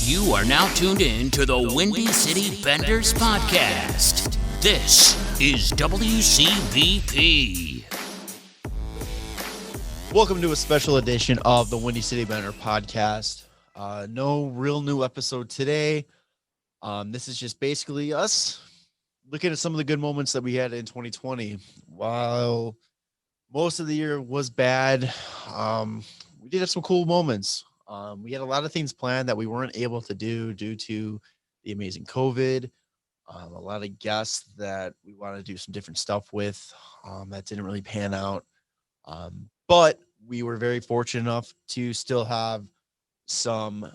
You are now tuned in to the Windy City Benders podcast. This is WCBP. Welcome to a special edition of the Windy City Bender podcast. No real new episode today. This is just basically us looking at some of the good moments that we had in 2020. While most of the year was bad, we did have some cool moments. We had a lot of things planned that we weren't able to do due to the amazing COVID. A lot of guests that we want to do some different stuff with that didn't really pan out. But we were very fortunate enough to still have some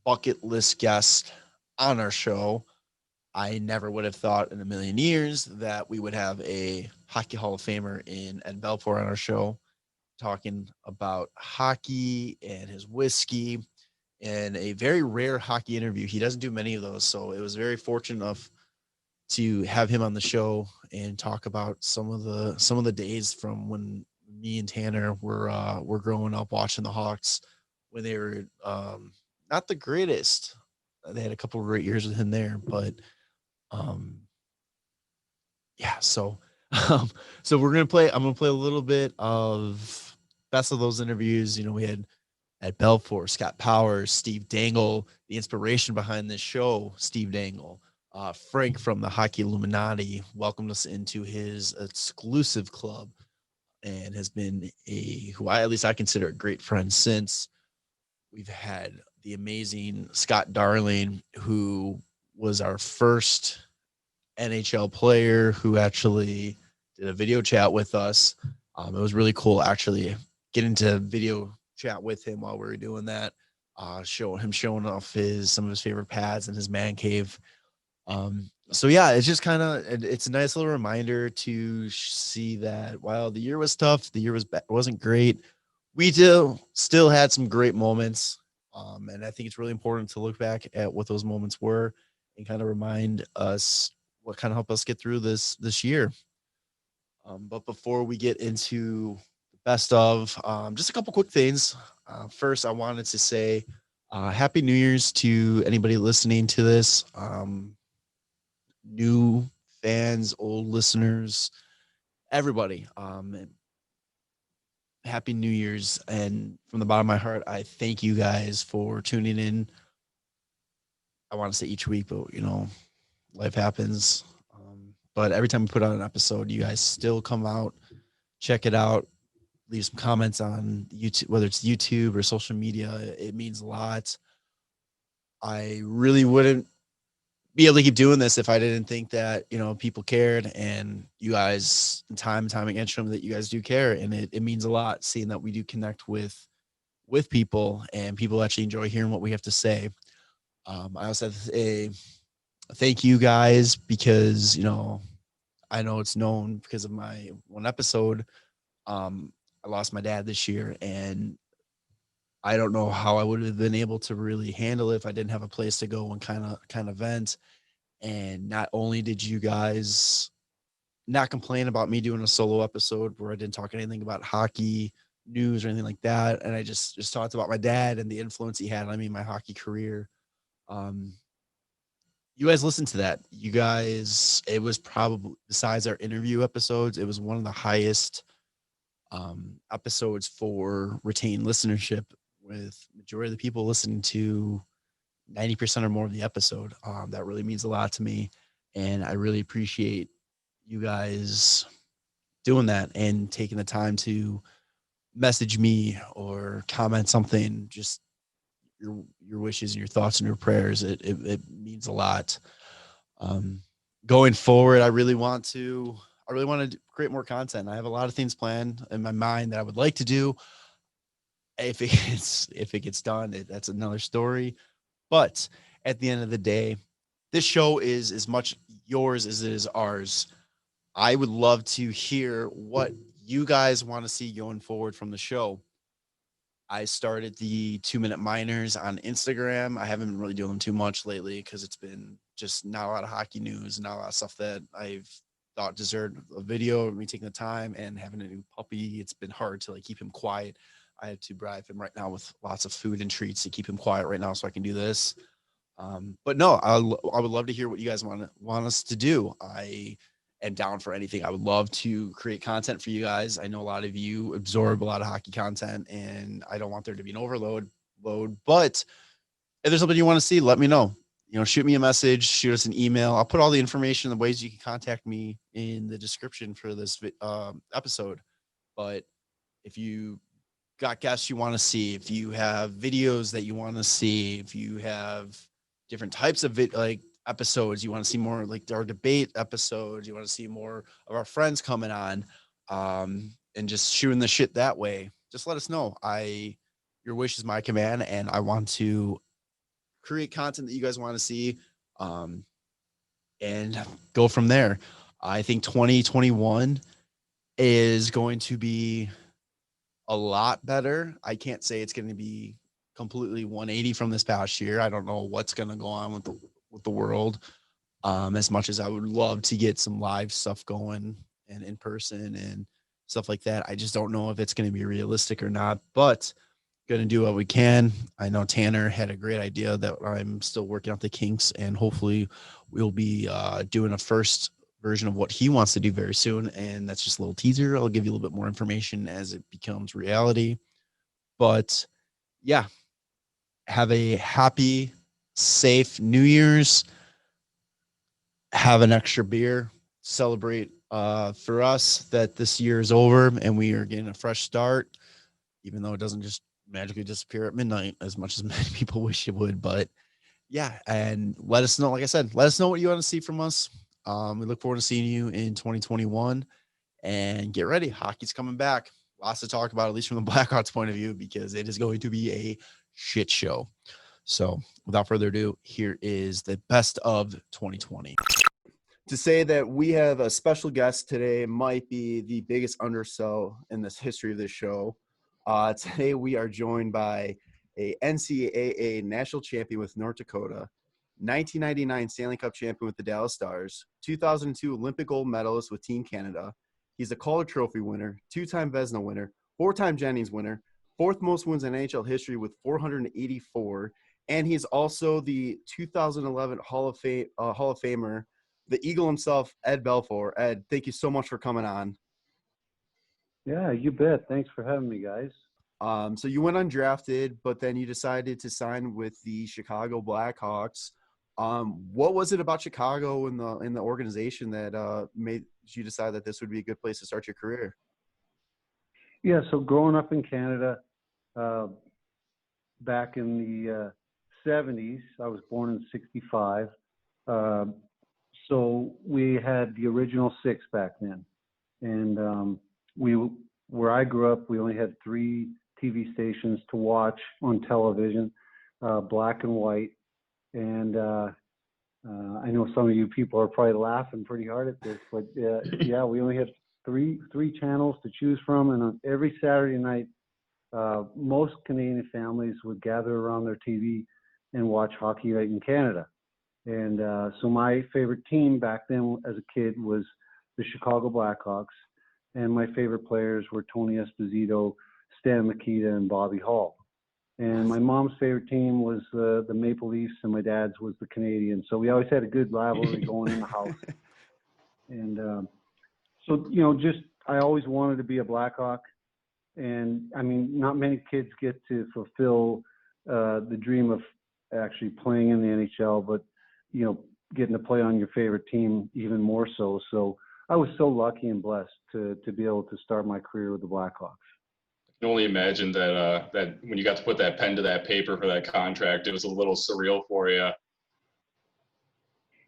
bucket list guests on our show. I never would have thought in a million years that we would have a Hockey Hall of Famer in Ed Belfour on our show, talking about hockey and his whiskey and a very rare hockey interview. He doesn't do many of those, so it was very fortunate enough to have him on the show and talk about some of the days from when me and Tanner were growing up watching the Hawks when they were not the greatest. They had a couple of great years with him there, but yeah. So so I'm gonna play a little bit of best of those interviews. You know, we had at Belfour, Scott Powers, Steve Dangle, the inspiration behind this show, Steve Dangle. Frank from the Hockey Illuminati welcomed us into his exclusive club and has been who at least I consider a great friend since. We've had the amazing Scott Darling, who was our first NHL player who actually did a video chat with us. It was really cool actually getting to video chat with him while we were doing that, showing off some of his favorite pads in his man cave. So yeah, it's just it's a nice little reminder to see that while the year was tough, the year wasn't great. We still had some great moments. And I think it's really important to look back at what those moments were and kind of remind us what kind of helped us get through this year. But before we get into the best of, just a couple quick things. First, I wanted to say Happy New Year's to anybody listening to this. New fans, old listeners, everybody. Happy New Year's. And from the bottom of my heart, I thank you guys for tuning in. I want to say each week, but life happens. But every time we put out an episode, you guys still come out, check it out, leave some comments on YouTube, whether it's YouTube or social media. It means a lot. I really wouldn't be able to keep doing this if I didn't think that, people cared, and you guys time and time again show me that you guys do care. And it means a lot seeing that we do connect with people and people actually enjoy hearing what we have to say. I also have a thank you guys because, I know it's known because of my one episode. I lost my dad this year, and I don't know how I would have been able to really handle it if I didn't have a place to go and kind of vent. And not only did you guys not complain about me doing a solo episode where I didn't talk anything about hockey news or anything like that, and I just talked about my dad and the influence he had on me in my hockey career. You guys listened to that. You guys, it was probably, besides our interview episodes, it was one of the highest episodes for retained listenership, with majority of the people listening to 90% or more of the episode. That really means a lot to me, and I really appreciate you guys doing that and taking the time to message me or comment something. Just your wishes and your thoughts and your prayers. It means a lot. Going forward, I really want to create more content. I have a lot of things planned in my mind that I would like to do. If it gets done, that's another story. But at the end of the day, this show is as much yours as it is ours. I would love to hear what you guys want to see going forward from the show. I started the 2-minute minors on Instagram. I haven't been really doing them too much lately because it's been just not a lot of hockey news, not a lot of stuff that I've thought deserved a video of me taking the time. And having a new puppy, it's been hard to keep him quiet. I had to bribe him right now with lots of food and treats to keep him quiet right now so I can do this. But no, I would love to hear what you guys want us to do. I am down for anything. I would love to create content for you guys. I know a lot of you absorb a lot of hockey content, and I don't want there to be an overload. But if there's something you want to see, let me know. Shoot me a message, shoot us an email. I'll put all the information, the ways you can contact me in the description for this episode. But if you got guests you want to see, if you have videos that you want to see, if you have different types of episodes, you want to see more like our debate episodes, you want to see more of our friends coming on, and just shooting the shit that way, just let us know. Your wish is my command, and I want to create content that you guys want to see, and go from there. I think 2021 is going to be a lot better. I can't say it's going to be completely 180 from this past year. I don't know what's going to go on with the world. As much as I would love to get some live stuff going and in person and stuff like that, I just don't know if it's going to be realistic or not, but going to do what we can. I know Tanner had a great idea that I'm still working out the kinks, and hopefully we'll be doing a first version of what he wants to do very soon. And that's just a little teaser. I'll give you a little bit more information as it becomes reality. But yeah, have a happy, safe New Year's. Have an extra beer. Celebrate for us that this year is over and we are getting a fresh start, even though it doesn't just magically disappear at midnight as much as many people wish it would. But yeah, and let us know. Like I said, let us know what you want to see from us. We look forward to seeing you in 2021, and get ready. Hockey's coming back. Lots to talk about, at least from the Blackhawks point of view, because it is going to be a shit show. So without further ado, here is the best of 2020. To say that we have a special guest today might be the biggest undersell in this history of this show. Today we are joined by a NCAA national champion with North Dakota, 1999 Stanley Cup champion with the Dallas Stars, 2002 Olympic gold medalist with Team Canada. He's a Calder Trophy winner, two-time Vezina winner, four-time Jennings winner, fourth most wins in NHL history with 484, and he's also the 2011 Hall of Famer, the Eagle himself, Ed Belfour. Ed, thank you so much for coming on. Yeah, you bet. Thanks for having me, guys. So you went undrafted, but then you decided to sign with the Chicago Blackhawks. What was it about Chicago in the organization that made you decide that this would be a good place to start your career? Yeah, so growing up in Canada, back in the 70s, I was born in 65. So we had the original six back then. And where I grew up, we only had 3 TV stations to watch on television, black and white. And I know some of you people are probably laughing pretty hard at this, but yeah, we only had three channels to choose from. And on every Saturday night, most Canadian families would gather around their TV and watch hockey right in Canada. And so my favorite team back then as a kid was the Chicago Blackhawks. And my favorite players were Tony Esposito, Stan Mikita, and Bobby Hall. And my mom's favorite team was the Maple Leafs, and my dad's was the Canadiens. So we always had a good rivalry going in the house. And so, I always wanted to be a Blackhawk. And, I mean, not many kids get to fulfill the dream of actually playing in the NHL, but, getting to play on your favorite team even more so. So I was so lucky and blessed to be able to start my career with the Blackhawks. I can only imagine that when you got to put that pen to that paper for that contract, it was a little surreal for you.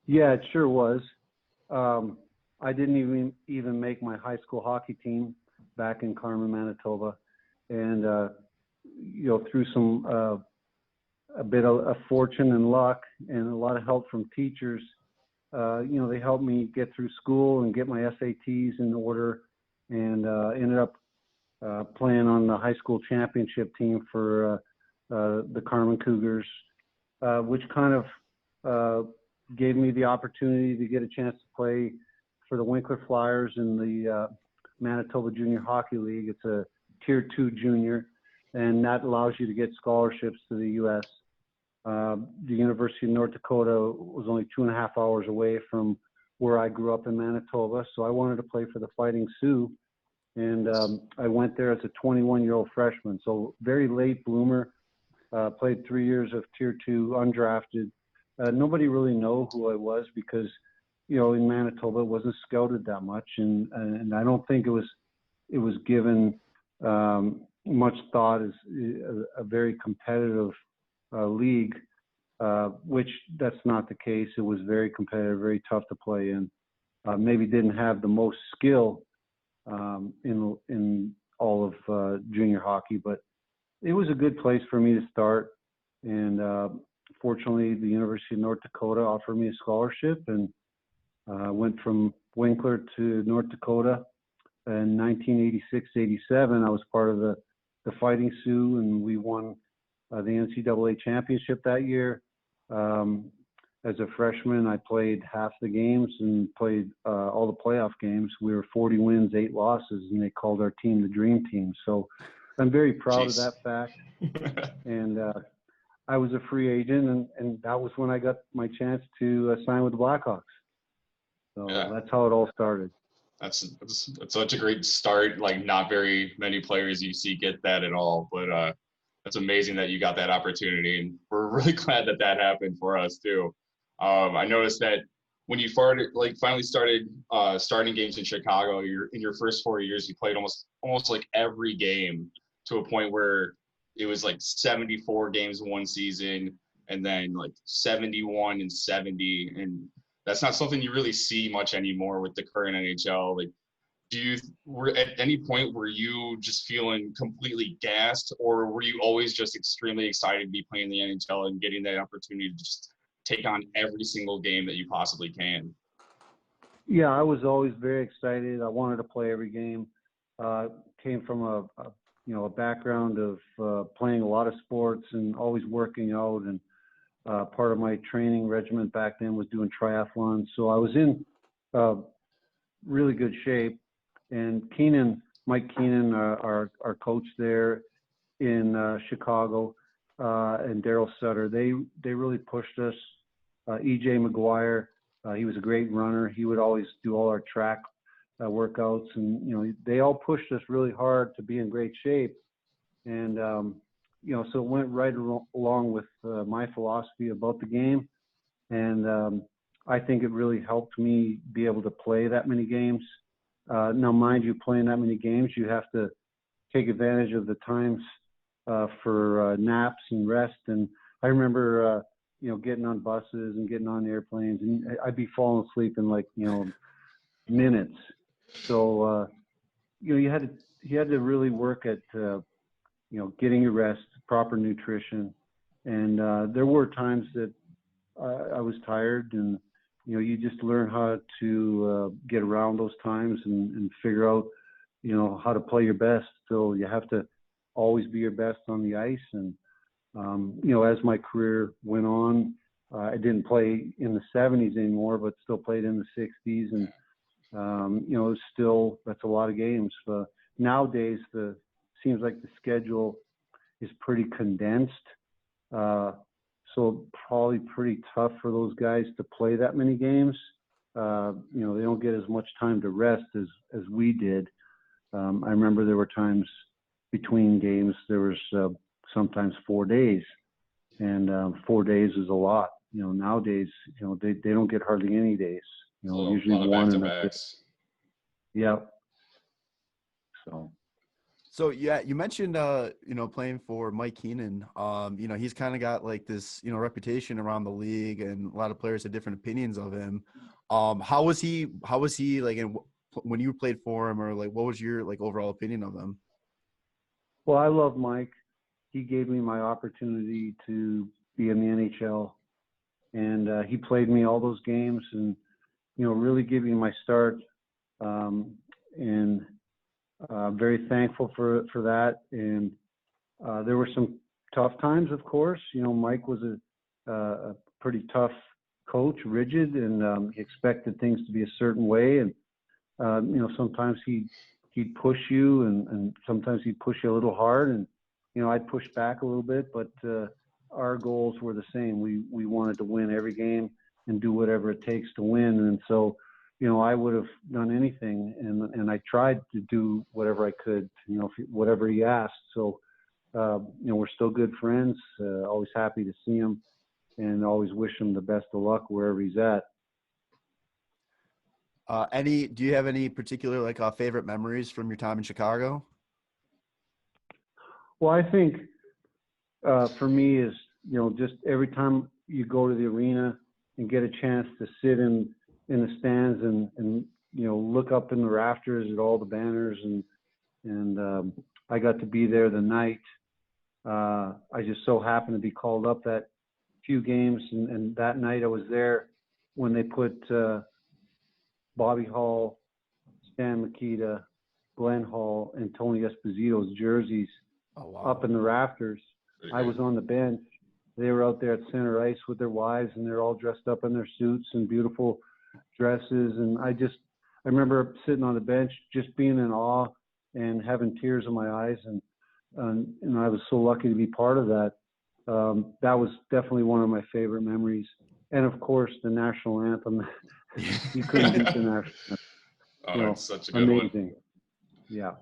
Yeah, it sure was. I didn't even make my high school hockey team back in Carmen, Manitoba, and through some a bit of fortune and luck and a lot of help from teachers, they helped me get through school and get my SATs in order, and ended up playing on the high school championship team for the Carmen Cougars, which kind of gave me the opportunity to get a chance to play for the Winkler Flyers in the Manitoba Junior Hockey League. It's a Tier 2 junior, and that allows you to get scholarships to the U.S. The University of North Dakota was only 2.5 hours away from where I grew up in Manitoba. So I wanted to play for the Fighting Sioux. And I went there as a 21-year-old freshman. So very late bloomer, played 3 years of Tier 2 undrafted. Nobody really knew who I was because, in Manitoba, it wasn't scouted that much. And I don't think it was given much thought as a very competitive league, which that's not the case. It was very competitive, very tough to play in. Maybe didn't have the most skill in all of junior hockey, but it was a good place for me to start. And fortunately, the University of North Dakota offered me a scholarship, and went from Winkler to North Dakota. In 1986-87, I was part of the Fighting Sioux, and we won the NCAA championship that year. As a freshman, I played half the games and played all the playoff games. We were 40 wins, 8 losses, and they called our team the Dream Team. So I'm very proud of that fact. And I was a free agent, and that was when I got my chance to sign with the Blackhawks. So that's how it all started. That's such a great start. Like, not very many players you see get that at all, but that's amazing that you got that opportunity, and we're really glad that happened for us too. I noticed that when you finally started starting games in Chicago, in your first 4 years, you played almost like every game, to a point where it was like 74 games one season, and then like 71 and 70, and that's not something you really see much anymore with the current NHL. Like, were at any point were you just feeling completely gassed, or were you always just extremely excited to be playing the NHL and getting that opportunity to just take on every single game that you possibly can? Yeah, I was always very excited. I wanted to play every game. Came from a background of playing a lot of sports and always working out, and part of my training regimen back then was doing triathlon. So I was in really good shape. And Mike Keenan, our coach there in Chicago, and Daryl Sutter, they really pushed us. E.J. McGuire, he was a great runner. He would always do all our track workouts, and they all pushed us really hard to be in great shape. And so it went right along with my philosophy about the game, and I think it really helped me be able to play that many games. Now, mind you, playing that many games, you have to take advantage of the times for naps and rest. And I remember, getting on buses and getting on airplanes, and I'd be falling asleep in minutes. So, you had to really work at, getting your rest, proper nutrition. And there were times that I was tired, and you just learn how to get around those times and figure out, how to play your best. So you have to always be your best on the ice. And, as my career went on, I didn't play in the 70s anymore, but still played in the 60s. And, that's a lot of games. Nowadays, seems like the schedule is pretty condensed. So probably pretty tough for those guys to play that many games. They don't get as much time to rest as we did. I remember there were times between games, there was sometimes 4 days, and 4 days is a lot. Nowadays, they don't get hardly any days. Usually one and a bit. Yeah. So yeah, you mentioned playing for Mike Keenan. He's kind of got like this reputation around the league, and a lot of players have different opinions of him. How was he like when you played for him, or like what was your overall opinion of him? Well, I love Mike. He gave me my opportunity to be in the NHL, and he played me all those games, and really gave me my start. And very thankful for that. And there were some tough times, of course. Mike was a pretty tough coach, rigid, and he expected things to be a certain way. And sometimes he'd push you, and sometimes he'd push you a little hard, and I'd push back a little bit. But our goals were the same. We wanted to win every game and do whatever it takes to win. And so, I would have done anything, and I tried to do whatever I could, whatever he asked. So, we're still good friends. Always happy to see him, and always wish him the best of luck wherever he's at. Do you have any particular favorite memories from your time in Chicago? Well, I think for me is, just every time you go to the arena and get a chance to sit in the stands and look up in the rafters at all the banners, and I got to be there the night. I just so happened to be called up that few games, and that night I was there when they put Bobby Hall, Stan Mikita, Glenn Hall, and Tony Esposito's jerseys up in the rafters. I was on the bench. They were out there at center ice with their wives, and they're all dressed up in their suits and beautiful dresses. And I remember sitting on the bench, just being in awe and having tears in my eyes. And I was so lucky to be part of that. That was definitely one of my favorite memories. And of course, the national anthem. You couldn't beat the national anthem. It's such a good amazing one. Yeah.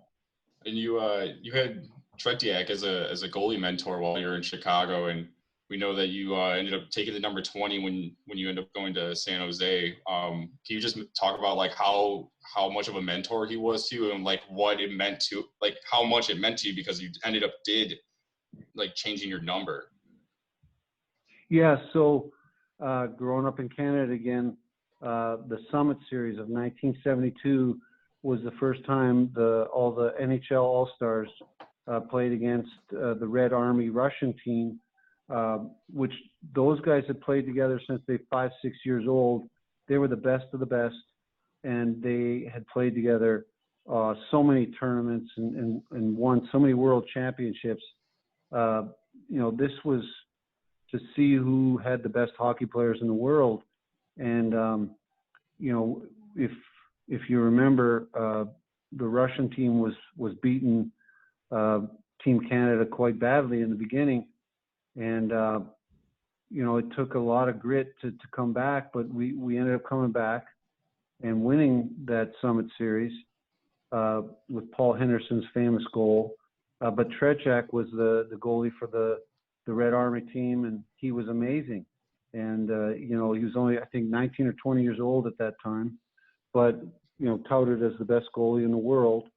And you had Tretiak as a goalie mentor while you were in Chicago, and we know that you ended up taking the number 20 when you ended up going to San Jose. Can you just talk about how much of a mentor he was to you, and what it meant to how much it meant to you, because you ended up changing your number? Yeah. So growing up in Canada again, the Summit Series of 1972 was the first time all the NHL All-Stars played against the Red Army Russian team, which those guys had played together since they 5-6 years old. They were the best of the best, and they had played together so many tournaments and won so many world championships. This was to see who had the best hockey players in the world. And, if you remember, the Russian team was beaten Team Canada quite badly in the beginning. And, it took a lot of grit to come back, but we ended up coming back and winning that Summit Series with Paul Henderson's famous goal. But Tretiak was the goalie for the Red Army team, and he was amazing. And, he was only, I think, 19 or 20 years old at that time, but, touted as the best goalie in the world.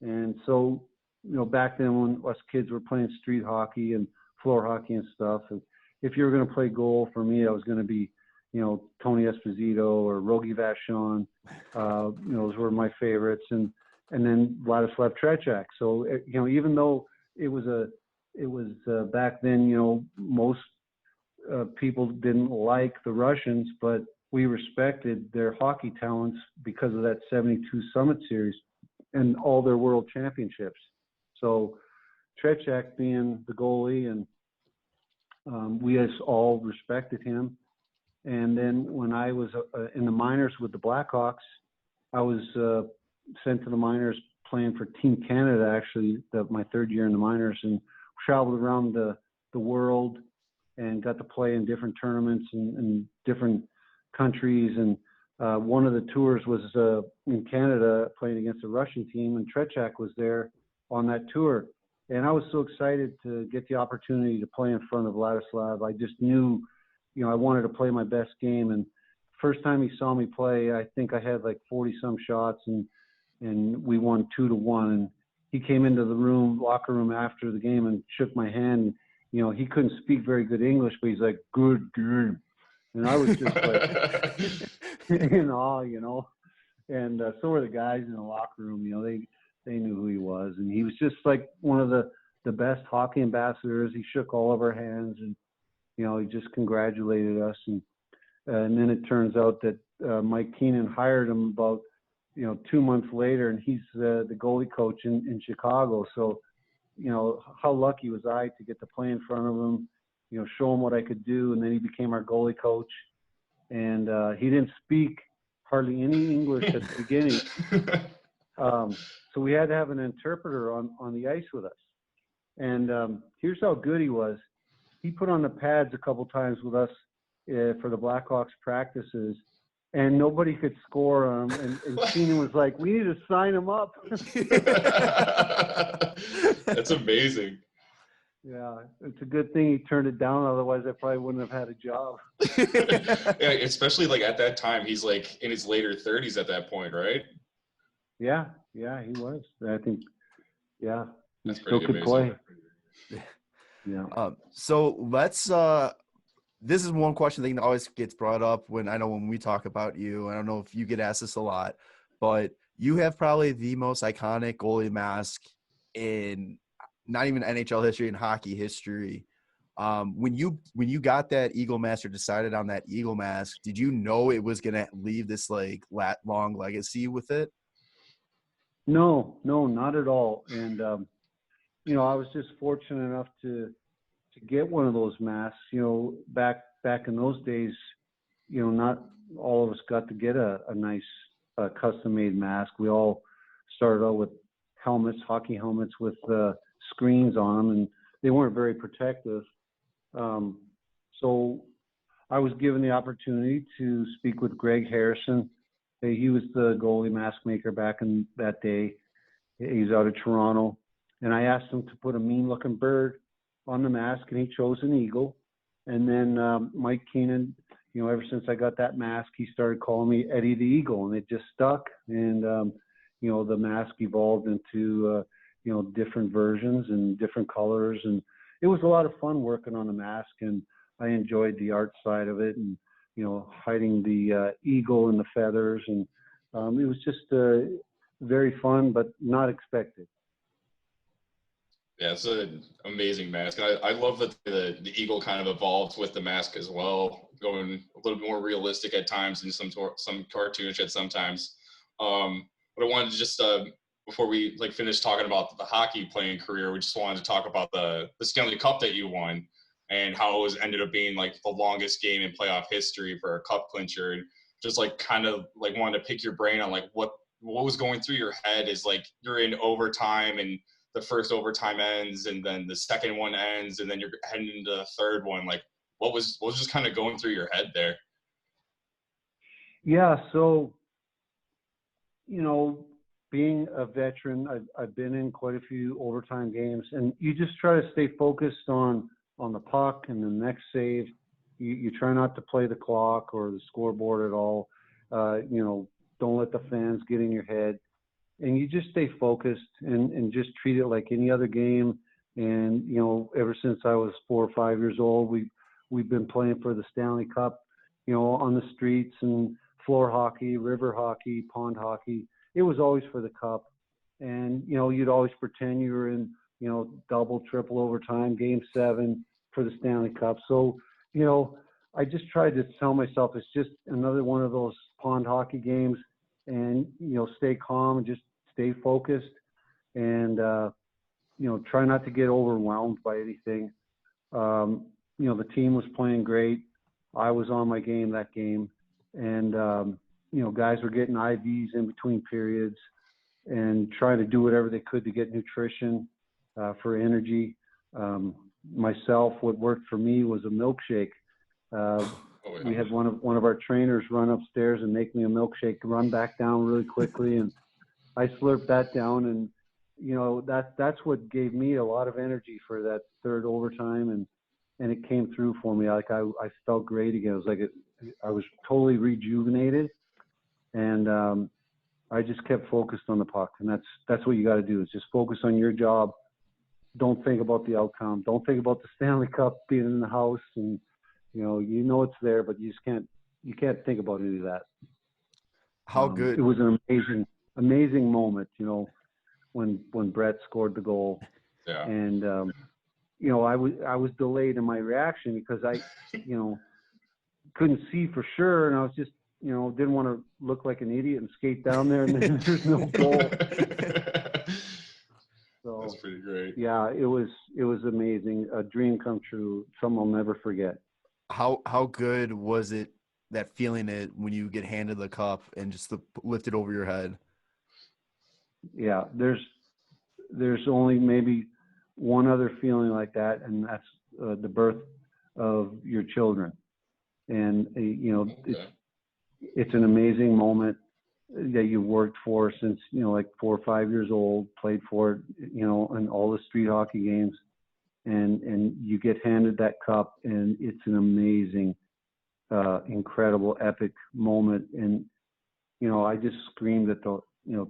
And so, back then when us kids were playing street hockey and floor hockey and stuff, and if you were going to play goal, for me, I was going to be, Tony Esposito or Rogie Vachon. Those were my favorites. And then Vladislav Tretiak. So, even though it was back then, most people didn't like the Russians, but we respected their hockey talents because of that 72 Summit Series and all their world championships. So Tretiak being the goalie, and we just all respected him. And then when I was in the minors with the Blackhawks, I was sent to the minors playing for Team Canada, actually, my third year in the minors, and traveled around the world and got to play in different tournaments in different countries. And one of the tours was in Canada, playing against the Russian team, and Tretiak was there on that tour. And I was so excited to get the opportunity to play in front of Vladislav. I just knew, I wanted to play my best game. And first time he saw me play, I think I had 40-some shots, and we won 2-1. And he came into the locker room after the game and shook my hand. He couldn't speak very good English, but he's like, "Good game." And I was just in awe, And so were the guys in the locker room. They knew who he was, and he was just one of the best hockey ambassadors. He shook all of our hands, and he just congratulated us. And then it turns out that Mike Keenan hired him about 2 months later, and he's the goalie coach in Chicago. So how lucky was I to get to play in front of him, show him what I could do. And then he became our goalie coach, and he didn't speak hardly any English at the beginning. So we had to have an interpreter on the ice with us. And here's how good he was. he put on the pads a couple times with us for the Blackhawks practices, and nobody could score him. And Keenan was like, "We need to sign him up." That's amazing. Yeah, it's a good thing he turned it down. Otherwise, I probably wouldn't have had a job. Yeah, especially like at that time, he's like in his later 30s at that point, right? Yeah, he was. I think, yeah, he That's still pretty could amazing. play. Yeah. So let's this is one question that always gets brought up when we talk about you. I don't know if you get asked this a lot, but you have probably the most iconic goalie mask in not even NHL history, in hockey history. When you got that Eagle mask or decided on that Eagle mask, did you know it was gonna leave this like long legacy with it? No, not at all. And you know, I was just fortunate enough to get one of those masks. You know, back in those days, you know, not all of us got to get a nice custom-made mask. We all started out with helmets, hockey helmets with screens on them, and they weren't very protective. So I was given the opportunity to speak with Greg Harrison. He was the goalie mask maker back in that day. He's out of Toronto. And I asked him to put a mean-looking bird on the mask, and he chose an eagle. And then Mike Keenan, you know, ever since I got that mask, he started calling me Eddie the Eagle, and it just stuck. And, you know, the mask evolved into, you know, different versions and different colors. And it was a lot of fun working on the mask, and I enjoyed the art side of it and, you know, hiding the eagle and the feathers. And it was just very fun, but not expected. Yeah, it's an amazing mask. I love that the eagle kind of evolves with the mask as well, going a little bit more realistic at times and some cartoonish at sometimes. But I wanted to just before we like finish talking about the hockey playing career, we just wanted to talk about the Stanley Cup that you won and how it was ended up being like the longest game in playoff history for a cup clincher. And just like kind of like wanted to pick your brain on like what was going through your head is like you're in overtime and the first overtime ends and then the second one ends and then you're heading into the third one. Like what was just kind of going through your head there? Yeah. So, you know, being a veteran, I've been in quite a few overtime games, and you just try to stay focused on the puck and the next save. You try not to play the clock or the scoreboard at all. You know, don't let the fans get in your head. And you just stay focused and just treat it like any other game. And, you know, ever since I was 4 or 5 years old, we've been playing for the Stanley Cup, you know, on the streets and floor hockey, river hockey, pond hockey. It was always for the cup. And, you know, you'd always pretend you were in, you know, double, triple overtime, game 7 for the Stanley Cup. So, you know, I just tried to tell myself it's just another one of those pond hockey games, and, you know, stay calm and just stay focused and, you know, try not to get overwhelmed by anything. You know, the team was playing great. I was on my game that game. And, you know, guys were getting IVs in between periods and trying to do whatever they could to get nutrition for energy. Myself, what worked for me was a milkshake. We had one of our trainers run upstairs and make me a milkshake, run back down really quickly, and I slurped that down. And you know, that's what gave me a lot of energy for that third overtime, and it came through for me. Like I felt great again. It was like I was totally rejuvenated, and I just kept focused on the puck. And that's what you got to do, is just focus on your job. Don't think about the outcome. Don't think about the Stanley Cup being in the house, and you know it's there, but you can't think about any of that. How good? It was an amazing moment, you know, when Brett scored the goal. Yeah. And you know, I was delayed in my reaction because I, you know, couldn't see for sure, and I was just, you know, didn't want to look like an idiot and skate down there and then there's no goal. So, that's pretty great. Yeah, it was amazing. A dream come true. Something I'll never forget. How good was it, that feeling when you get handed the cup and just lift it over your head? Yeah, there's only maybe one other feeling like that, and that's the birth of your children. And it's an amazing moment that you worked for since like 4 or 5 years old, played for it, in all the street hockey games, and you get handed that cup, and it's an amazing, incredible, epic moment. And I just screamed at the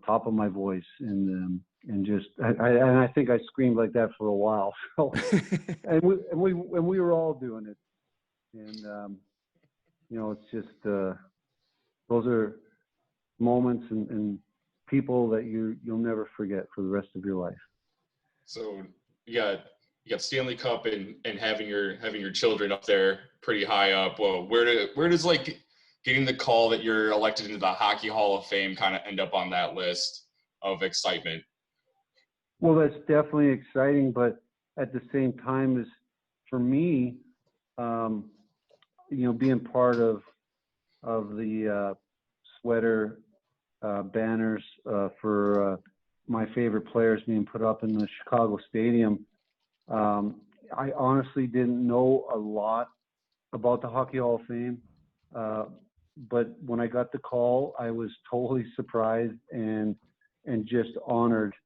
top of my voice, and just I think I screamed like that for a while. So and we were all doing it, and it's just those are moments and people that you'll never forget for the rest of your life. So you got Stanley Cup and having your children up there pretty high up. Well, where does like getting the call that you're elected into the Hockey Hall of Fame kind of end up on that list of excitement? Well, that's definitely exciting, but at the same time, as for me, being part of the sweater banners for my favorite players being put up in the Chicago Stadium, I honestly didn't know a lot about the Hockey Hall of Fame, but when I got the call, I was totally surprised and just honored.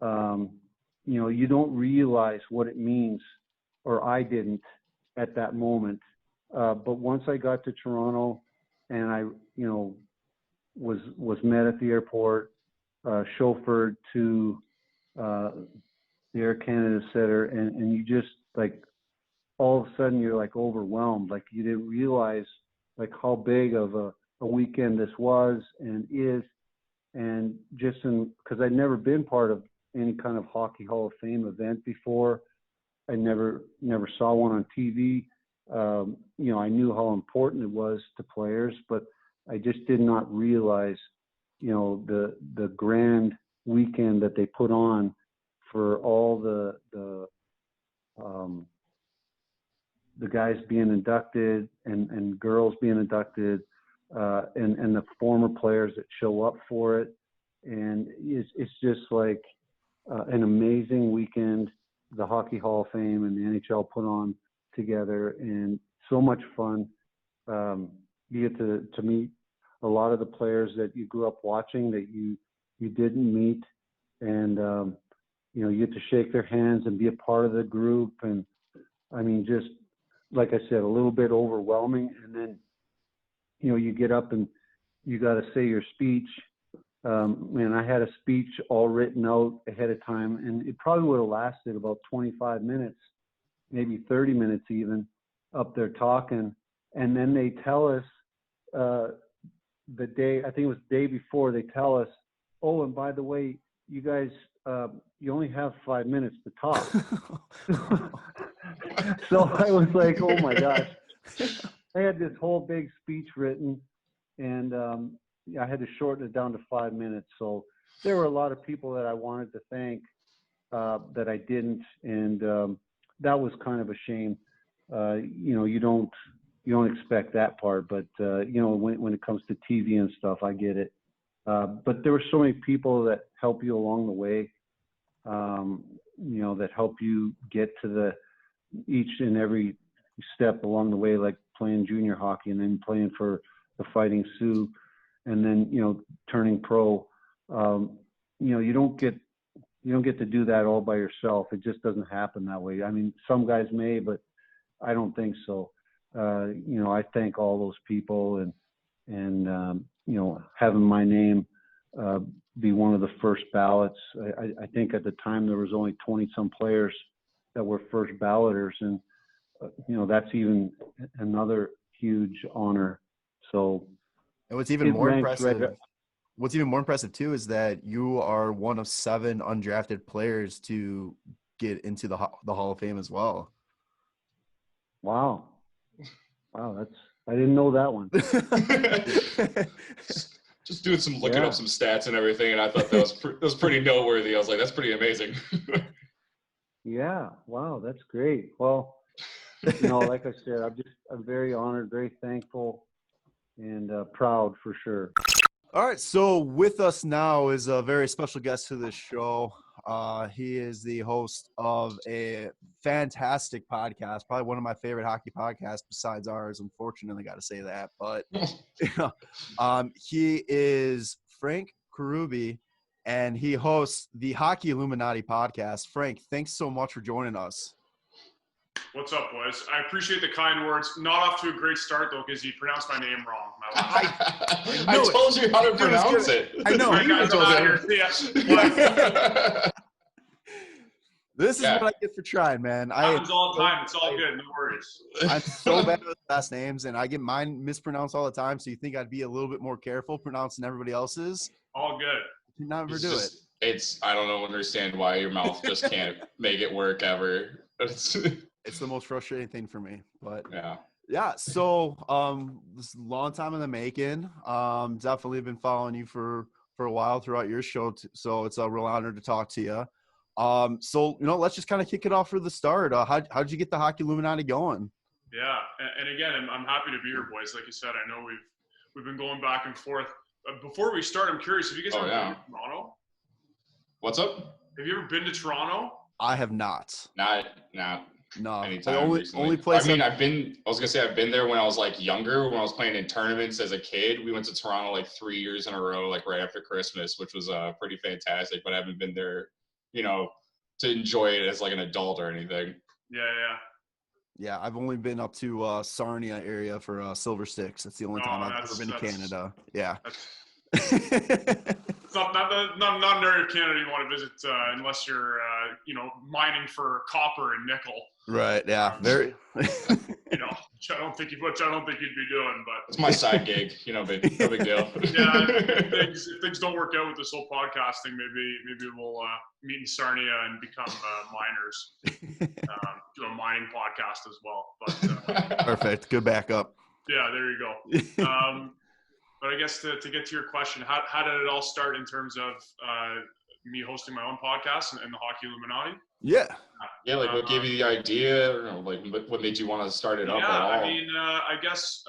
You don't realize what it means, or I didn't at that moment. But once I got to Toronto and I, was met at the airport, chauffeured to the Air Canada Center, and you just like, all of a sudden you're like overwhelmed. Like you didn't realize like how big of a weekend this was and is. And just because I'd never been part of any kind of Hockey Hall of Fame event before, I never saw one on TV. I knew how important it was to players, but I just did not realize, the grand weekend that they put on for all the guys being inducted and girls being inducted, and the former players that show up for it. And it's just like an amazing weekend the Hockey Hall of Fame and the NHL put on together, and so much fun. You get to meet a lot of the players that you grew up watching that you didn't meet, and you get to shake their hands and be a part of the group. And I mean, just like I said, a little bit overwhelming. And then you get up and you got to say your speech. And I had a speech all written out ahead of time, and it probably would have lasted about 25 minutes, maybe 30 minutes even, up there talking. And then they tell us the day, I think it was the day before, they tell us, oh, and by the way, you guys, you only have 5 minutes to talk. So I was like, oh my gosh. I had this whole big speech written, and I had to shorten it down to 5 minutes. So there were a lot of people that I wanted to thank that I didn't, and that was kind of a shame. You don't expect that part, but when it comes to TV and stuff, I get it. But there were so many people that help you along the way, that help you get to each and every step along the way, like playing junior hockey and then playing for the Fighting Sioux, and then turning pro. You don't get to do that all by yourself. It just doesn't happen that way. I mean, some guys may, but I don't think so. I thank all those people, and having my name be one of the first ballots. I think at the time there was only 20 some players that were first balloters, and that's even another huge honor. So, and what's even more impressive too is that you are one of 7 undrafted players to get into the Hall of Fame as well. Wow, I didn't know that one. Just doing some looking up some stats and everything, and I thought that was pretty noteworthy. I was like, that's pretty amazing. Yeah, wow, that's great. Well, like I said, I'm very honored, very thankful, and proud for sure. All right, so with us now is a very special guest to this show. He is the host of a fantastic podcast, probably one of my favorite hockey podcasts besides ours. Unfortunately, got to say that. But he is Frank Karubi, and he hosts the Hockey Illuminati podcast. Frank, thanks so much for joining us. What's up, boys? I appreciate the kind words. Not off to a great start, though, because you pronounced my name wrong. I told you how to pronounce it. I know. All right, guys, I'm out here. See ya. This is what I get for trying, man. Happens all the time. It's all good. No worries. I'm so bad with last names, and I get mine mispronounced all the time, so you think I'd be a little bit more careful pronouncing everybody else's. All good. You never do it. I don't understand why your mouth just can't make it work ever. It's the most frustrating thing for me, but yeah. So this is a long time in the making. Definitely been following you for a while throughout your show, so it's a real honor to talk to you. So let's just kind of kick it off for the start. How'd you get the Hockey Illuminati going? Yeah, and again, I'm happy to be here, boys. Like you said, I know we've been going back and forth. Before we start, I'm curious, have you guys ever been to Toronto? What's up? Have you ever been to Toronto? I have not. Not No. anytime only place. I've been there when I was like younger, when I was playing in tournaments as a kid. We went to Toronto like 3 years in a row, like right after Christmas, which was pretty fantastic, but I haven't been there, to enjoy it as like an adult or anything. Yeah, I've only been up to Sarnia area for Silver Sticks. That's the only time I've ever been to Canada. Yeah. It's not an area of Canada you want to visit unless you're mining for copper and nickel. Right. Yeah. Very. Which I don't think you'd be doing, but it's my side gig. No big deal. Yeah. If things don't work out with this whole podcasting, maybe we'll meet in Sarnia and become miners. Do a mining podcast as well. But perfect. Good backup. Yeah. There you go. But I guess to get to your question, how did it all start in terms of me hosting my own podcast and the Hockey Illuminati? Yeah. Yeah, like what gave you the idea, or like what made you want to start it up at all? I mean, I guess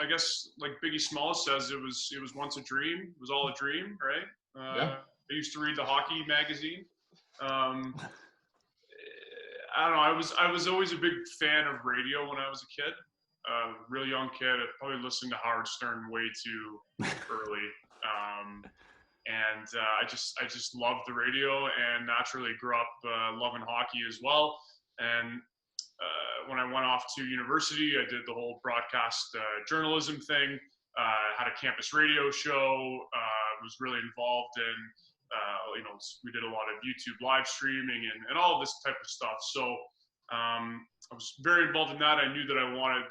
like Biggie Smalls says, it was once a dream. It was all a dream, right? I used to read the hockey magazine. I don't know. I was always a big fan of radio when I was a kid. Real young kid, I probably listened to Howard Stern way too early. And I just loved the radio, and naturally grew up loving hockey as well. And when I went off to university, I did the whole broadcast journalism thing, had a campus radio show, was really involved in, we did a lot of YouTube live streaming and all of this type of stuff. So I was very involved in that. I knew that I wanted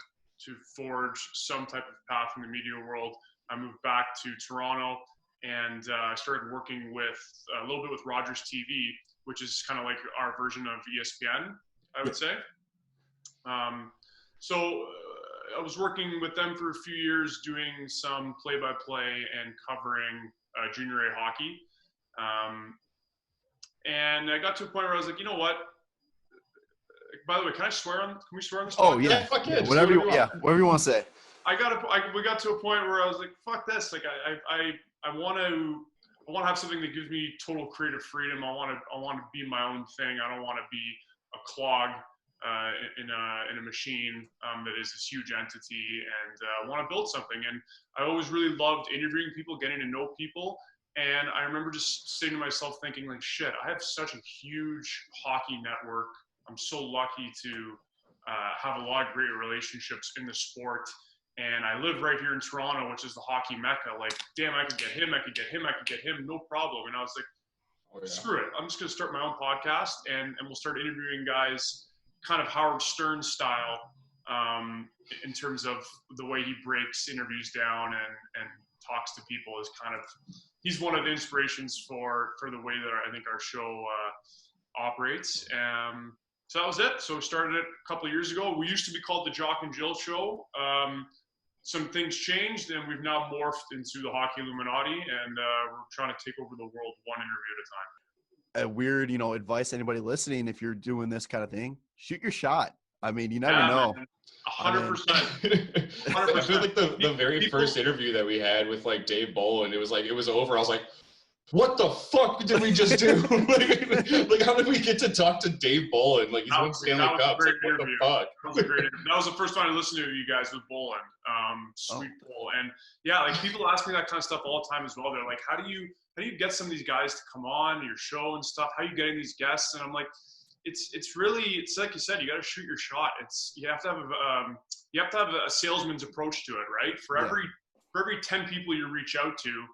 to forge some type of path in the media world. I moved back to Toronto, and I started working with a little bit with Rogers TV, which is kind of like our version of ESPN, I would say. So I was working with them for a few years, doing some play-by-play and covering junior A hockey. And I got to a point where I was like, you know what? By the way, can we swear on this? Oh yeah, fuck yeah, whatever you want to say. We got to a point where I was like, fuck this. Like I want to have something that gives me total creative freedom. I want to be my own thing. I don't want to be a clog in a machine that is this huge entity, and I want to build something. And I always really loved interviewing people, getting to know people. And I remember just saying to myself, thinking like, shit, I have such a huge hockey network. I'm so lucky to have a lot of great relationships in the sport. And I live right here in Toronto, which is the hockey mecca. Like, damn, I could get him, no problem. And I was like, screw it. I'm just going to start my own podcast, and we'll start interviewing guys kind of Howard Stern style in terms of the way he breaks interviews down and talks to people. Is kind of, he's one of the inspirations for the way that I think our show operates. So that was it. So we started it a couple of years ago. We used to be called the Jock and Jill Show. Some things changed, and we've now morphed into the Hockey Illuminati, and we're trying to take over the world one interview at a time. A weird, advice to anybody listening, if you're doing this kind of thing, shoot your shot. I mean, you never know. 100%. I feel like the very first interview that we had with like Dave Boland, it was over. I was like, what the fuck did we just do? like, how did we get to talk to Dave Bolin? Like, he's won Stanley Cups. Like, what the fuck? That was a great interview. That was the first time I listened to you guys with Bolin. Sweet Bull. And yeah, like people ask me that kind of stuff all the time as well. They're like, how do you get some of these guys to come on your show and stuff? How are you getting these guests? And I'm like, it's like you said, you got to shoot your shot. You have to have a salesman's approach to it, right? For every 10 people you reach out to,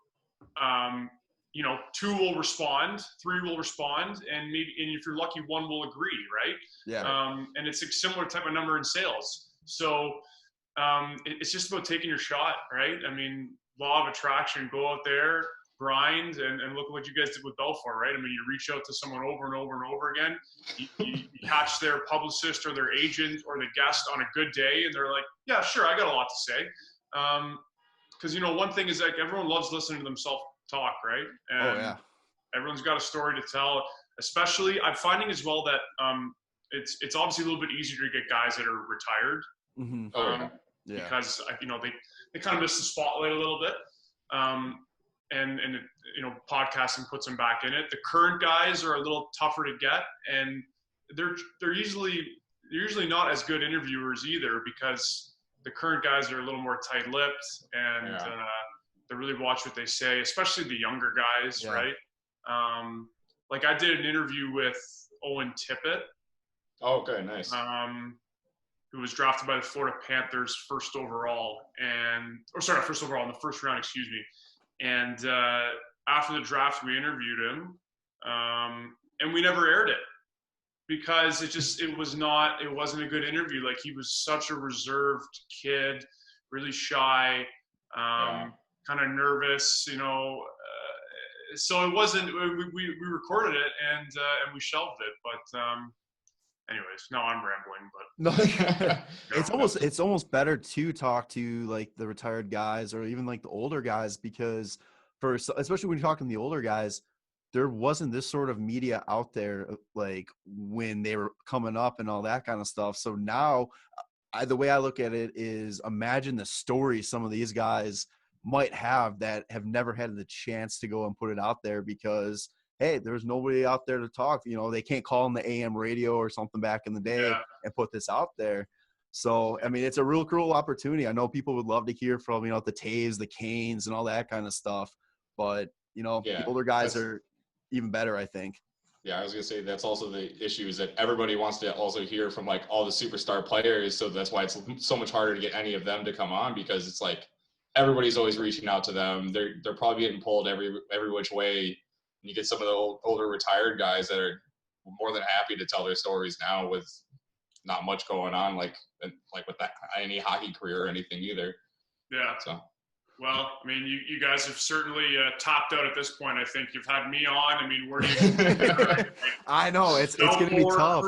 2 will respond, 3 will respond, and if you're lucky, 1 will agree, right? Yeah. And it's a similar type of number in sales. So it's just about taking your shot, right? I mean, law of attraction, go out there, grind, and look at what you guys did with Belfour, right? I mean, you reach out to someone over and over and over again, you catch their publicist or their agent or the guest on a good day, and they're like, yeah, sure, I got a lot to say. Because, one thing is like everyone loves listening to themselves talk, right? And everyone's got a story to tell. Especially, I'm finding as well that it's obviously a little bit easier to get guys that are retired, because they kind of miss the spotlight a little bit, and podcasting puts them back in it. The current guys are a little tougher to get, and they're usually not as good interviewers either, because the current guys are a little more tight-lipped and. They really watch what they say, especially the younger guys, right? Like I did an interview with Owen Tippett. Oh, okay, nice. Who was drafted by the Florida Panthers first overall in the first round, excuse me. And after the draft, we interviewed him, and we never aired it because it wasn't a good interview. Like he was such a reserved kid, really shy. Kind of nervous, so it wasn't. We recorded it and we shelved it. But anyways, now I'm rambling. But it's almost better to talk to like the retired guys or even like the older guys, because especially when you're talking to the older guys, there wasn't this sort of media out there like when they were coming up and all that kind of stuff. So now, the way I look at it is, imagine the story some of these guys might have that have never had the chance to go and put it out there because, hey, there's nobody out there to talk. They can't call on the AM radio or something back in the day and put this out there. So, I mean, it's a real cool opportunity. I know people would love to hear from, the Taves, the Canes, and all that kind of stuff. But, the older guys are even better, I think. Yeah, I was going to say that's also the issue, is that everybody wants to also hear from, like, all the superstar players. So that's why it's so much harder to get any of them to come on, because it's like, everybody's always reaching out to them. They're probably getting pulled every which way. And you get some of the older retired guys that are more than happy to tell their stories now with not much going on, like with that, any hockey career or anything either. Yeah. So. Well, I mean, you guys have certainly topped out at this point. I think you've had me on. I mean, where do you? I know it's going to be tough.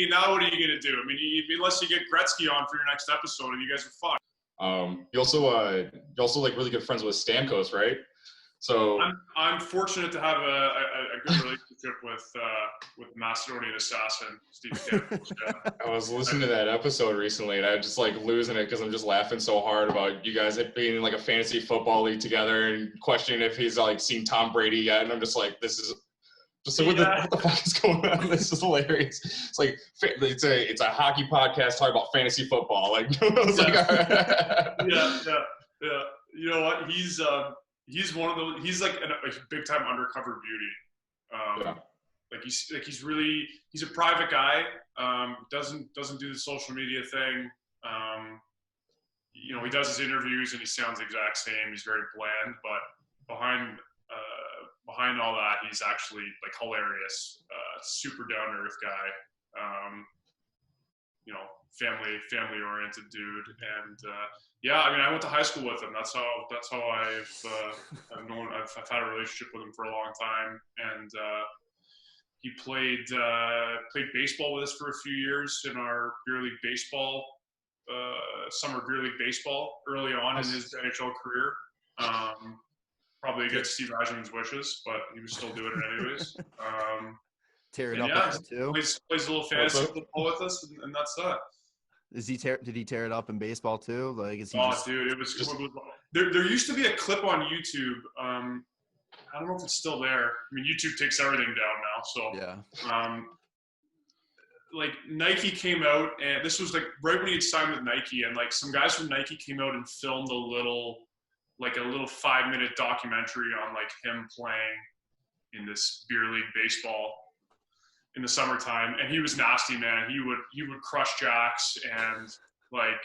Now, what are you going to do? I mean, unless you get Gretzky on for your next episode, and you guys are fucked. You also like really good friends with Stamkos, right? So I'm fortunate to have a good relationship with Macedonian assassin Steve Stamkos. Yeah. I was listening to that episode recently, and I was just like losing it because I'm just laughing so hard about you guys being in like a fantasy football league together and questioning if he's like seen Tom Brady yet, and I'm just like, this is. So what the fuck is going on? This is hilarious. It's like it's a hockey podcast talking about fantasy football. Like, yeah. You know what? He's one of those. He's like a big time undercover beauty. Like he's a private guy. Doesn't do the social media thing. He does his interviews and he sounds the exact same. He's very bland, but behind all that, he's actually like hilarious, super down to earth guy, family oriented dude. And I mean, I went to high school with him. That's how I've had a relationship with him for a long time. And he played baseball with us for a few years in our beer league baseball, summer beer league baseball early on in his NHL career. Probably against Steve Eisenman's wishes, but he was still doing it anyways. Tear it up too. Plays a little fantasy football with us, and that's that. Did he tear it up in baseball too? Like, dude, it was just. There used to be a clip on YouTube. I don't know if it's still there. I mean, YouTube takes everything down now. So Yeah. Like Nike came out, and this was like right when he had signed with Nike, and like some guys from Nike came out and filmed a little 5-minute documentary on like him playing in this beer league baseball in the summertime, and he was nasty, man. He would crush jacks and like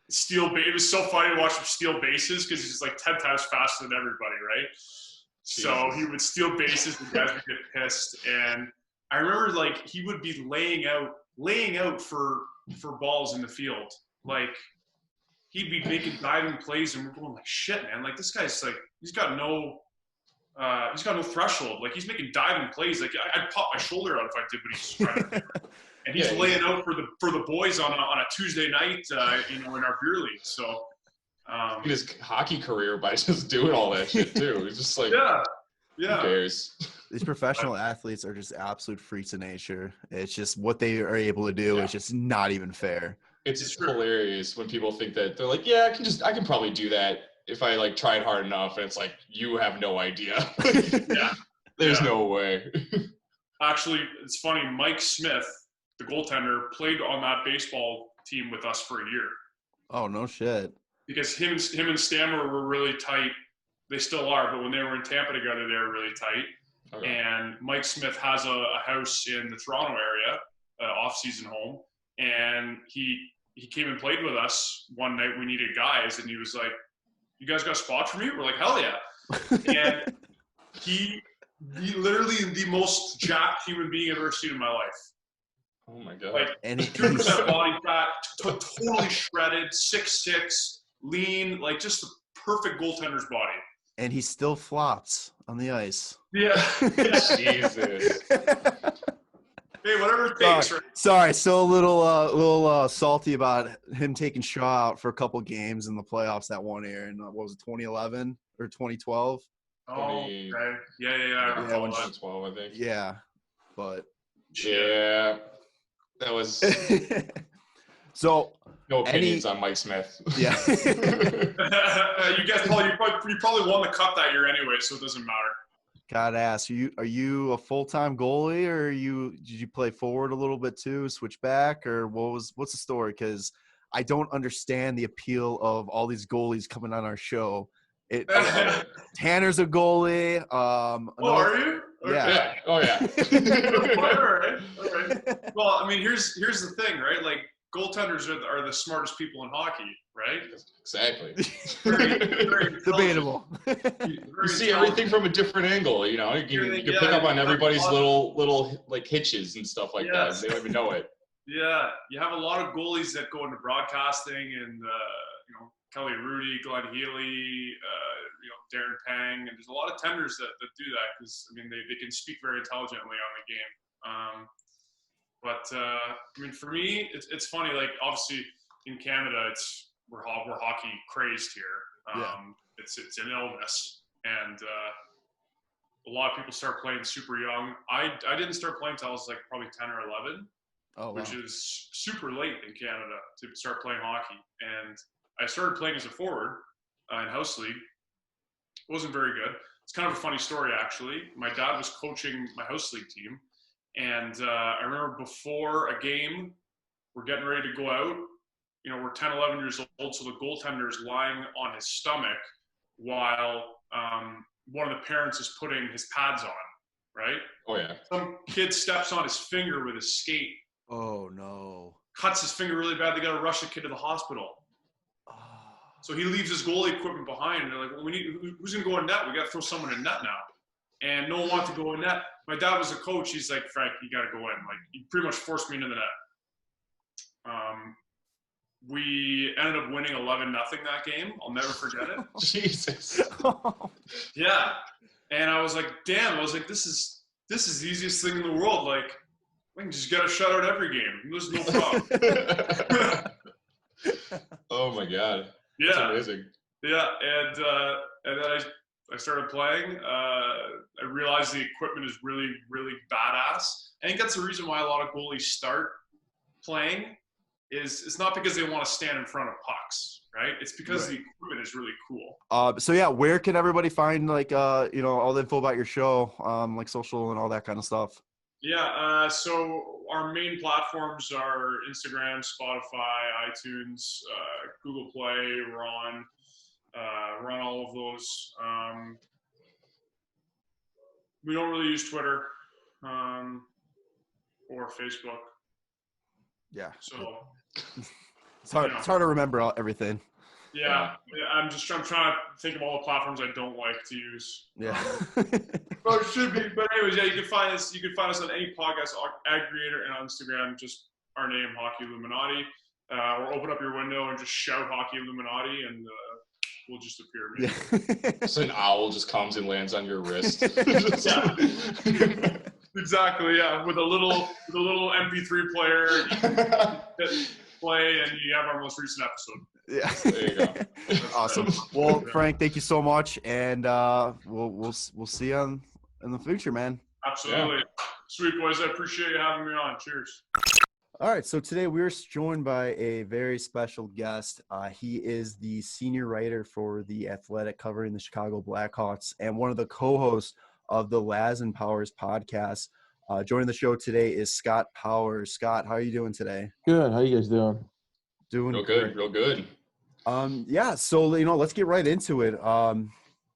steal. It was so funny to watch him steal bases because he's like 10 times faster than everybody, right? Jesus. So he would steal bases, and guys would get pissed. And I remember like he would be laying out for balls in the field. Like he'd be making diving plays, and we're going like, shit, man. Like this guy's like he's got no threshold. Like he's making diving plays. Like I'd pop my shoulder out if I did what he's trying to do. And he's laying out for the boys on a Tuesday night, in our beer league. So his hockey career by just doing all that shit too. It's just like yeah. Who cares? These professional athletes are just absolute freaks of nature. It's just what they are able to do is just not even fair. It's hilarious when people think that they're like, yeah, I can probably do that if I like tried hard enough. And it's like, you have no idea. There's no way. Actually, it's funny. Mike Smith, the goaltender, played on that baseball team with us for a year. Oh, no shit. Because him and Stammer were really tight. They still are, but when they were in Tampa together, they were really tight. Okay. And Mike Smith has a house in the Toronto area, off-season home, and he came and played with us one night. We needed guys, and he was like, "You guys got a spot for me?" We're like, "Hell yeah!" And he literally the most jacked human being I've ever seen in my life. Oh my god! Like 2% body fat, totally shredded, 6'6", lean, like just the perfect goaltender's body. And he still flops on the ice. Yeah. Jesus. Hey, whatever it takes. Sorry, still a little salty about him taking Shaw out for a couple games in the playoffs that one year. And what was it, 2011 or 2012? Oh, okay. Yeah. I remember 2012, I think. Yeah, but yeah, that was. So no opinions on Mike Smith. Yeah. You guys probably won the cup that year anyway, so it doesn't matter. Gotta ask, are you a full-time goalie, or did you play forward a little bit too, switch back, or what's the story? Because I don't understand the appeal of all these goalies coming on our show. Tanner's a goalie. Are you? Okay. Yeah. Oh yeah. All right. Well, I mean, here's the thing, right? Like goaltenders are the smartest people in hockey, right? Exactly. Very debatable. You see everything from a different angle, you know. You can pick up on everybody's little like hitches and stuff like that. They don't even know it. Yeah, you have a lot of goalies that go into broadcasting, and Kelly Rudy, Glenn Healy, Darren Pang, and there's a lot of tenders that do that because I mean they can speak very intelligently on the game. But I mean, for me, it's funny. Like obviously in Canada, we're hockey crazed here. It's an illness, and a lot of people start playing super young. I didn't start playing until I was like probably 10 or 11, which is super late in Canada to start playing hockey. And I started playing as a forward in house league. It wasn't very good. It's kind of a funny story actually. My dad was coaching my house league team. And I remember before a game, we're getting ready to go out. We're 10, 11 years old, so the goaltender's lying on his stomach while one of the parents is putting his pads on, right? Oh, yeah. Some kid steps on his finger with his skate. Oh, no. Cuts his finger really bad. They got to rush the kid to the hospital. So he leaves his goalie equipment behind, and they're like, well, who's going to go in net? We got to throw someone in net now. And no one wanted to go in net. My dad was a coach. He's like, Frank, you got to go in. Like, he pretty much forced me into the net. We ended up winning 11-0 that game. I'll never forget it. Jesus. Yeah. And I was like, damn. I was like, this is the easiest thing in the world. Like, we can just get a shutout every game. There's no problem. Oh my God. Yeah. That's amazing. Yeah. And then I started playing. I realized the equipment is really, really badass. I think that's the reason why a lot of goalies start playing is it's not because they want to stand in front of pucks, right? It's because the equipment is really cool. So yeah, where can everybody find like all the info about your show, like social and all that kind of stuff? Yeah, so our main platforms are Instagram, Spotify, iTunes, Google Play. We're on all of those. We don't really use Twitter or Facebook. Yeah. So it's hard. It's hard to remember everything. Yeah, I'm trying to think of all the platforms I don't like to use. Yeah. But it should be. But anyways, yeah, you can find us. You can find us on any podcast aggregator and on Instagram. Just our name, Hockey Illuminati. Or open up your window and just shout Hockey Illuminati, and we'll just appear. Yeah. So an owl just comes and lands on your wrist. Exactly. Yeah, with a little MP3 player, you can play, and you have our most recent episode. Yeah. There you go. Awesome. Well, Frank, thank you so much, and we'll see you in the future, man. Absolutely. Yeah. Sweet boys. I appreciate you having me on. Cheers. All right, so today we're joined by a very special guest. He is the senior writer for The Athletic, covering the Chicago Blackhawks, and one of the co-hosts of the Laz and Powers podcast. Joining the show today is Scott Powers. Scott, how are you doing today? Good. How you guys doing? Doing real good. Real good. Yeah, so let's get right into it.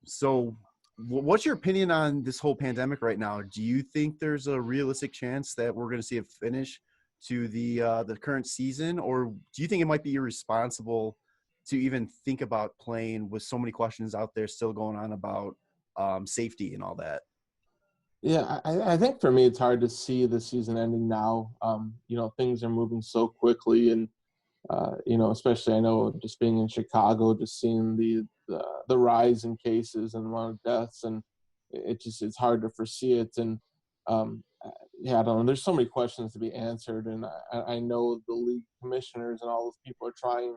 So what's your opinion on this whole pandemic right now? Do you think there's a realistic chance that we're going to see a finish to the current season, or do you think it might be irresponsible to even think about playing with so many questions out there still going on about safety and all that? Yeah, I think for me it's hard to see the season ending now. Things are moving so quickly, and especially I know just being in Chicago, just seeing the rise in cases and the amount of deaths, and it's hard to foresee it. And I don't know. There's so many questions to be answered, and I know the league commissioners and all those people are trying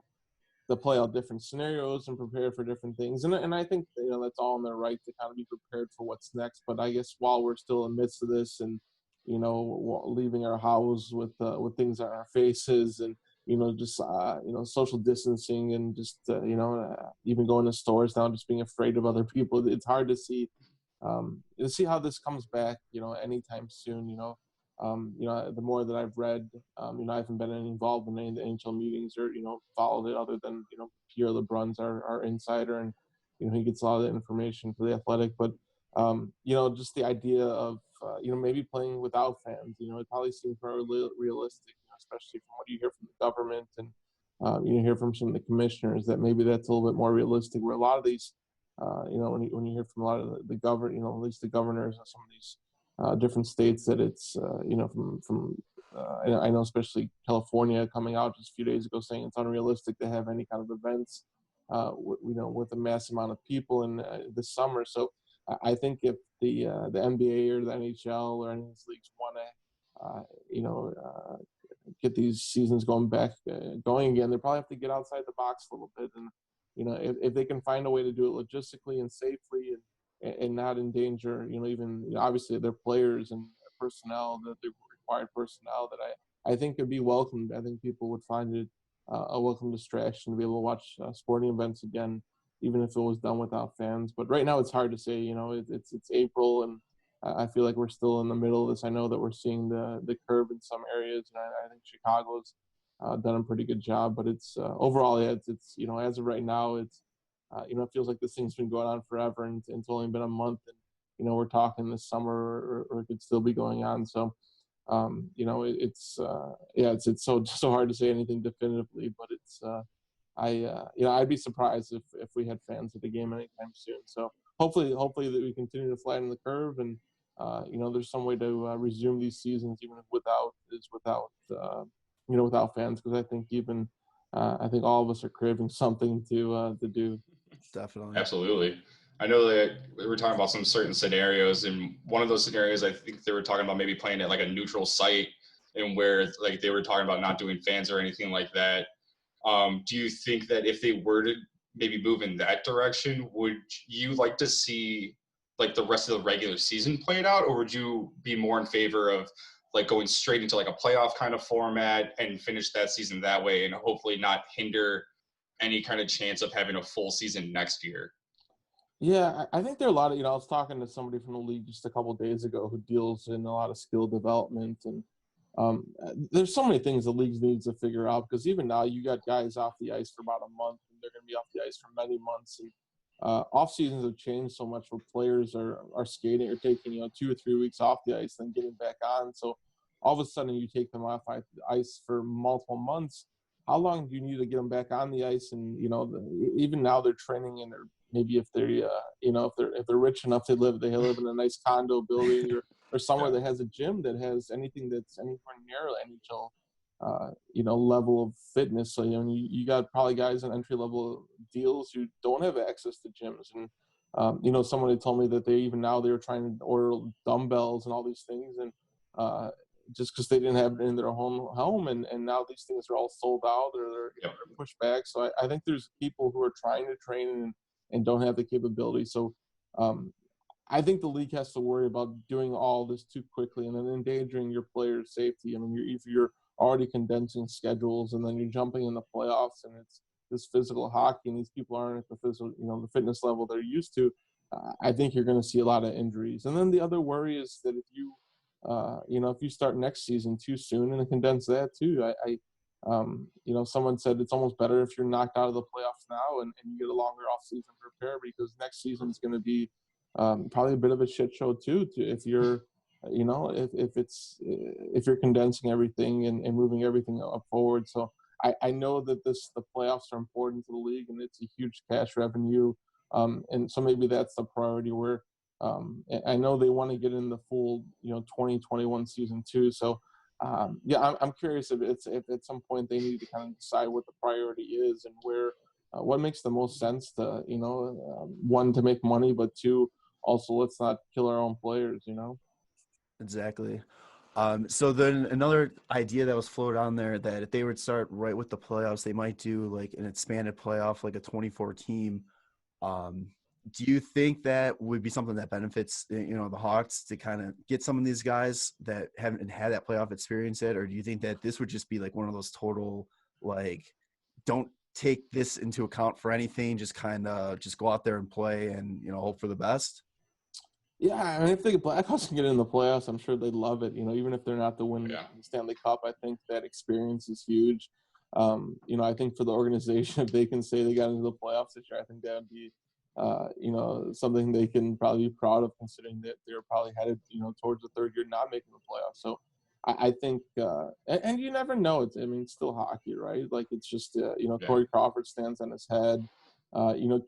to play out different scenarios and prepare for different things. And I think that's all in their right to kind of be prepared for what's next. But I guess while we're still in the midst of this, and leaving our house with things on our faces, and social distancing, and just even going to stores now, just being afraid of other people, it's hard to see how this comes back anytime soon. The more that I've read, I haven't been involved in any of the NHL meetings or followed it, other than Pierre LeBrun's our insider, and he gets a lot of the information for the Athletic. But just the idea of maybe playing without fans, it probably seems very realistic, especially from what you hear from the government, and you hear from some of the commissioners, that maybe that's a little bit more realistic. Where a lot of these, when you hear from a lot of the government, at least the governors of some of these different states, that it's I know especially California coming out just a few days ago saying it's unrealistic to have any kind of events with a mass amount of people in this summer. So I think if the NBA or the NHL or any of these leagues want to get these seasons going again, they probably have to get outside the box a little bit, and if they can find a way to do it logistically and safely and not endanger, obviously their players and personnel, that the required personnel, that I think could be welcomed. I think people would find it a welcome distraction to be able to watch sporting events again, even if it was done without fans. But right now it's hard to say. It's April, and I feel like we're still in the middle of this. I know that we're seeing the curve in some areas, and I think Chicago's done a pretty good job. But it's overall, it's as of right now, it's it feels like this thing's been going on forever, and it's only been a month, and we're talking this summer, or it could still be going on. So it's so hard to say anything definitively, but it's I'd be surprised if we had fans at the game anytime soon. So hopefully that we continue to flatten the curve, and there's some way to resume these seasons even without fans, because I think all of us are craving something to do. Definitely. Absolutely. I know that we were talking about some certain scenarios, and one of those scenarios, I think they were talking about maybe playing at like a neutral site, and where like they were talking about not doing fans or anything like that. Do you think that if they were to maybe move in that direction, would you like to see like the rest of the regular season played out, or would you be more in favor of like going straight into like a playoff kind of format and finish that season that way, and hopefully not hinder any kind of chance of having a full season next year? Yeah, I think there are a lot of, I was talking to somebody from the league just a couple of days ago who deals in a lot of skill development, and there's so many things the league needs to figure out, because even now you got guys off the ice for about a month, and they're going to be off the ice for many months. And off seasons have changed so much where players are skating or taking 2 or 3 weeks off the ice, then getting back on. So all of a sudden you take them off the ice for multiple months. How long do you need to get them back on the ice? And even now they're training, and maybe if they're if they're rich enough, they live in a nice condo building or somewhere that has a gym that has anything that's anywhere near NHL level of fitness. So you got probably guys on entry level deals who don't have access to gyms, and somebody told me that they were trying to order dumbbells and all these things, and just because they didn't have it in their home, and now these things are all sold out or they're pushed back. So I think there's people who are trying to train and don't have the capability. So I think the league has to worry about doing all this too quickly and then endangering your players' safety. I mean, if you're already condensing schedules and then you're jumping in the playoffs and it's this physical hockey and these people aren't at the physical, the fitness level they're used to, I think you're going to see a lot of injuries. And then the other worry is that if you start next season too soon and condense that too, someone said it's almost better if you're knocked out of the playoffs now and you get a longer off season to prepare, because next season is going to be probably a bit of a shit show too. If you're, if you're condensing everything and moving everything up forward. So I know that the playoffs are important to the league and it's a huge cash revenue. And so maybe that's the priority where I know they want to get in the full, 2021 season too. So I'm curious if at some point they need to kind of decide what the priority is and where, what makes the most sense to, one, to make money, but two, also let's not kill our own players, Exactly. So then another idea that was floated on there, that if they would start right with the playoffs, they might do like an expanded playoff, like a 24 team. Do you think that would be something that benefits, the Hawks to kind of get some of these guys that haven't had that playoff experience yet? Or do you think that this would just be like one of those total, like, don't take this into account for anything, just kind of just go out there and play and, hope for the best? Yeah, I mean, if the Blackhawks can get in the playoffs, I'm sure they'd love it. Even if they're not the winner of the Stanley Cup, I think that experience is huge. I think for the organization, if they can say they got into the playoffs this year, I think that would be, something they can probably be proud of, considering that they're probably headed, towards the third year not making the playoffs. So I think, and you never know. It's still hockey, right? Like, it's just, Corey Crawford stands on his head.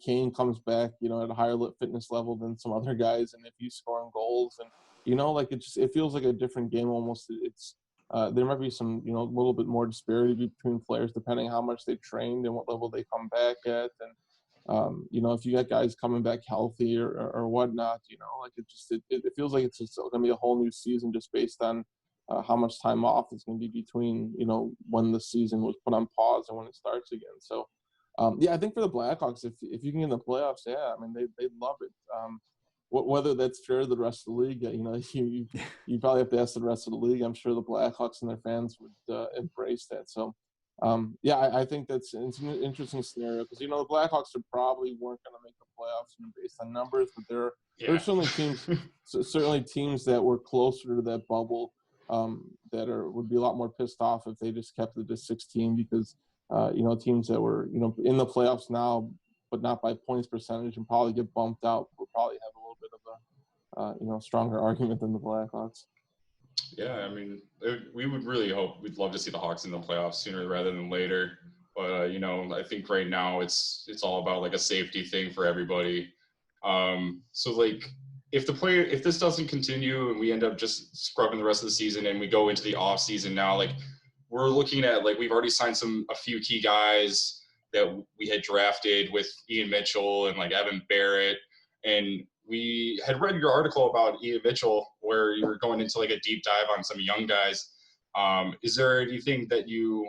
Kane comes back, at a higher fitness level than some other guys, and if he's scoring goals, and it feels like a different game almost. It's there might be some a little bit more disparity between players depending how much they trained and what level they come back at, and if you got guys coming back healthy or whatnot, it feels like it's going to be a whole new season just based on how much time off is going to be between when the season was put on pause and when it starts again. So. I think for the Blackhawks, if you can get in the playoffs, they'd love it. Whether that's fair to the rest of the league, you probably have to ask the rest of the league. I'm sure the Blackhawks and their fans would embrace that. So, I think it's an interesting scenario because the Blackhawks probably weren't going to make the playoffs based on numbers, but there are certainly teams that were closer to that bubble that would be a lot more pissed off if they just kept it to 16 because. Teams that were, in the playoffs now, but not by points percentage and probably get bumped out will probably have a little bit of a, stronger argument than the Blackhawks. Yeah, we would really hope, we'd love to see the Hawks in the playoffs sooner rather than later. But, I think right now it's all about like a safety thing for everybody. So like if this doesn't continue and we end up just scrubbing the rest of the season and we go into the off season now, like, we're looking at, like, we've already signed a few key guys that we had drafted with Ian Mitchell and like Evan Barrett. And we had read your article about Ian Mitchell where you were going into like a deep dive on some young guys. Is there anything that you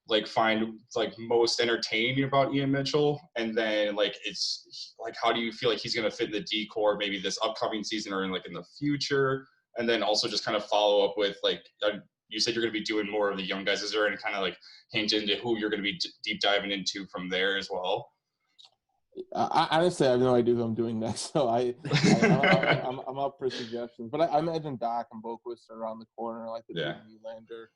like find like most entertaining about Ian Mitchell? And then like, it's like, how do you feel like he's going to fit in the D-core maybe this upcoming season or in the future? And then also just kind of follow up with like, you said you're going to be doing more of the young guys. Is there any kind of like hint into who you're going to be deep diving into from there as well? I honestly have no idea who I'm doing next, so I'm up for suggestions. But I imagine Doc and Boquist are around the corner, like the Nylander.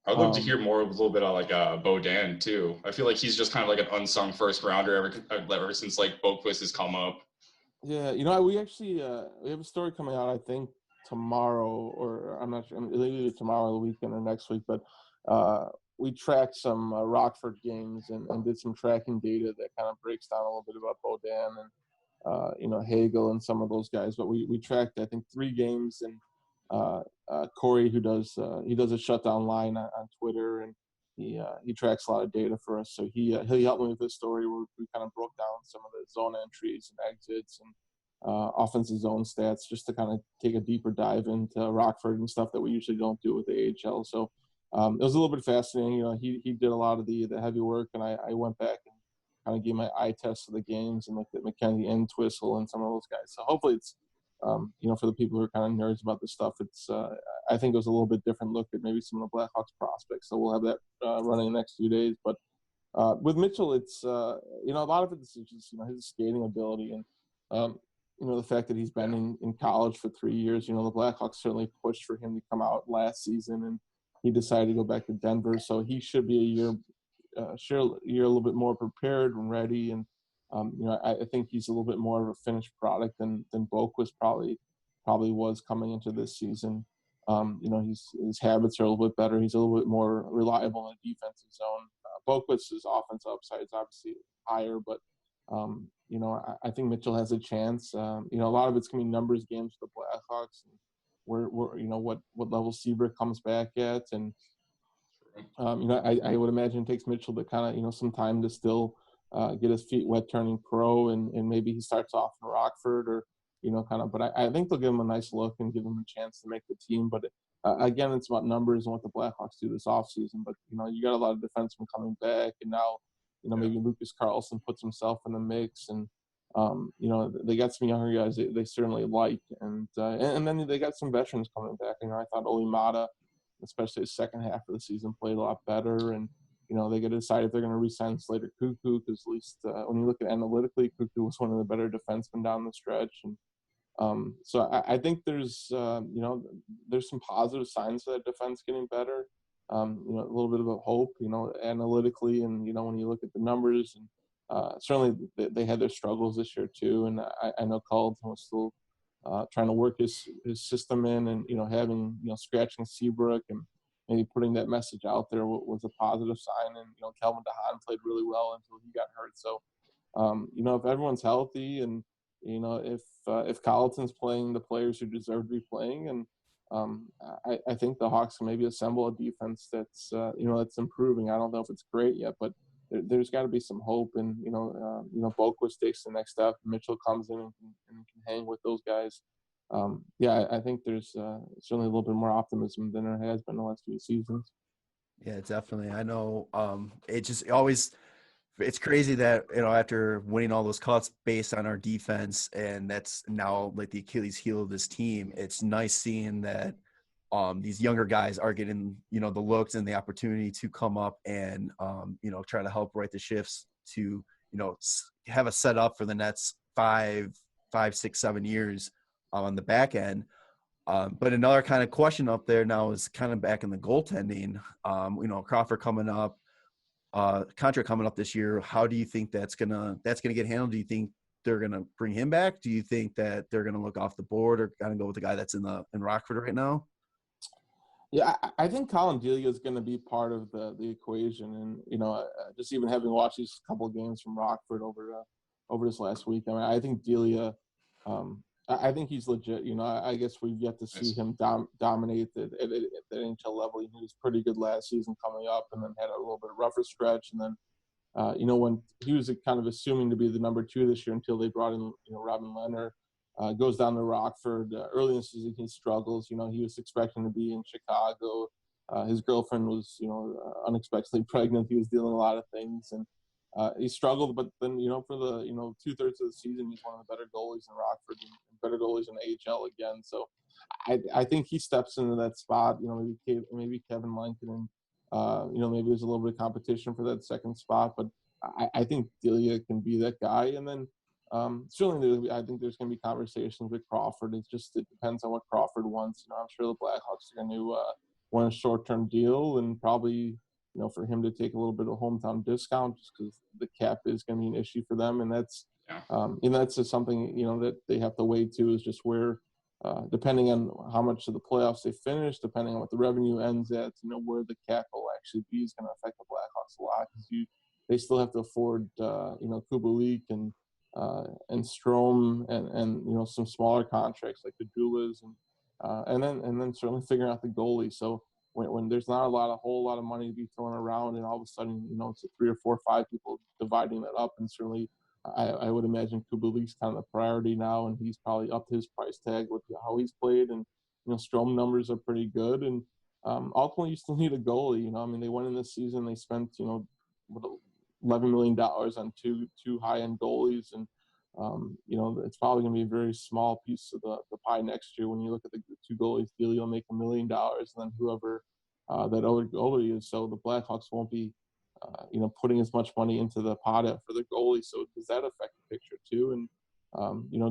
I'd love to hear more, a little bit on like Bodan too. I feel like he's just kind of like an unsung first rounder ever since like Boquist has come up. Yeah, we actually we have a story coming out, I think tomorrow, or I'm not sure, either tomorrow or the weekend or next week, but we tracked some Rockford games and did some tracking data that kind of breaks down a little bit about Bodan and Hagel and some of those guys. But we tracked, I think, 3 games, and Corey, who does a shutdown line on Twitter, and he tracks a lot of data for us. So he helped me with this story where we kind of broke down some of the zone entries and exits and offensive zone stats, just to kind of take a deeper dive into Rockford and stuff that we usually don't do with the AHL. So it was a little bit fascinating. He did a lot of the heavy work, and I went back and kind of gave my eye test of the games and looked at McKenzie and Twistle and some of those guys. So hopefully it's for the people who are kind of nerds about this stuff, it's I think it was a little bit different look at maybe some of the Blackhawks prospects. So we'll have that running the next few days. But with Mitchell, it's a lot of it is just his skating ability and the fact that he's been in college for 3 years. The Blackhawks certainly pushed for him to come out last season, and he decided to go back to Denver. So he should be a year a little bit more prepared and ready. And I think he's a little bit more of a finished product than Boquist probably was coming into this season. His habits are a little bit better. He's a little bit more reliable in the defensive zone. Boquist's offensive upside is obviously higher, but I think Mitchell has a chance. A lot of it's gonna be numbers games for the Blackhawks, and where what level Seabrook comes back at, and I would imagine it takes Mitchell to kind of some time to still get his feet wet turning pro, and maybe he starts off in Rockford or but I think they'll give him a nice look and give him a chance to make the team. But again, it's about numbers and what the Blackhawks do this offseason. But you got a lot of defensemen coming back, and now maybe Lucas Carlson puts himself in the mix, and they got some younger guys they certainly like, and then they got some veterans coming back. I thought Olimata, especially the second half of the season, played a lot better, and they got to decide if they're going to re-sign Slater Cuckoo, because at least when you look at analytically, Cuckoo was one of the better defensemen down the stretch. And so I think there's some positive signs of that defense getting better. A little bit of a hope, analytically, and when you look at the numbers, and certainly they had their struggles this year too. And I know Carlton was still trying to work his system in, and having scratching Seabrook and maybe putting that message out there was a positive sign. And Kelvin DeHaan played really well until he got hurt. So if everyone's healthy, and if Colleton's playing the players who deserve to be playing, and I think the Hawks can maybe assemble a defense that's that's improving. I don't know if it's great yet, but there's got to be some hope. And Boquist takes the next step. Mitchell comes in and can hang with those guys. I think there's certainly a little bit more optimism than there has been the last few seasons. Yeah, definitely. I know it just always – it's crazy that, after winning all those cups based on our defense, and that's now like the Achilles heel of this team, it's nice seeing that these younger guys are getting, the looks and the opportunity to come up and, try to help right the shifts to, have a set up for the next 5, 6, 7 years on the back end. But another kind of question up there now is kind of back in the goaltending. Crawford coming up, contract coming up this year. How do you think that's gonna get handled? Do you think they're gonna bring him back? Do you think that they're gonna look off the board, or kind of go with the guy that's in Rockford right now? Yeah, I think Colin Delia is going to be part of the equation, and just even having watched these couple of games from Rockford over this last week, I think Delia, I think he's legit. I guess we've yet to see him dominate at the NHL level. He was pretty good last season coming up, and then had a little bit of rougher stretch. And then, when he was kind of assuming to be the number 2 this year until they brought in, Robin Leonard, goes down to Rockford. Early in the season, he struggles. He was expecting to be in Chicago. His girlfriend was, unexpectedly pregnant. He was dealing with a lot of things, and he struggled. But then, for the 2/3 of the season, he's one of the better goalies in Rockford and better goalies in AHL again. So I think he steps into that spot. Maybe Kevin Lankinen, maybe there's a little bit of competition for that second spot, but I think Delia can be that guy. And then certainly I think there's going to be conversations with Crawford. It depends on what Crawford wants. I'm sure the Blackhawks are going to want a short-term deal, and probably for him to take a little bit of hometown discount just because the cap is going to be an issue for them. And that's that's just something that they have to weigh too, is just where depending on how much of the playoffs they finish, depending on what the revenue ends at, where the cap will actually be is going to affect the Blackhawks a lot, because they still have to afford Kubalik and Strome and some smaller contracts like the Dulas and then certainly figuring out the goalie. So when there's not a whole lot of money to be thrown around, and all of a sudden it's 3 or 4 or 5 people dividing that up, and certainly I would imagine Kubalik's kind of the priority now, and he's probably upped his price tag with how he's played, and Strome numbers are pretty good, and ultimately you still need a goalie. They went in this season, they spent $11 million on two high-end goalies, and it's probably going to be a very small piece of the pie next year when you look at the 2 goalies deal. You'll make $1 million, and then whoever that other goalie is. So the Blackhawks won't be putting as much money into the pot for the goalie. So does that affect the picture too? And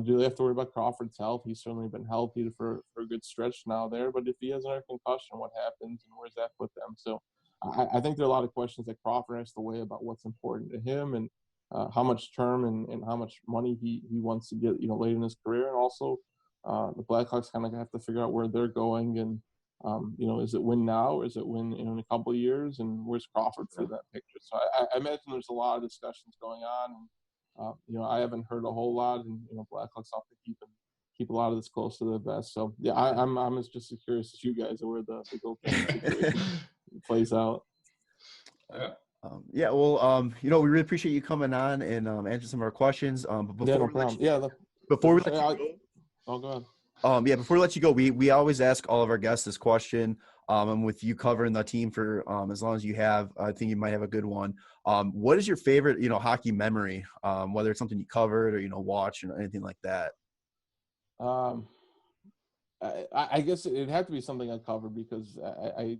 do they have to worry about Crawford's health? He's certainly been healthy for a good stretch now there, but if he has another concussion, what happens, and where's that put them? So I think there are a lot of questions that Crawford has to weigh about what's important to him, and how much term and how much money he wants to get late in his career. And also the Blackhawks kind of have to figure out where they're going, and is it win now, or is it win in a couple of years, and where's Crawford for that picture? So I imagine there's a lot of discussions going on, and I haven't heard a whole lot, and Blackhawks have to keep a lot of this close to the vest. So yeah, I'm just as curious as you guys are where the goaltending situation plays out. We really appreciate you coming on and answering some of our questions. But before before we let you go, go ahead. Before we let you go, we always ask all of our guests this question. And with you covering the team for as long as you have, I think you might have a good one. What is your favorite, hockey memory? Whether it's something you covered or watched or anything like that. I guess it'd have to be something I covered, because I've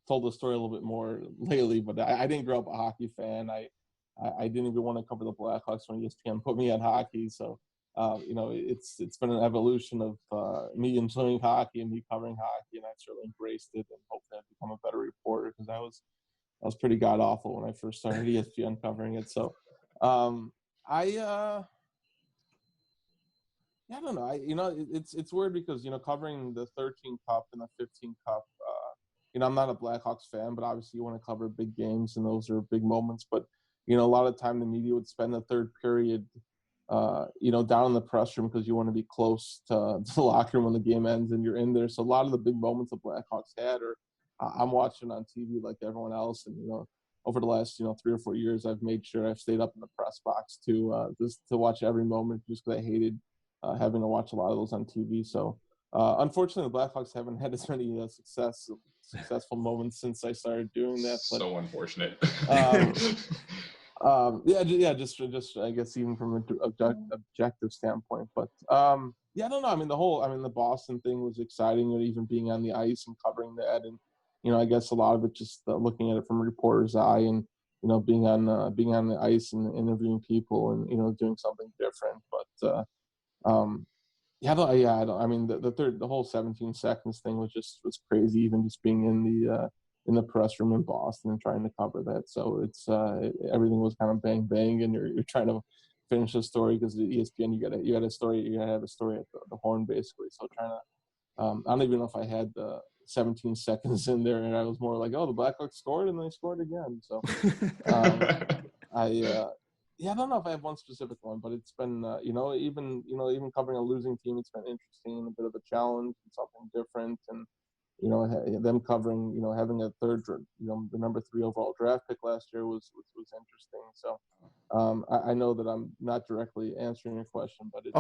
told the story a little bit more lately, but I didn't grow up a hockey fan. I didn't even want to cover the Blackhawks when ESPN put me on hockey. So, it's been an evolution of me enjoying hockey and me covering hockey, and I've certainly embraced it, and hopefully I've become a better reporter, because I was pretty god awful when I first started ESPN covering it. So, I don't know. It's weird because covering the 13 Cup and the 15 Cup. I'm not a Blackhawks fan, but obviously you want to cover big games, and those are big moments. But a lot of time the media would spend the third period, down in the press room, because you want to be close to the locker room when the game ends, and you're in there. So a lot of the big moments the Blackhawks had, or I'm watching on TV like everyone else, and over the last 3 or 4 years, I've made sure I've stayed up in the press box just to watch every moment, just because I hated having to watch a lot of those on TV. So unfortunately, the Blackhawks haven't had as many successful moments since I started doing that. But, so unfortunate. Just I guess even from an objective standpoint. But I don't know. The Boston thing was exciting, and even being on the ice and covering that, and I guess a lot of it just looking at it from a reporter's eye, and being on the ice and interviewing people, and doing something different. But the whole 17 seconds thing was crazy, even just being in the press room in Boston and trying to cover that. So it's everything was kind of bang bang, and you're trying to finish a story, because the ESPN you got a story, you gotta have a story at the horn basically. So trying to I don't even know if I had the 17 seconds in there, and I was more like, oh, the Blackhawks scored and they scored again. So I don't know if I have one specific one, but it's been, even covering a losing team, it's been interesting, a bit of a challenge and something different. And, them covering, having a third, the number 3 overall draft pick last year was interesting. So I know that I'm not directly answering your question, but it's,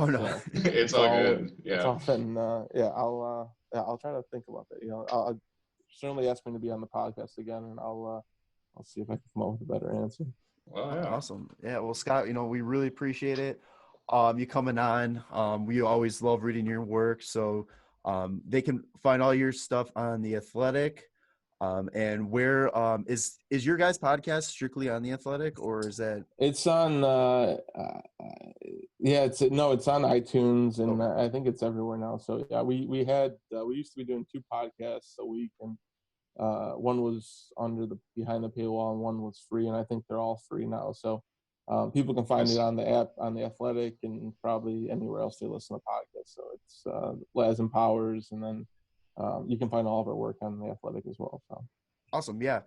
it's all good. Yeah. It's often, I'll try to think about that. I'll certainly ask me to be on the podcast again, and I'll see if I can come up with a better answer. Well, yeah. Awesome. Yeah. Well, Scott, we really appreciate it. You coming on. We always love reading your work. So They can find all your stuff on The Athletic. And where is your guys' podcast strictly on The Athletic, or is that? It's on it's on iTunes, and I think it's everywhere now. So yeah, we used to be doing 2 podcasts a week, and one was behind the paywall and one was free, and I think they're all free now. So people can find it on the app, on The Athletic, and probably anywhere else they listen to podcasts. So it's Laz and Powers, and then you can find all of our work on The Athletic as well. So awesome. Yeah.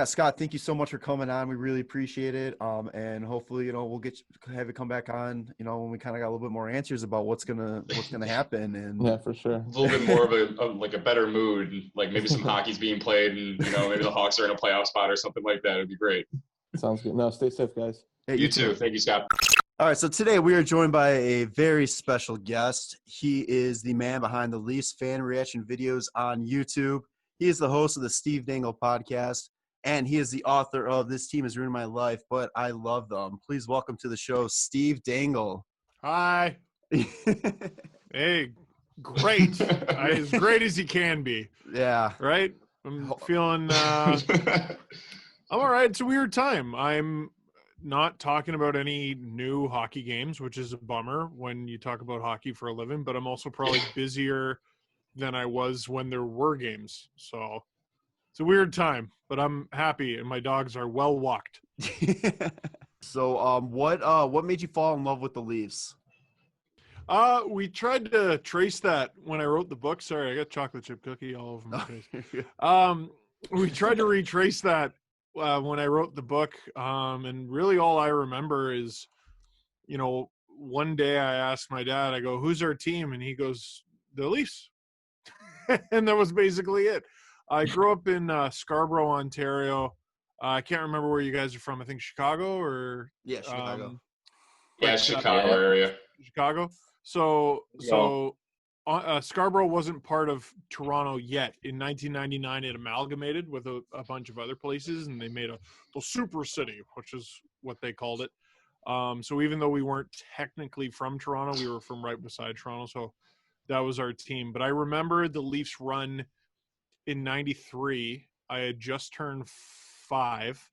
Scott, thank you so much for coming on. We really appreciate it. And hopefully, we'll have it come back on, when we kind of got a little bit more answers about what's gonna happen. And yeah, for sure. A little bit more of a better mood, like maybe some hockey's being played, and maybe the Hawks are in a playoff spot or something like that. It'd be great. Sounds good. No, stay safe, guys. Hey, you too. Thank you, Scott. All right, so today we are joined by a very special guest. He is the man behind the Leafs fan reaction videos on YouTube. He is the host of the Steve Dangle podcast, and he is the author of This Team Has Ruined My Life, But I Love Them. Please welcome to the show, Steve Dangle. Hi. Hey, great. As great as you can be. Yeah. Right? I'm feeling I'm all right. It's a weird time. I'm not talking about any new hockey games, which is a bummer when you talk about hockey for a living, but I'm also probably busier than I was when there were games. So it's a weird time, but I'm happy and my dogs are well walked. So what made you fall in love with the Leafs? We tried to trace that when I wrote the book. Sorry, I got chocolate chip cookie all over my face. We tried to retrace that when I wrote the book. And really all I remember is, one day I asked my dad, I go, "Who's our team?" And he goes, "The Leafs." And that was basically it. I grew up in Scarborough, Ontario. I can't remember where you guys are from. I think Chicago or yeah, Chicago. Chicago area. Chicago. So Scarborough wasn't part of Toronto yet. In 1999, it amalgamated with a bunch of other places, and they made the super city, which is what they called it. So even though we weren't technically from Toronto, we were from right beside Toronto. So that was our team. But I remember the Leafs run in 93. I had just turned 5.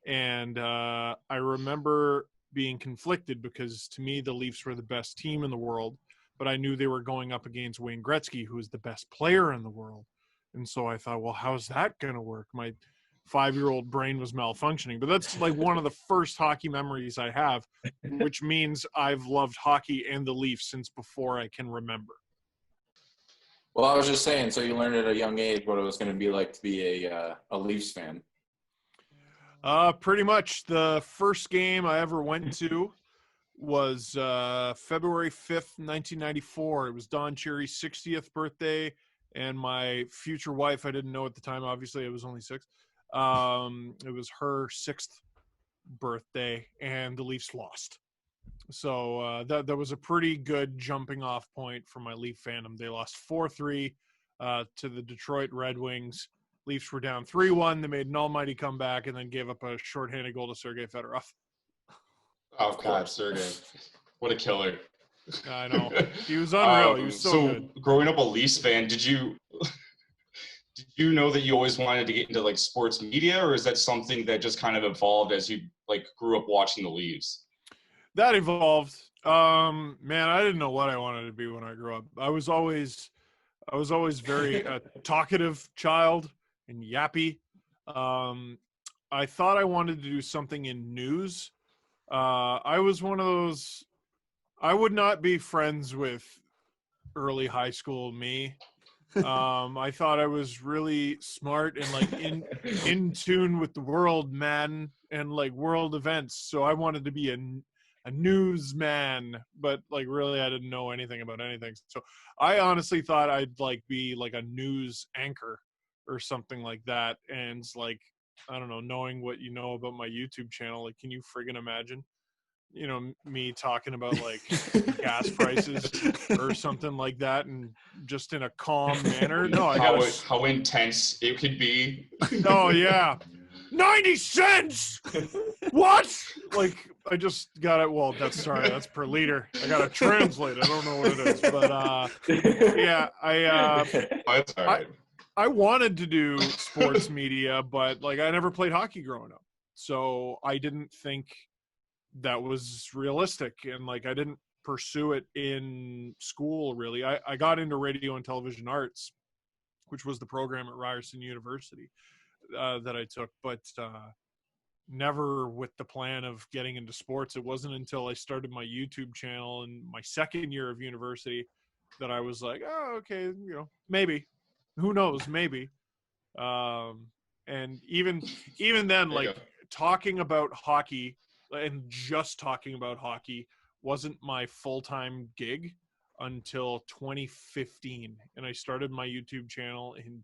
And I remember being conflicted because to me, the Leafs were the best team in the world. But I knew they were going up against Wayne Gretzky, who is the best player in the world. And so I thought, well, how's that going to work? My 5-year-old brain was malfunctioning. But that's like one of the first hockey memories I have, which means I've loved hockey and the Leafs since before I can remember. Well, I was just saying, so you learned at a young age what it was going to be like to be a Leafs fan. Pretty much. The first game I ever went to was February 5th, 1994. It was Don Cherry's 60th birthday, and my future wife, I didn't know at the time, obviously I was only 6. It was her 6th birthday, and the Leafs lost. So that was a pretty good jumping off point for my Leaf fandom. They lost 4-3 to the Detroit Red Wings. Leafs were down 3-1. They made an almighty comeback and then gave up a shorthanded goal to Sergei Fedorov. Oh, God, Sergei. What a killer. I know. He was unreal. He was so good. Growing up a Leafs fan, did you know that you always wanted to get into, like, sports media, or is that something that just kind of evolved as you, like, grew up watching the Leafs? That evolved. Man, I didn't know what I wanted to be when I grew up. I was always very talkative child and yappy. I thought I wanted to do something in news. I was one of those. I would not be friends with early high school me. I thought I was really smart and like in tune with the world, man, and like world events. So I wanted to be a newsman, but like really I didn't know anything about anything. So I honestly thought I'd like be like a news anchor or something like that. And like, I don't know, knowing what you know about my YouTube channel, like, can you friggin' imagine, me talking about like gas prices or something like that, and just in a calm manner? No, how intense it could be. Oh yeah. 90 cents. What? Like, I just got it. Well, that's per liter. I got to translate. I don't know what it is, but yeah, Oh, that's all right. I wanted to do sports media, but like I never played hockey growing up, so I didn't think that was realistic, and like I didn't pursue it in school really. I got into radio and television arts, which was the program at Ryerson University that I took, but never with the plan of getting into sports. It wasn't until I started my YouTube channel in my second year of university that I was like, oh, okay, you know, maybe, who knows, maybe. And even then, like talking about hockey and just talking about hockey wasn't my full-time gig until 2015. And I started my YouTube channel in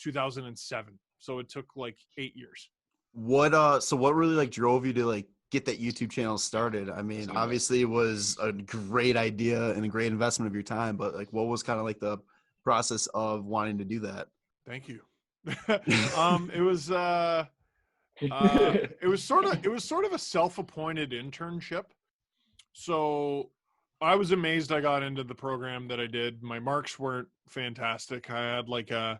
2007. So it took like 8 years. So what really like drove you to like get that YouTube channel started? I mean, obviously it was a great idea and a great investment of your time, but like what was kind of like the process of wanting to do that? Thank you. It was sort of a self-appointed internship. So I was amazed I got into the program that I did. My marks weren't fantastic. I had like a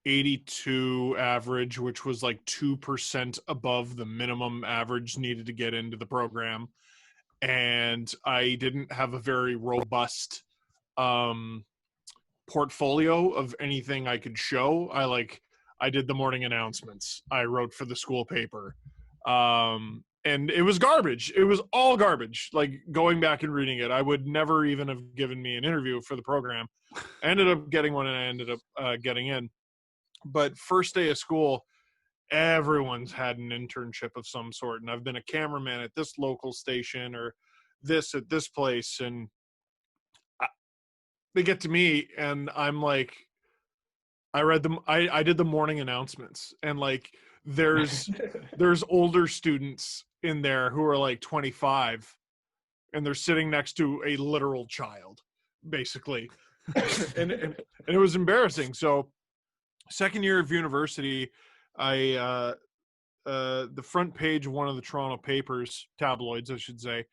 82 average, which was like 2% above the minimum average needed to get into the program. And I didn't have a very robust portfolio of anything I could show. I did the morning announcements. I wrote for the school paper. And it was garbage. It was all garbage. Like going back and reading it, I would never even have given me an interview for the program. I ended up getting one and I ended up getting in. But first day of school, everyone's had an internship of some sort. And I've been a cameraman at this local station or this at this place. And they get to me and I'm like, I did the morning announcements, and like there's older students in there who are like 25 and they're sitting next to a literal child basically. and it was embarrassing. So second year of university, the front page of one of the Toronto papers, tabloids I should say,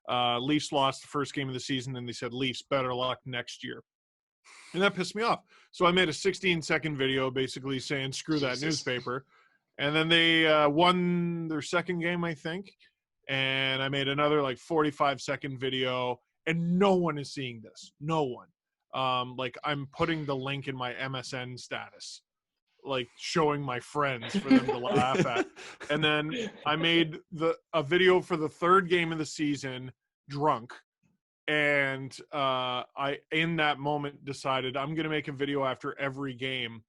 Leafs lost the first game of the season and they said Leafs better luck next year. And that pissed me off. So I made a 16-second video basically saying, screw that newspaper. And then they won their second game, I think. And I made another like 45-second video. And no one is seeing this. No one. Like I'm putting the link in my MSN status, like showing my friends for them to laugh at. And then I made a video for the third game of the season, drunk. And I in that moment decided I'm gonna make a video after every game,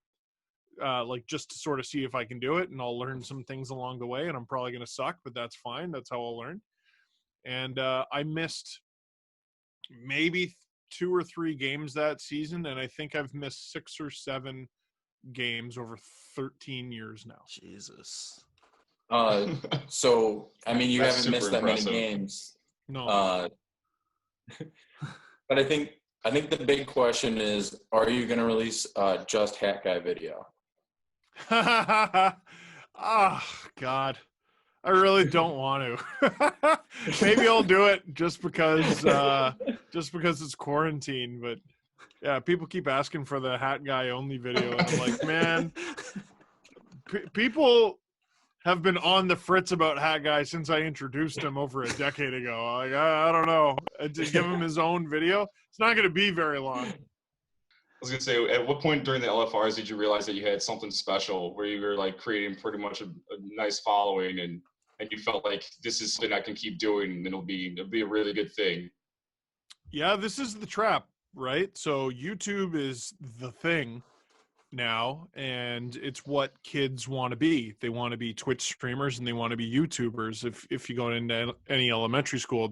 like just to sort of see if I can do it, and I'll learn some things along the way, and I'm probably gonna suck, but that's fine. That's how I'll learn. And I missed maybe 2 or 3 games that season, and I think I've missed 6 or 7 games over 13 years now. Jesus. So I mean, you That's haven't missed that impressive. many games. No. But I think the big question is, are you going to release just Hat Guy video? Oh God, I really don't want to. Maybe I'll do it just because it's quarantine. But yeah, people keep asking for the Hat Guy only video, and I'm like, man, people have been on the fritz about Hat Guy since I introduced him over a decade ago. Like, I don't know. To give him his own video, it's not going to be very long. I was gonna say, at what point during the LFRs did you realize that you had something special, where you were like creating pretty much a nice following, and you felt like this is something I can keep doing, and it'll be a really good thing? Yeah, this is the trap, right? So YouTube is the thing now, and it's what kids want to be. They want to be Twitch streamers and they want to be YouTubers. If you go into any elementary school,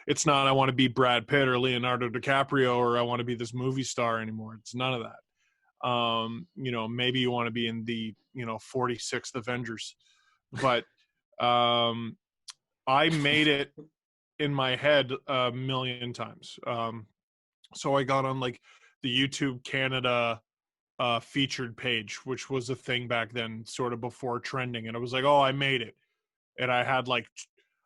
it's not I want to be Brad Pitt or Leonardo DiCaprio or I want to be this movie star anymore. It's none of that. You know, maybe you want to be in the 46th Avengers, but I made it in my head a million times. So I got on like the YouTube Canada featured page, which was a thing back then, sort of before trending, and I was like, oh, I made it. And I had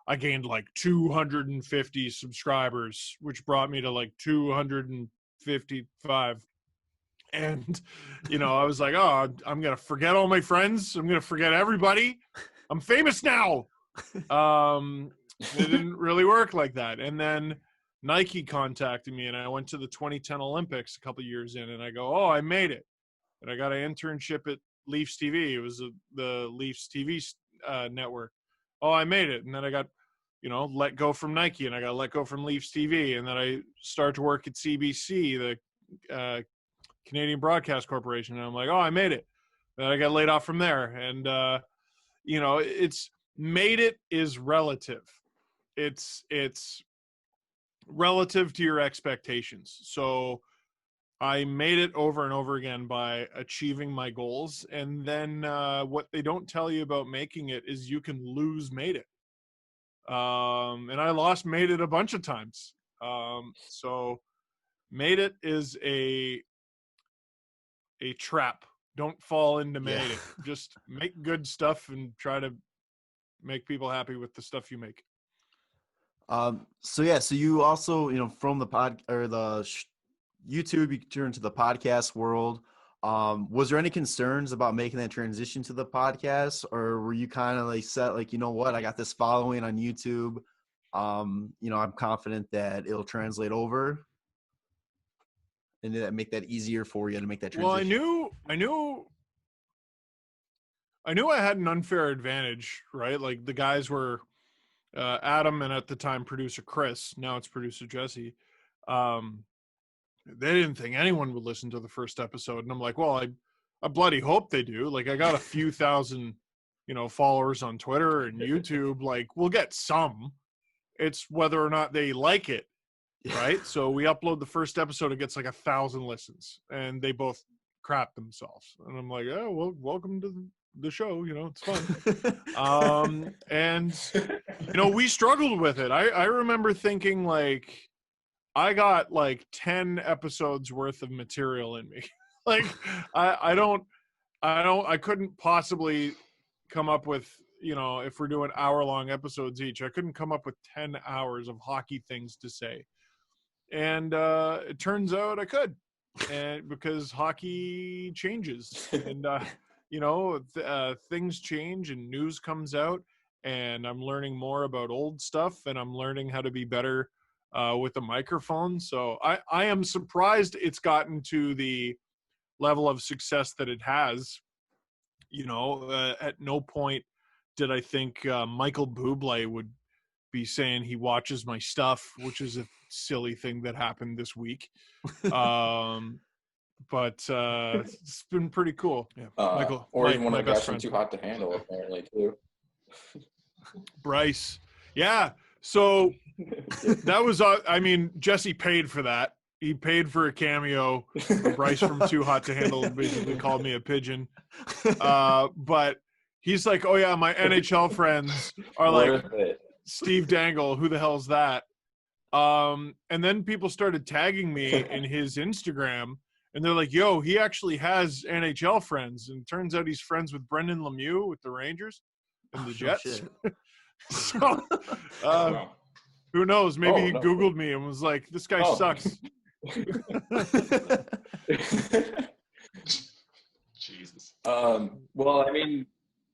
I gained like 250 subscribers, which brought me to like 255. And, I was like, oh, I'm going to forget all my friends. I'm going to forget everybody. I'm famous now. It didn't really work like that. And then Nike contacted me, and I went to the 2010 Olympics a couple years in, and I go, oh, I made it. And I got an internship at Leafs TV. It was the Leafs TV network. Oh, I made it. And then I got, let go from Nike, and I got let go from Leafs TV. And then I started to work at CBC, the Canadian Broadcast Corporation. And I'm like, oh, I made it. And I got laid off from there. And, it's made it is relative. It's relative to your expectations. So I made it over and over again by achieving my goals. And then what they don't tell you about making it is you can lose made it. And I lost made it a bunch of times. So made it is a trap. Don't fall into made it. Just make good stuff and try to make people happy with the stuff you make. So you also, from the YouTube, you turned to the podcast world. Was there any concerns about making that transition to the podcast, or were you kind of like set, like, I got this following on YouTube. I'm confident that it'll translate over, and that make that easier for you to make that transition? Well, I knew I had an unfair advantage, right? Like the guys were Adam, and at the time producer Chris, now it's producer Jesse. They didn't think anyone would listen to the first episode, and I'm like, well, I bloody hope they do. Like, I got a few thousand, followers on Twitter and YouTube. Like, we'll get some. It's whether or not they like it, right? So we upload the first episode, it gets like 1,000 listens, and they both crap themselves. And I'm like, oh, well, welcome to the show. It's fun. And we struggled with it. I remember thinking, like, I got like 10 episodes worth of material in me. Like, I couldn't possibly come up with, if we're doing hour-long episodes each, I couldn't come up with 10 hours of hockey things to say. And it turns out I could, and because hockey changes, and things change, and news comes out, and I'm learning more about old stuff, and I'm learning how to be better with a microphone. So I am surprised it's gotten to the level of success that it has. At no point did I think Michael Bublé would be saying he watches my stuff, which is a silly thing that happened this week. But it's been pretty cool. Yeah, Michael, or even one of the guys from Too Hot to Handle, apparently, too. Bryce, yeah. So that was, Jesse paid for that. He paid for a cameo. Bryce from Too Hot to Handle basically called me a pigeon. But he's like, oh yeah, my NHL friends are like, Steve Dangle, who the hell's that? And then people started tagging me in his Instagram, and they're like, yo, he actually has NHL friends. And it turns out he's friends with Brendan Lemieux with the Rangers and the Jets. So, who knows? Maybe he Googled me and was like, this guy sucks. Jesus. Well,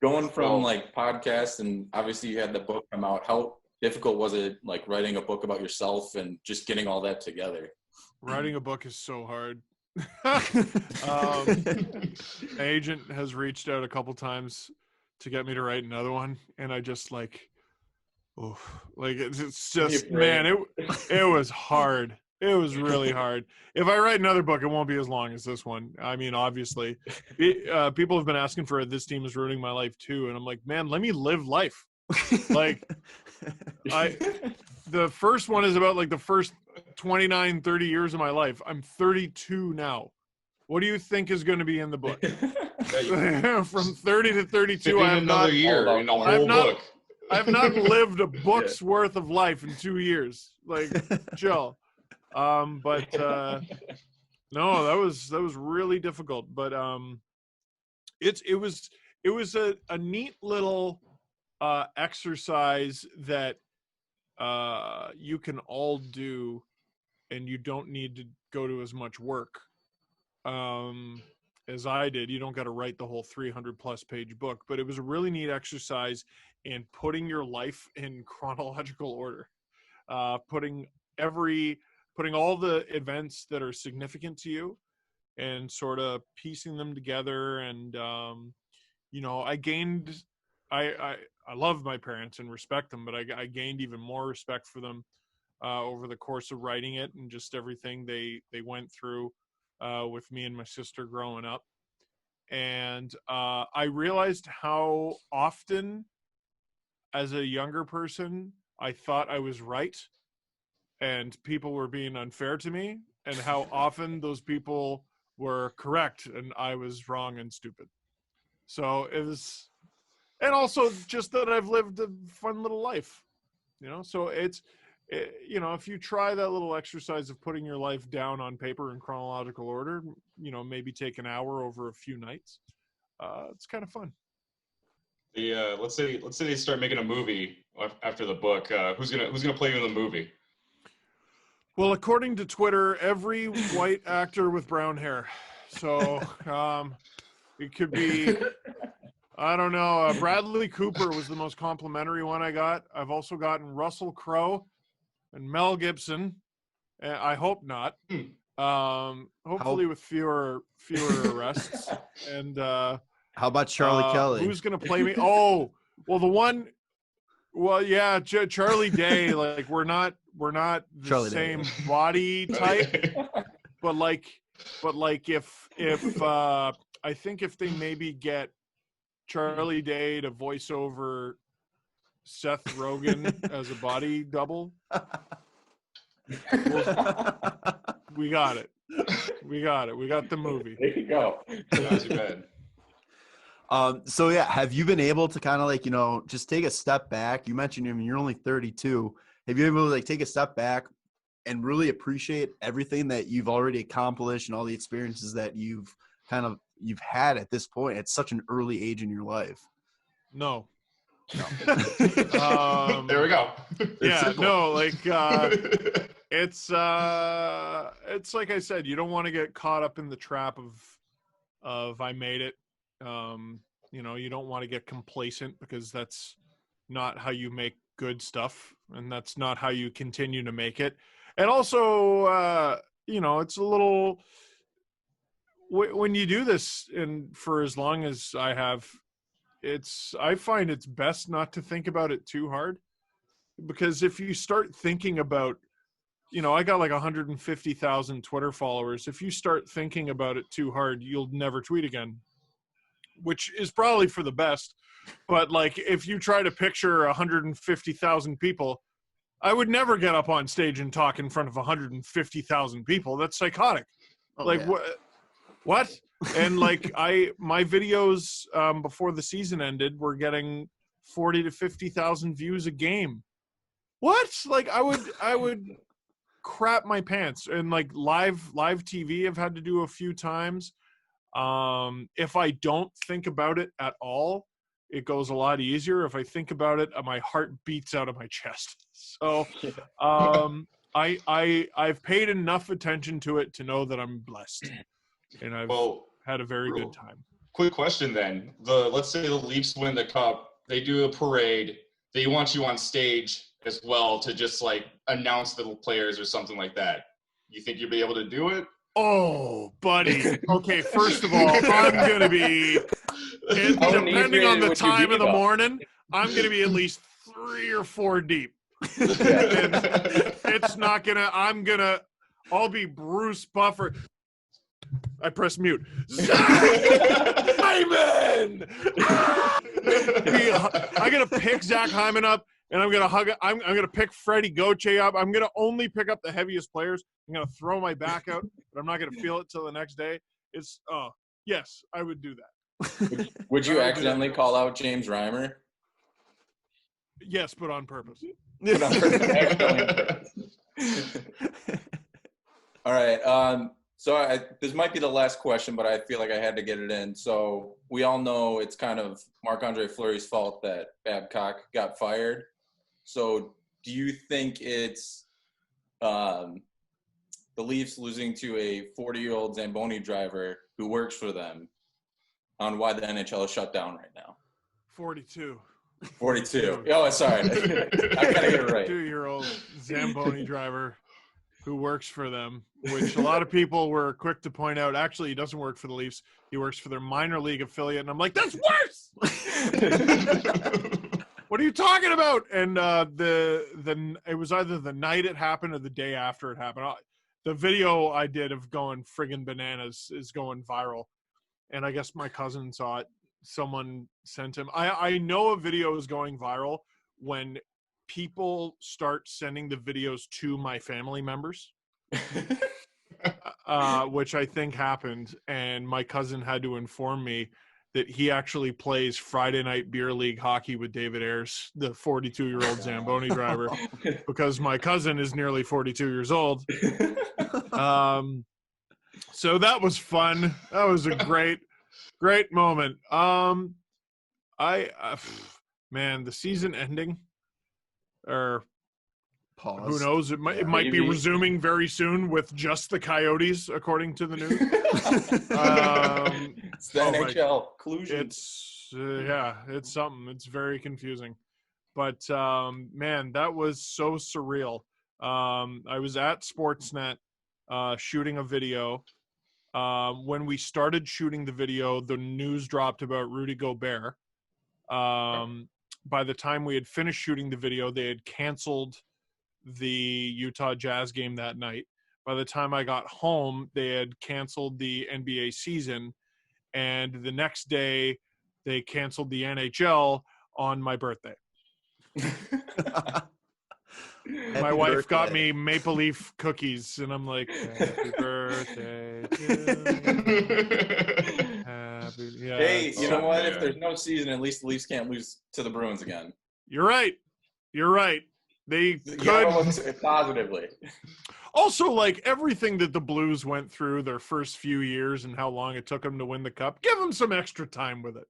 going from like podcasts, and obviously you had the book come out, how difficult was it, like, writing a book about yourself and just getting all that together? Writing a book is so hard. My agent has reached out a couple times to get me to write another one, and I just it's just, man, it was hard. It was really hard. If I write another book, it won't be as long as this one. Obviously, people have been asking for it. This team is ruining my life too, and I'm like, man, let me live life. Like, the first one is about like the first 29, 30 years of my life. I'm 32 now. What do you think is going to be in the book? From 30 to 32, I have another year in the whole book. I've not lived a book's worth of life in 2 years. Like, chill. But no, that was really difficult. But it was a neat little exercise that you can all do, and you don't need to go to as much work as I did. You don't got to write the whole 300 plus page book, but it was a really neat exercise in putting your life in chronological order, putting all the events that are significant to you and sort of piecing them together. And I love my parents and respect them, but I gained even more respect for them over the course of writing it, and just everything they went through with me and my sister growing up. And I realized how often, as a younger person, I thought I was right and people were being unfair to me, and how often those people were correct and I was wrong and stupid. So it was, and also just that I've lived a fun little life, so if you try that little exercise of putting your life down on paper in chronological order, maybe take an hour over a few nights, it's kind of fun. Let's say they start making a movie after the book. Who's gonna play you in the movie? Well, according to Twitter, every white actor with brown hair. So it could be, I don't know. Bradley Cooper was the most complimentary one I got. I've also gotten Russell Crowe and Mel Gibson. I hope not. Hopefully with fewer arrests. And how about Charlie Kelly? Who's gonna play me? Oh, well, the one. Well, yeah, Charlie Day. Like we're not the Charlie same Day. Body type, but if I think if they maybe get Charlie Day to voice over Seth Rogen as a body double, we got it. We got the movie. There you go. Not too bad. So yeah, have you been able to kind of just take a step back? You mentioned, you're only 32. Have you been able to take a step back and really appreciate everything that you've already accomplished and all the experiences that you've had at this point at such an early age in your life? No. There we go. Yeah, no, it's like I said, you don't want to get caught up in the trap of I made it. You don't want to get complacent, because that's not how you make good stuff, and that's not how you continue to make it. And also, it's a little, when you do this, and for as long as I have, I find it's best not to think about it too hard, because if you start thinking about, I got 150,000 Twitter followers. If you start thinking about it too hard, you'll never tweet again, which is probably for the best. But if you try to picture 150,000 people, I would never get up on stage and talk in front of 150,000 people. That's psychotic. What? And my videos before the season ended were getting 40 to 50,000 views a game. What? I would crap my pants. And live TV I've had to do a few times. If I don't think about it at all, it goes a lot easier. If I think about it, my heart beats out of my chest. So I've paid enough attention to it to know that I'm blessed, and I've had a very good time. Quick question then. Let's say the Leafs win the cup, they do a parade, they want you on stage as well to just announce the players or something like that. You think you'll be able to do it? Oh, buddy. Okay, first of all, I'm going to be, depending on the time of the morning, I'm going to be at least 3 or 4 deep. It's not going to, I'll be Bruce Buffer. I press mute. Hyman! I'm going to pick Zach Hyman up, and I'm going to hug it. I'm going to pick Freddie Gauthier up. I'm going to only pick up the heaviest players. I'm going to throw my back out, but I'm not going to feel it till the next day. Yes, I would do that. Would you accidentally call out James Reimer? Yes, but on purpose. All right. So this might be the last question, but I feel like I had to get it in. So we all know it's kind of Marc-Andre Fleury's fault that Babcock got fired. So do you think it's the Leafs losing to a 40-year-old Zamboni driver who works for them on why the NHL is shut down right now? 42. 42. Oh, sorry. I gotta get it right. 2-year-old Zamboni driver who works for them, which a lot of people were quick to point out. Actually, he doesn't work for the Leafs. He works for their minor league affiliate. And I'm like, that's worse. What are you talking about? And it was either the night it happened or the day after it happened. The video I did of going friggin' bananas is going viral. And I guess my cousin saw it. Someone sent him. I know a video is going viral when people start sending the videos to my family members, which I think happened. And my cousin had to inform me that he actually plays Friday night beer league hockey with David Ayres, the 42-year-old Zamboni driver, because my cousin is nearly 42 years old. So that was fun. That was a great moment. Man, the season ending, or Pause. who knows? It might be resuming very soon with just the Coyotes, according to the news. It's the NHL collusion. It's it's something. It's very confusing, but man, that was so surreal. I was at Sportsnet shooting a video. When we started shooting the video, the news dropped about Rudy Gobert. By the time we had finished shooting the video, they had canceled the Utah Jazz game that night. By the time I got home, they had canceled the NBA season. And the next day, they canceled the NHL on my birthday. My wife got me Maple Leaf cookies, and I'm like, happy birthday to you. Yeah, hey, you know what? If there's no season, at least the Leafs can't lose to the Bruins again. You're right. They could look positively. Also, like everything that the Blues went through their first few years and how long it took them to win the cup, give them some extra time with it.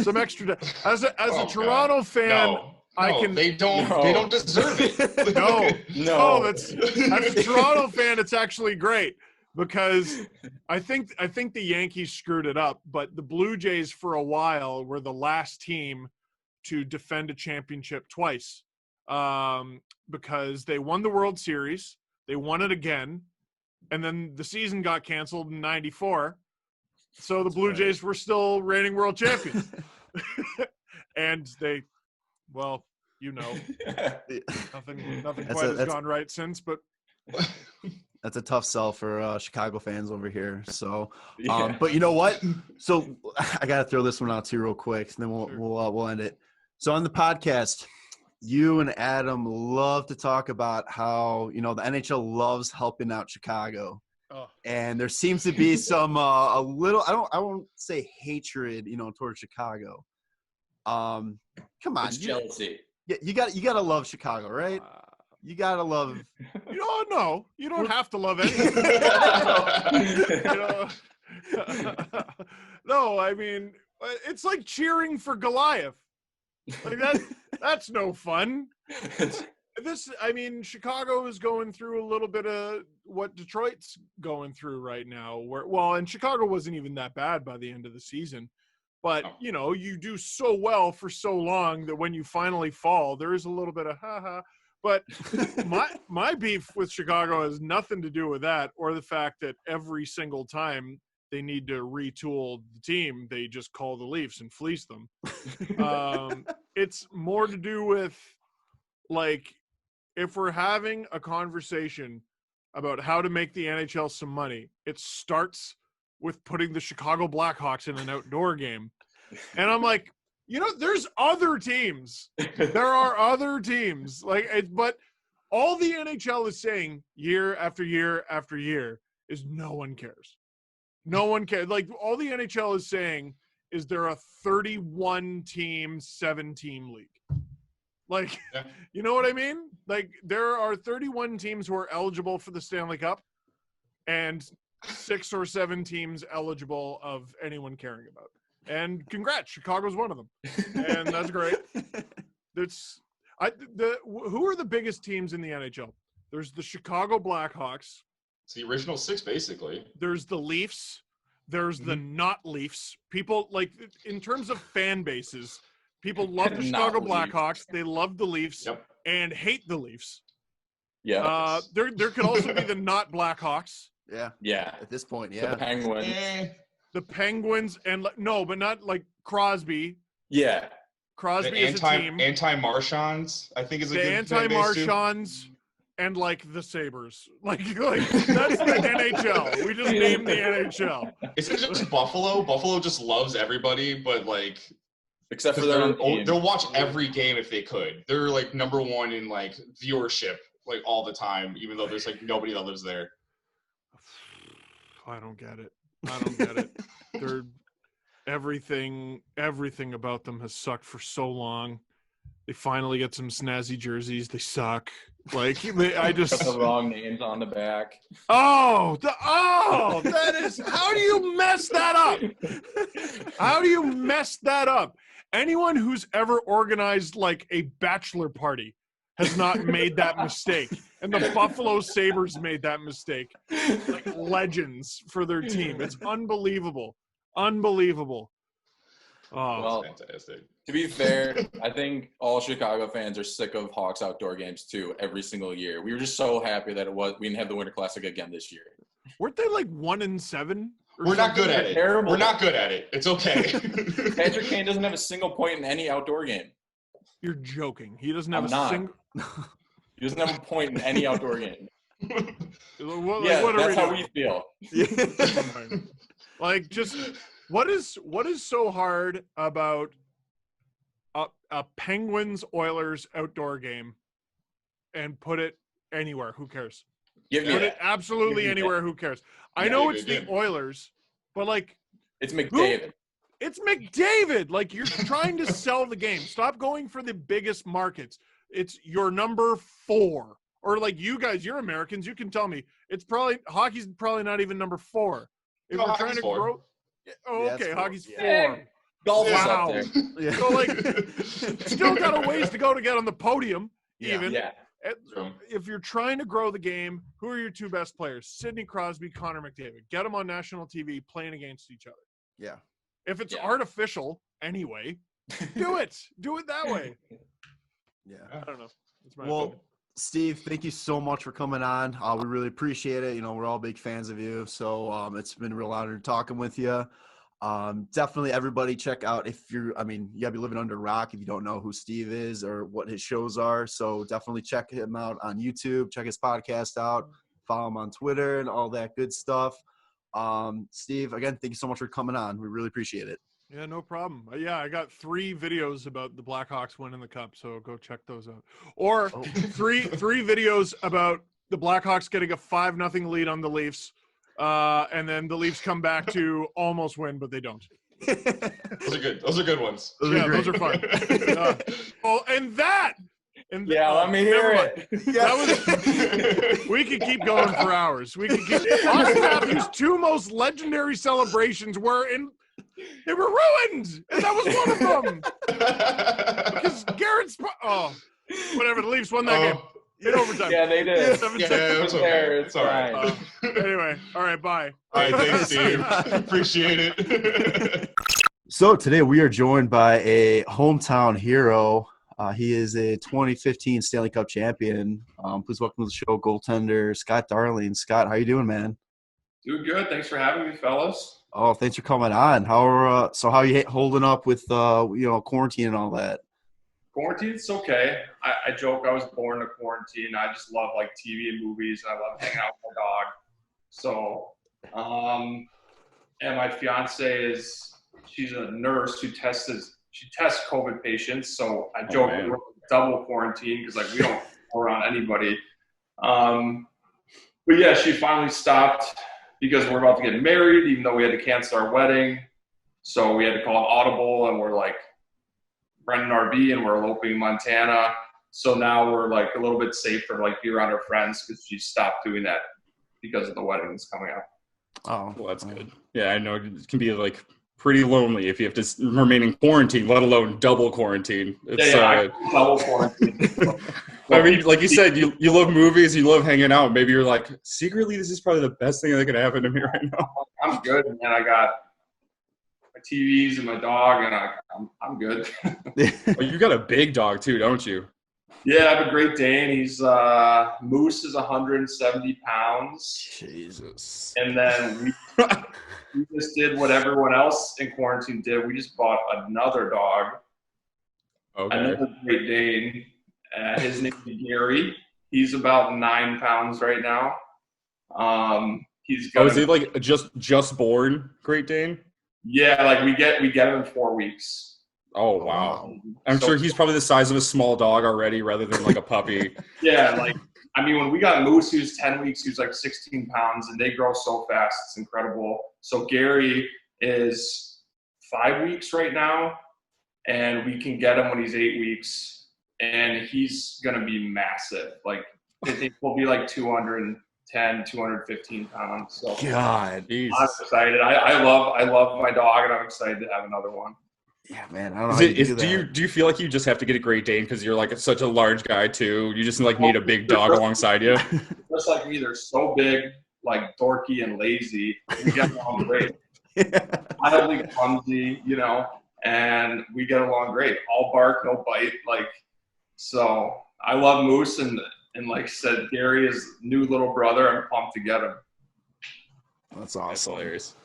Some extra time. As a Toronto fan, they don't deserve it. No. As a Toronto fan, it's actually great because I think the Yankees screwed it up, but the Blue Jays for a while were the last team to defend a championship twice, because they won the World Series, they won it again, and then the season got canceled in '94. So the Blue Jays were still reigning world champions. And they, well, you know, nothing quite has gone right since, but that's a tough sell for Chicago fans over here. So, but you know what? So I got to throw this one out too real quick, and then we'll end it. So on the podcast, you and Adam love to talk about how, you know, the NHL loves helping out Chicago. Oh. And there seems to be some a little, I won't say hatred, you know, towards Chicago. Come on, it's jealousy. You got to love Chicago, right? You got to love. No, you don't have to love anything. No, I mean, it's like cheering for Goliath. Like that's no fun. Chicago is going through a little bit of what Detroit's going through right now. And Chicago wasn't even that bad by the end of the season. But, you know, you do so well for so long that when you finally fall, there is a little bit of ha-ha. But my beef with Chicago has nothing to do with that or the fact that every single time they need to retool the team, they just call the Leafs and fleece them. It's more to do with, like, if we're having a conversation about how to make the NHL some money, it starts with putting the Chicago Blackhawks in an outdoor game. And I'm like, you know, there's other teams. There are other teams. But all the NHL is saying year after year after year is no one cares. No one cares. Like, all the NHL is saying is they're a 31-team, 7-team league. Like, you know what I mean? Like, there are 31 teams who are eligible for the Stanley Cup, and 6 or 7 teams eligible of anyone caring about. And congrats, Chicago's one of them, and that's great. Who are the biggest teams in the NHL? There's the Chicago Blackhawks. It's the original 6, basically. There's the Leafs. There's the not Leafs. People, like, in terms of fan bases, people love the Chicago Blackhawks. They love the Leafs and hate the Leafs. Yeah. There could also be the not Blackhawks. Yeah. At this point, The Penguins. The Penguins and but not like Crosby. Yeah. Crosby is a team. Anti-Marchands, I think, is a the good anti-Marchands and like the Sabres. Like that's the NHL. We just named the NHL. Isn't it just Buffalo? Buffalo just loves everybody, but like except for their own team. They'll watch every game if they could. They're like number 1 in like viewership like all the time, even though there's like nobody that lives there. I don't get it. They're everything about them has sucked for so long. They finally get some snazzy jerseys. They suck. Like I just the wrong names on the back. That is, how do you mess that up? How do you mess that up? Anyone who's ever organized like a bachelor party has not made that mistake. And the Buffalo Sabres made that mistake. Like legends for their team. It's unbelievable. Unbelievable. Oh, well, fantastic. To be fair, I think all Chicago fans are sick of Hawks outdoor games too every single year. We were just so happy that we didn't have the Winter Classic again this year. Weren't they like 1-7? We're not good at it. Terrible. We're not good at it. It's okay. Patrick Kane doesn't have a single point in any outdoor game. You're joking. He doesn't have single. He doesn't have a point in any outdoor game. What that's how we feel. Like, just what is so hard about a Penguins Oilers outdoor game and put it anywhere? Who cares? Put it absolutely anywhere. Who cares? I know it's the Oilers, but like it's McDavid. It's McDavid. Like, you're trying to sell the game. Stop going for the biggest markets. It's your number 4. Or like you guys, you're Americans. You can tell me. Hockey's probably not even number 4. If we're trying to grow. Oh, okay. Hockey's 4. Golf is up there. Yeah. So like, still got a ways to go to get on the podium. Even. Yeah. If you're trying to grow the game, who are your 2 best players? Sidney Crosby, Connor McDavid. Get them on national TV playing against each other. Yeah. If it's artificial anyway, do it. Do it that way. Yeah. I don't know. That's my opinion. Steve, thank you so much for coming on. We really appreciate it. You know, we're all big fans of you. So it's been a real honor talking with you. Definitely everybody check out you gotta be living under a rock if you don't know who Steve is or what his shows are. So definitely check him out on YouTube, check his podcast out, follow him on Twitter and all that good stuff. Steve, again, thank you so much for coming on. We really appreciate it. Yeah, no problem. I got 3 videos about the Blackhawks winning the cup, so go check those out. Or 3 videos about the Blackhawks getting a 5-0 lead on the Leafs, and then the Leafs come back to almost win, but they don't. Those are good. Those are good ones. Those are fun. Let me hear it. We could keep going for hours. We could keep. Austin Matthews' 2 most legendary celebrations they were ruined, and that was one of them. Because whatever. The Leafs won that game in overtime. Yeah, they did. It's okay. It's all right. Anyway, all right, bye. All right, thanks, Steve. Appreciate it. So today we are joined by a hometown hero. He is a 2015 Stanley Cup champion. Please welcome to the show, goaltender Scott Darling. Scott, how you doing, man? Doing good. Thanks for having me, fellas. Oh, thanks for coming on. How are you holding up with quarantine and all that? Quarantine's okay. I joke I was born to quarantine. I just love like TV and movies. I love hanging out with my dog. So, and my fiance she's a nurse who tests COVID patients. So I joke we're double quarantine because like we don't go around anybody. But yeah, she finally stopped because we're about to get married, even though we had to cancel our wedding. So we had to call an audible, and we're like renting an RV, and we're eloping in Montana. So now we're like a little bit safer, like be around our friends, because she stopped doing that because of the wedding that's coming up. Oh, Well, that's good. Yeah, I know it can be like pretty lonely if you have to remain in quarantine, let alone double quarantine. It's I double quarantine. I mean, like you said, you love movies, you love hanging out. Maybe you're like, secretly, this is probably the best thing that could happen to me right now. I'm good, man. I got my TVs and my dog, and I'm good. Oh, you got a big dog too, don't you? Yeah, I have a Great Dane. He's Moose is 170 pounds. Jesus. And then we just did what everyone else in quarantine did. We just bought another dog, another Great Dane. His name is Gary. He's about 9 pounds right now. He's is he like just born Great Dane? Yeah, like we get him in 4 weeks. Oh wow! I'm sure he's probably the size of a small dog already, rather than like a puppy. Yeah, like I mean, when we got Moose, he was 10 weeks. He was like 16 pounds, and they grow so fast. It's incredible. So Gary is 5 weeks right now, and we can get him when he's 8 weeks, and he's gonna be massive. Like I think he'll be like 210, 215 pounds. So God, I'm excited. I love my dog, and I'm excited to have another one. Yeah, man. I don't know how you do you feel like you just have to get a Great Dane because you're like such a large guy too? You just like need a big dog alongside you. Just like me, they're so big, like dorky and lazy. We get along great. Mildly clumsy, and we get along great. All bark, no bite. Like, so I love Moose, and like I said, Gary is new little brother. I'm pumped to get him. That's awesome. That's hilarious.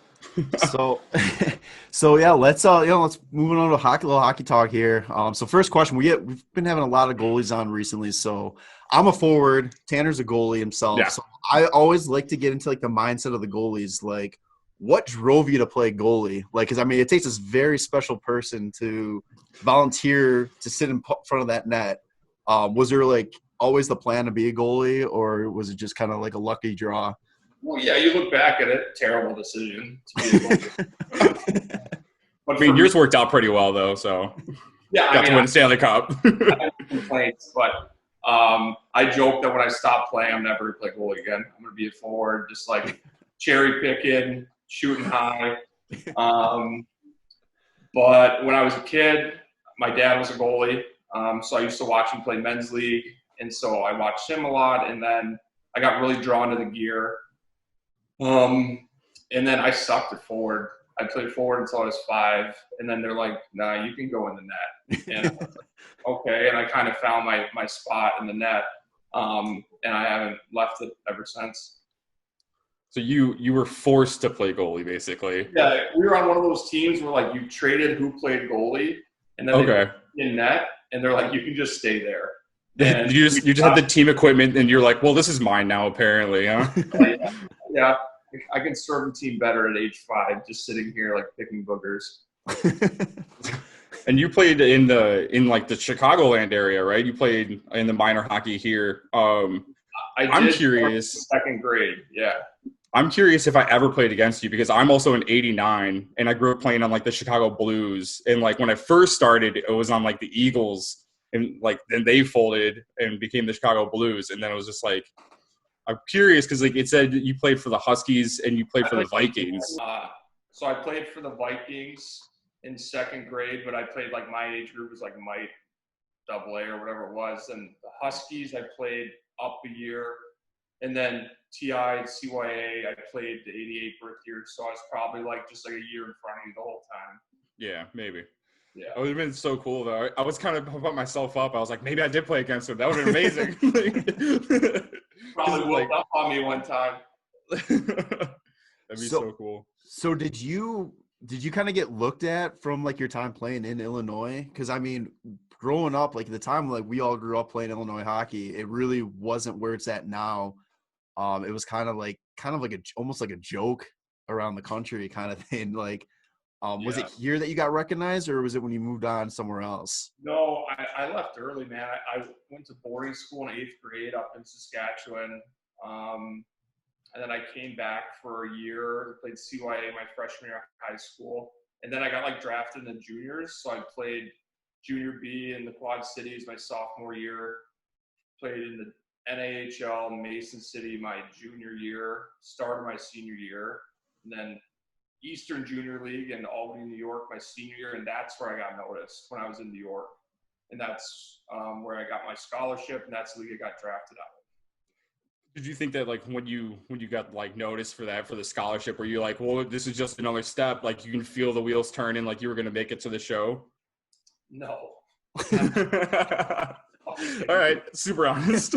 So yeah, let's move on to little hockey talk here. So first question, we've been having a lot of goalies on recently. So I'm a forward, Tanner's a goalie himself. Yeah. So I always like to get into like the mindset of the goalies. Like, what drove you to play goalie? Like, because I mean, it takes this very special person to volunteer to sit in front of that net. Was there like always the plan to be a goalie, or was it just kind of like a lucky draw? Well, yeah, you look back at it, terrible decision to be a goalie. I mean, yours worked out pretty well, though, so yeah, got to win the Stanley Cup. I have complaints, but I joke that when I stop playing, I'm never going to play goalie again. I'm going to be a forward, just like cherry picking, shooting high. But when I was a kid, my dad was a goalie, so I used to watch him play men's league, and so I watched him a lot, and then I got really drawn to the gear. And then I sucked at forward. I played forward until I was 5, and then they're like, "Nah, you can go in the net." And I was like, okay, and I kind of found my spot in the net, and I haven't left it ever since. So you were forced to play goalie, basically. Yeah, we were on one of those teams where like you traded who played goalie, and then they put in net, and they're like, "You can just stay there." And you just had the team equipment, and you're like, "Well, this is mine now, apparently." Huh? Yeah. I can serve the team better at age 5, just sitting here like picking boogers. And you played in like the Chicagoland area, right? You played in the minor hockey here. I'm curious. 2nd grade, yeah. I'm curious if I ever played against you, because I'm also an '89, and I grew up playing on like the Chicago Blues. And like when I first started, it was on like the Eagles, and like then they folded and became the Chicago Blues, and then it was just like. I'm curious because like it said you played for the Huskies and you played for the Vikings. So I played for the Vikings in 2nd grade, but I played like my age group was like Mike AA or whatever it was. And the Huskies, I played up a year. And then TI and CYA, I played the 88 birth year. So I was probably like just like a year in front of you the whole time. Yeah, maybe. Yeah. It would have been so cool, though. I was kind of putting myself up. I was like, maybe I did play against him. That would have been amazing. Probably woke up on me one time. That'd be so cool. So did you kind of get looked at from like your time playing in Illinois? Because I mean, growing up, like the time like we all grew up playing Illinois hockey, it really wasn't where it's at now. It was kind of like almost like a joke around the country kind of thing. Like, was it here that you got recognized, or was it when you moved on somewhere else? No, I left early, man. I went to boarding school in 8th grade up in Saskatchewan. And then I came back for a year, played CYA my freshman year of high school. And then I got like drafted in the juniors. So I played junior B in the Quad Cities my sophomore year, played in the NAHL Mason City my junior year, started my senior year. and then Eastern Junior League in Albany, New York, my senior year, and that's where I got noticed when I was in New York, and that's where I got my scholarship, and that's the league I got drafted out of. Did you think that like when you got like noticed for the scholarship, were you like, well, this is just another step, like you can feel the wheels turning, like you were going to make it to the show? No. All right, super honest.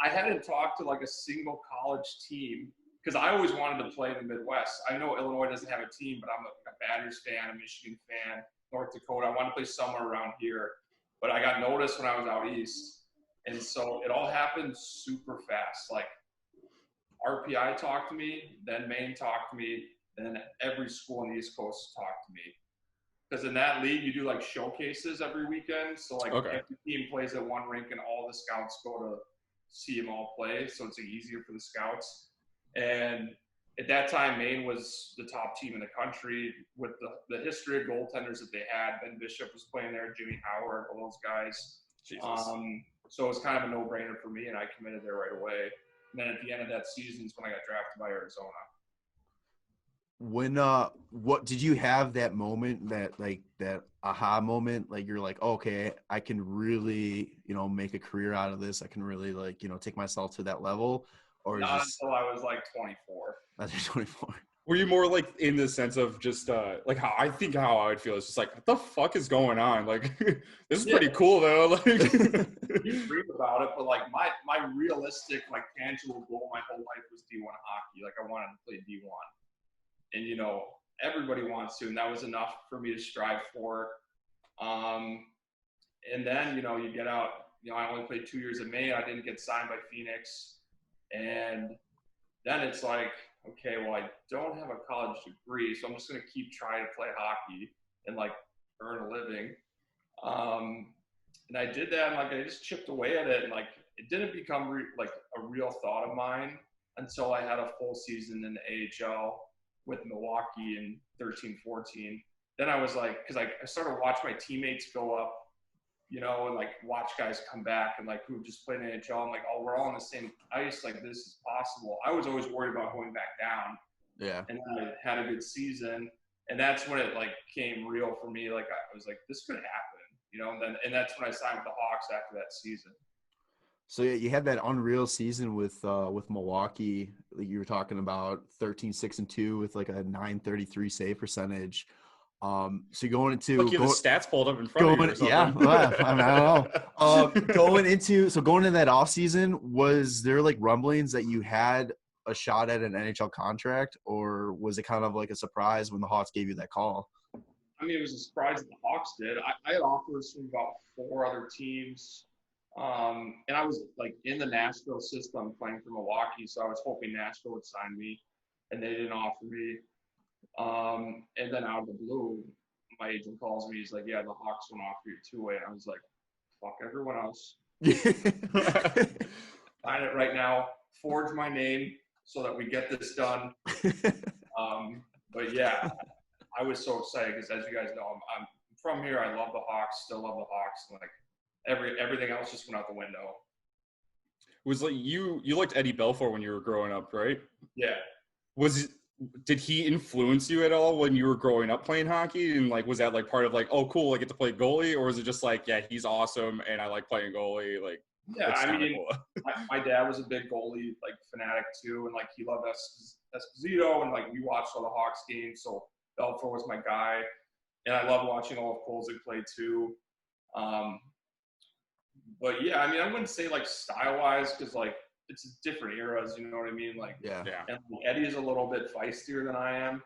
I hadn't talked to like a single college team because I always wanted to play in the Midwest. I know Illinois doesn't have a team, but I'm a Badgers fan, a Michigan fan, North Dakota. I wanted to play somewhere around here, but I got noticed when I was out east. And so it all happened super fast. Like RPI talked to me, then Maine talked to me, then every school on the East Coast talked to me. Because in that league, you do like showcases every weekend. So like every team plays at one rink and all the scouts go to see them all play. So it's easier for the scouts. And at that time, Maine was the top team in the country with the history of goaltenders that they had. Ben Bishop was playing there, Jimmy Howard, all those guys. So it was kind of a no-brainer for me, and I committed there right away. And then at the end of that season is when I got drafted by Arizona. When what did you have that moment, that aha moment, like you're like, okay, I can really, make a career out of this, I can really take myself to that level? Or not until I was like 24. That's 24. Were you more like in the sense of just like how I would feel is just like, what the fuck is going on? Like this is pretty cool though. Like you read about it, but like my realistic, like tangible goal my whole life was D1 hockey. Like I wanted to play D1. And everybody wants to, and that was enough for me to strive for. And then, you get out, I only played 2 years in May. I didn't get signed by Phoenix. And then it's like, okay, well, I don't have a college degree, so I'm just going to keep trying to play hockey and like earn a living. And I did that, and like I just chipped away at it, and like it didn't become like a real thought of mine until I had a full season in the AHL with Milwaukee in 13-14. Then I was like, because I started to watch my teammates go up, and like watch guys come back and like who just played in NHL. I'm like, oh, we're all on the same ice. Like this is possible. I was always worried about going back down. Yeah. And I had a good season, and that's when it like came real for me. Like I was like, this could happen, and that's when I signed with the Hawks after that season. So yeah, you had that unreal season with Milwaukee. Like you were talking about 13-6-2 with like a .933 save percentage. So going into the stats pulled up in front of you or something. Yeah, I don't know. Going into that off season, was there like rumblings that you had a shot at an NHL contract, or was it kind of like a surprise when the Hawks gave you that call? I mean, it was a surprise that the Hawks did. I had offers from about 4 other teams. And I was like in the Nashville system playing for Milwaukee, so I was hoping Nashville would sign me, and they didn't offer me. And then out of the blue, my agent calls me. He's like, yeah, the Hawks won't offer you 2-way. And I was like, fuck everyone else. Sign it right now. Forge my name so that we get this done. But yeah, I was so excited because, as you guys know, I'm from here. I love the Hawks, still love the Hawks. Like everything else just went out the window. Was like you liked Eddie Belfour when you were growing up, right? Yeah. Did he influence you at all when you were growing up playing hockey? And like, was that like part of like, oh, cool, I get to play goalie? Or was it just like, yeah, he's awesome and I like playing goalie? Like, yeah, I mean, cool. my dad was a big goalie like fanatic too, and like he loved Esposito, and like we watched all the Hawks games. So Belfour was my guy, and I loved watching all of Kolzig play too. But yeah, I mean, I wouldn't say like style wise because like it's different eras, you know what I mean? Like, yeah. And Eddie's a little bit feistier than I am.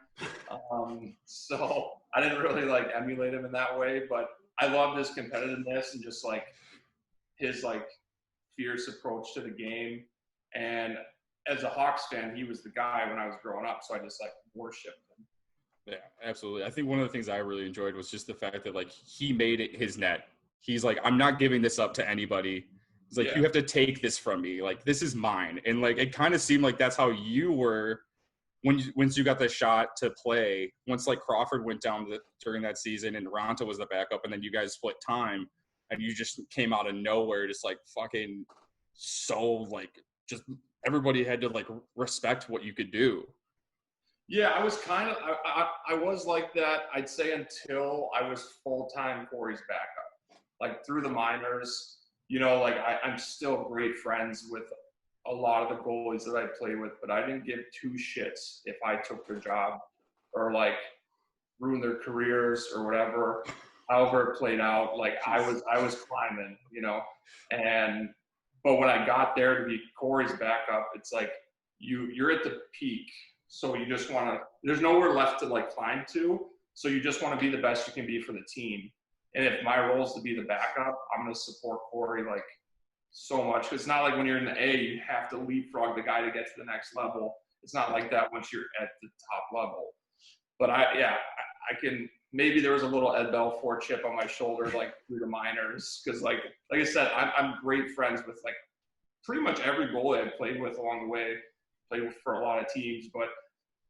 So I didn't really like emulate him in that way, but I loved his competitiveness and just like his like fierce approach to the game. And as a Hawks fan, he was the guy when I was growing up. So I just like worshiped him. Yeah, absolutely. I think one of the things I really enjoyed was just the fact that like he made it his net. He's like, I'm not giving this up to anybody. He's like, you have to take this from me. Like, this is mine. And like, it kind of seemed like that's how you were once you got the shot to play. Once like Crawford went down during that season and Ronta was the backup, and then you guys split time, and you just came out of nowhere, just like fucking so like just everybody had to like respect what you could do. Yeah, I was kind of, I was like that, I'd say, until I was full-time Corey's backup. Like through the minors, you know, like I'm still great friends with a lot of the goalies that I play with, but I didn't give two shits if I took their job or like ruined their careers or whatever, however it played out. Like I was climbing, you know, but when I got there to be Corey's backup, it's like you're at the peak. So you just want to, there's nowhere left to like climb to. So you just want to be the best you can be for the team. And if my role is to be the backup, I'm going to support Corey like so much. Cause it's not like when you're in the A, you have to leapfrog the guy to get to the next level. It's not like that once you're at the top level. But I can, maybe there was a little Ed Belfour chip on my shoulder, like through the minors. Cause like I said, I'm great friends with like pretty much every goalie I played with along the way. Played for a lot of teams, but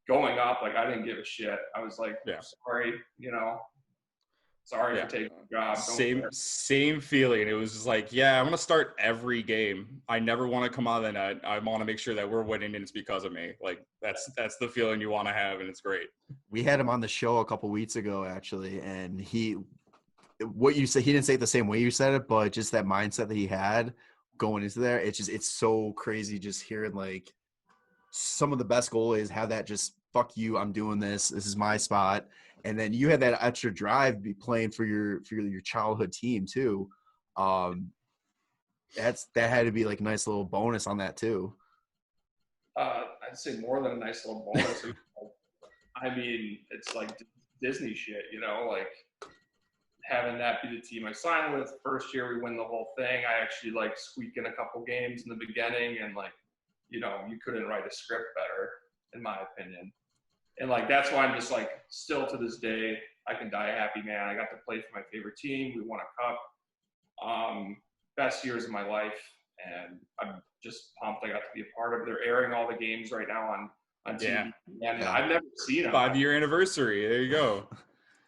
going up, like I didn't give a shit. I was like, sorry, you know, sorry for taking the job. Same feeling. It was just like, I'm going to start every game. I never want to come out of the net. I want to make sure that we're winning, and it's because of me. Like that's the feeling you want to have, and it's great. We had him on the show a couple weeks ago, actually, and what you said, he didn't say it the same way you said it, but just that mindset that he had going into there, it's so crazy just hearing like some of the best goalies have that just fuck you, I'm doing this is my spot. And then you had that extra drive to be playing for your childhood team too. That had to be like a nice little bonus on that too. I'd say more than a nice little bonus. I mean, it's like Disney shit, you know, like having that be the team I signed with. First year we win the whole thing. I actually like squeak in a couple games in the beginning, and like, you know, you couldn't write a script better, in my opinion. And like, that's why I'm just like, still to this day, I can die a happy man. I got to play for my favorite team. We won a cup. Best years of my life. And I'm just pumped I got to be a part of it. They're airing all the games right now on TV. And I've never seen them. 5-year anniversary. There you go.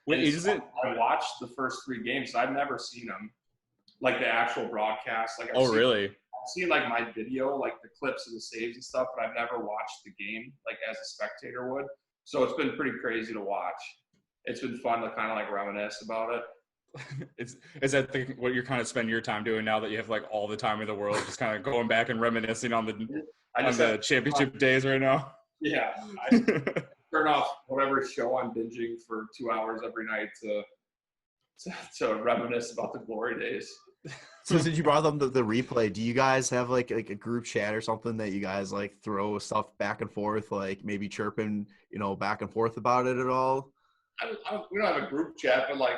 Wait, is it? I watched the first 3 games. So I've never seen them. Like the actual broadcast. Like really? I've seen like my video, like the clips of the saves and stuff, but I've never watched the game like as a spectator would. So it's been pretty crazy to watch. It's been fun to kind of like reminisce about it. Is that what you're kind of spending your time doing now that you have like all the time in the world, just kind of going back and reminiscing on the championship days right now? Yeah, I turn off whatever show I'm binging for 2 hours every night to reminisce about the glory days. So since you brought up the replay, do you guys have like a group chat or something that you guys like throw stuff back and forth, like maybe chirping, you know, back and forth about it at all? We don't have a group chat, but like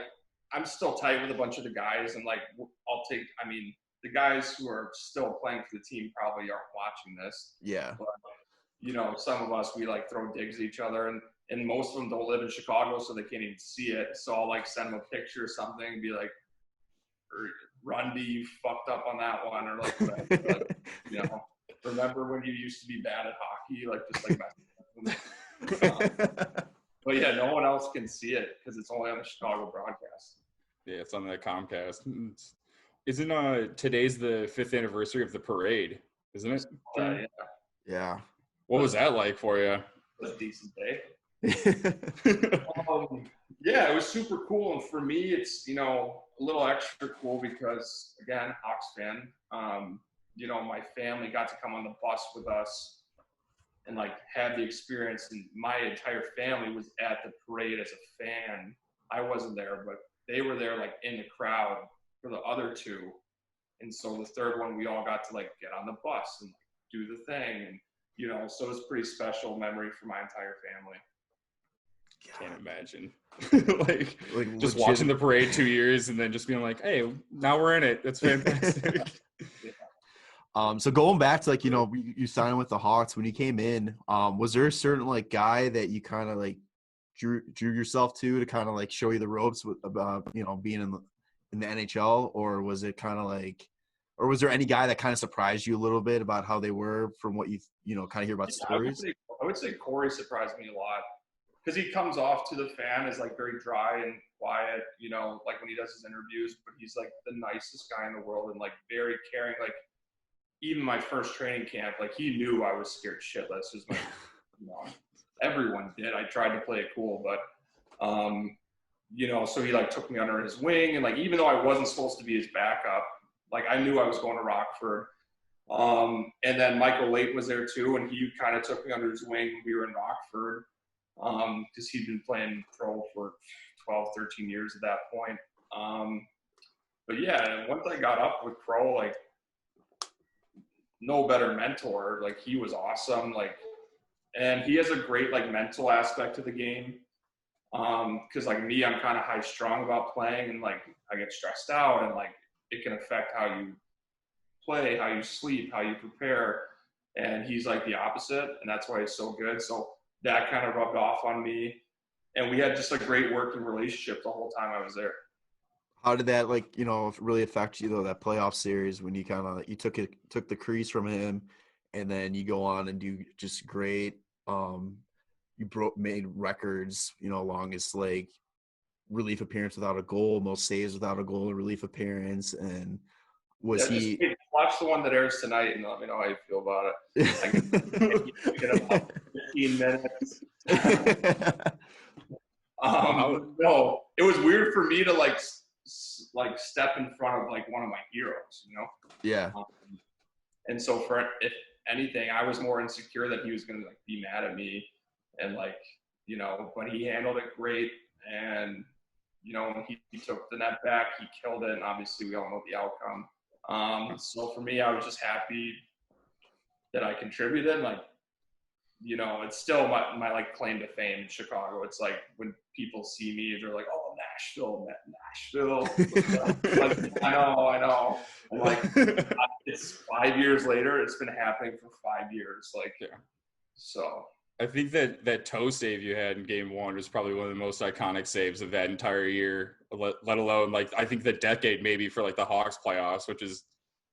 I'm still tight with a bunch of the guys, and like the guys who are still playing for the team probably aren't watching this. Yeah. But, you know, some of us, we like throw digs at each other, and most of them don't live in Chicago, so they can't even see it. So I'll like send them a picture or something and be like, Rundy, you fucked up on that one, or like, whatever. Like, you know, remember when you used to be bad at hockey, like just like messing with them. But yeah, no one else can see it because it's only on the Chicago broadcast. Yeah, it's on the Comcast. Isn't today's the 5th anniversary of the parade, isn't it? Yeah. Yeah. What was that like for you? It was a decent day. Yeah, it was super cool, and for me, it's, you know, a little extra cool because, again, Hawks fan. You know, my family got to come on the bus with us and like have the experience, and my entire family was at the parade as a fan. I wasn't there, but they were there like in the crowd for the other 2, and so the third one we all got to like get on the bus and like, do the thing, and you know, so it's a pretty special memory for my entire family. Can't imagine. like just watching the parade 2 years and then just being like, hey, now we're in it. That's fantastic. So going back to like, you know, you signed with the Hawks when you came in, was there a certain like guy that you kind of like drew yourself to kind of like show you the ropes about, you know, being in the NHL, or was it kind of like, or was there any guy that kind of surprised you a little bit about how they were from what you know, kind of hear about stories? I would say Corey surprised me a lot. Because he comes off to the fan as like very dry and quiet, you know, like when he does his interviews, but he's like the nicest guy in the world and like very caring. Like even my first training camp, like he knew I was scared shitless. Just like, you know, everyone did. I tried to play it cool, but you know, so he like took me under his wing, and like even though I wasn't supposed to be his backup, like I knew I was going to Rockford. And then Michael Late was there too, and he kind of took me under his wing when we were in Rockford, because he'd been playing pro for 12, 13 years at that point. But yeah, once I got up with Crow, like no better mentor. Like he was awesome. Like, and he has a great like mental aspect to the game. Cause like me, I'm kind of high strung about playing, and like I get stressed out, and like it can affect how you play, how you sleep, how you prepare. And he's like the opposite, and that's why he's so good. So that kind of rubbed off on me, and we had just a great working relationship the whole time I was there. How did that, like, you know, really affect you though, that playoff series when you kind of, you took the crease from him, and then you go on and do just great. You made records, you know, longest like relief appearance without a goal, most saves without a goal, relief appearance. And was he watch the one that airs tonight and let me know how you feel about it. Like, get about 15 minutes. No, it was weird for me to like step in front of like one of my heroes, you know? Yeah. And so for, if anything, I was more insecure that he was going to like be mad at me, and like, you know, but he handled it great. And, you know, when he took the net back, he killed it. And obviously we all know the outcome. So for me, I was just happy that I contributed. Like, you know, it's still my like claim to fame in Chicago. It's like when people see me, they're like, "Oh, Nashville." Like, I know. And like, it's 5 years later. It's been happening for 5 years. Like, yeah. So I think that toe save you had in Game 1 was probably one of the most iconic saves of that entire year. Let alone like I think the decade maybe for like the Hawks playoffs, which is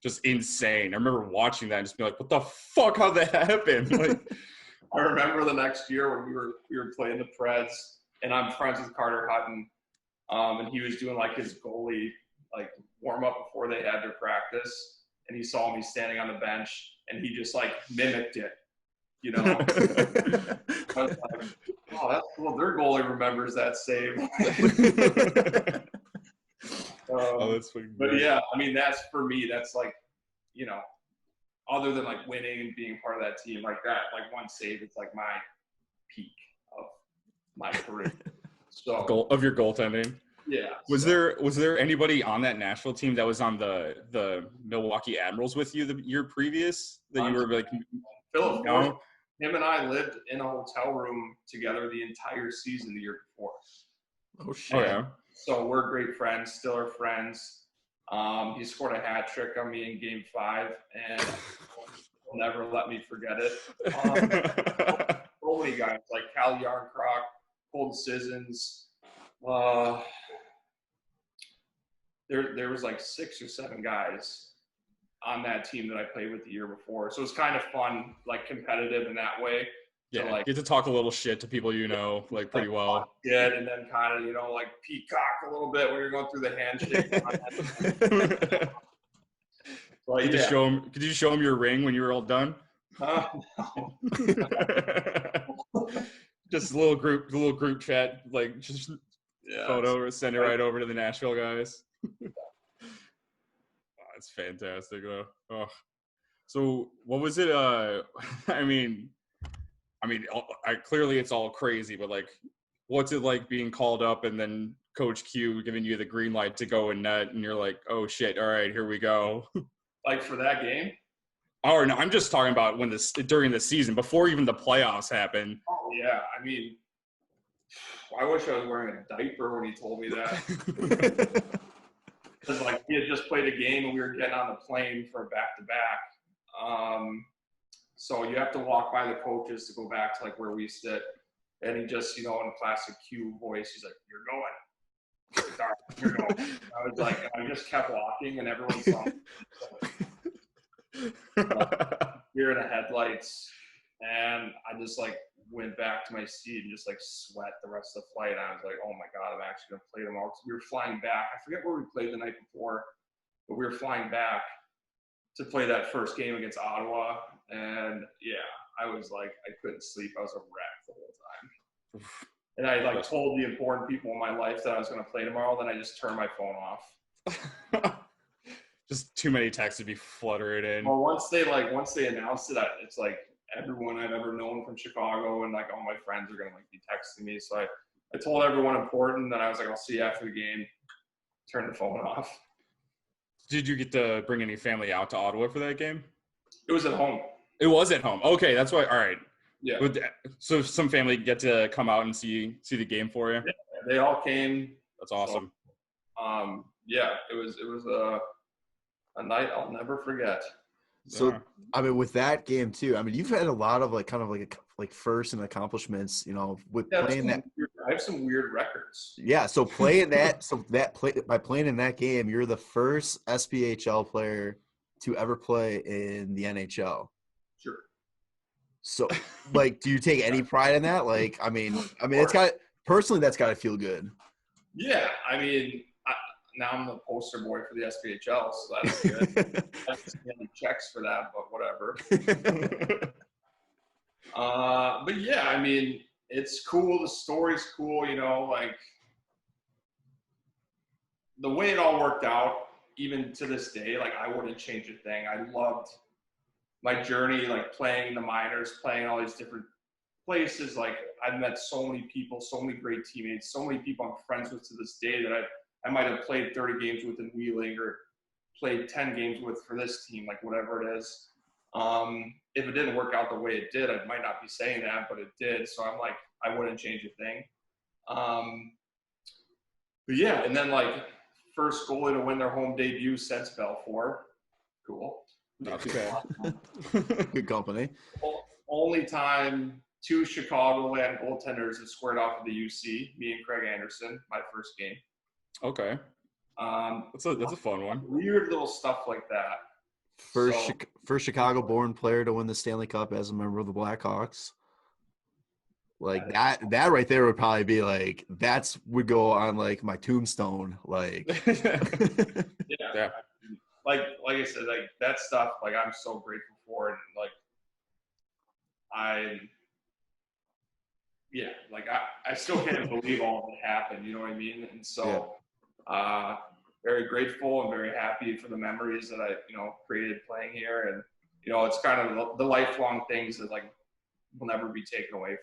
just insane. I remember watching that and just being like, "What the fuck? How'd that happen?" Like. I remember the next year when we were playing the Preds, and I'm friends with Carter Hutton, and he was doing like his goalie like warm up before they had their practice, and he saw me standing on the bench, and he just like mimicked it, you know. I was like, "Oh, that's cool. Their goalie remembers that save." Oh, that's funny. But yeah, I mean, that's for me. That's like, you know. Other than like winning and being part of that team, like that, like one save, it's like my peak of my career. So of your goaltending. Yeah. Was there anybody on that Nashville team that was on the Milwaukee Admirals with you the year previous that you were like? Philip, no? Him and I lived in a hotel room together the entire season the year before. Oh shit! Oh yeah. So we're great friends, still are friends. He scored a hat trick on me in Game 5, and he'll never let me forget it. So many guys like Cal Yarncroc, Colton Sissons. There was like 6 or 7 guys on that team that I played with the year before. So it was kind of fun, like competitive in that way. Yeah, like get to talk a little shit to people you know, like pretty well. Yeah, and then kind of, you know, like peacock a little bit when you're going through the handshake. Well, Could you show him your ring when you were all done? No. Just a little group chat, like just photo, send it right over to the Nashville guys. Oh, it's fantastic though. Oh. So what was it? I mean, clearly it's all crazy, but like, what's it like being called up and then Coach Q giving you the green light to go in net, and you're like, "Oh shit! All right, here we go." Like for that game? Oh no, I'm just talking about during the season, before even the playoffs happened. Oh yeah, I mean, I wish I was wearing a diaper when he told me that. Because like he had just played a game and we were getting on the plane for a back-to-back. So you have to walk by the coaches to go back to like where we sit. And he just, you know, in a classic Q voice, he's like, "You're going. You're going." I was like, I just kept walking, and everyone saw me. Deer in the headlights, and I just like went back to my seat and just like sweat the rest of the flight. And I was like, "Oh my god, I'm actually gonna play tomorrow." We were flying back. I forget where we played the night before, but we were flying back, to play that first game against Ottawa. And yeah, I was like, I couldn't sleep. I was a wreck the whole time. And I like told the important people in my life that I was going to play tomorrow. Then I just turned my phone off. Just too many texts to be fluttering in. Well, once they announced it, it's like everyone I've ever known from Chicago and like all my friends are going to like be texting me. So I told everyone important that I was like, I'll see you after the game. Turn the phone off. Did you get to bring any family out to Ottawa for that game? It was at home. It was at home. Okay, that's why. All right. Yeah. So some family get to come out and see the game for you. Yeah, they all came. That's awesome. So, yeah, it was a night I'll never forget. So, I mean, with that game too, I mean, you've had a lot of like first and accomplishments, you know, with playing that. I have some weird records. Yeah. So playing that, by playing in that game, you're the first SPHL player to ever play in the NHL. Sure. So, like, do you take any pride in that? Like, I mean, it's got personally, that's got to feel good. Yeah, I mean, now I'm the poster boy for the SPHL, so that's good. I just get any checks for that, but whatever. But yeah, I mean, it's cool. The story's cool, you know, like the way it all worked out, even to this day, like I wouldn't change a thing. I loved my journey, like playing the minors, playing all these different places. Like I've met so many people, so many great teammates, so many people I'm friends with to this day that I might have played 30 games with in Wheeling or played 10 games with for this team, like whatever it is. If it didn't work out the way it did, I might not be saying that, but it did. So I'm like, I wouldn't change a thing. But yeah, and then like first goalie to win their home debut since Belfour. Cool. Okay. Good company. Only time 2 Chicagoland goaltenders have squared off at the UC, me and Craig Anderson, my first game. Okay. That's a fun one. Weird little stuff like that. First Chicago-born player to win the Stanley Cup as a member of the Blackhawks. Like that right there would probably be like would go on like my tombstone. Like, yeah. Like I said, like that stuff. Like I'm so grateful for it. And like I still can't believe all of it happened. You know what I mean? And so, very grateful and very happy for the memories that I, created playing here. And, it's kind of the lifelong things that like will never be taken away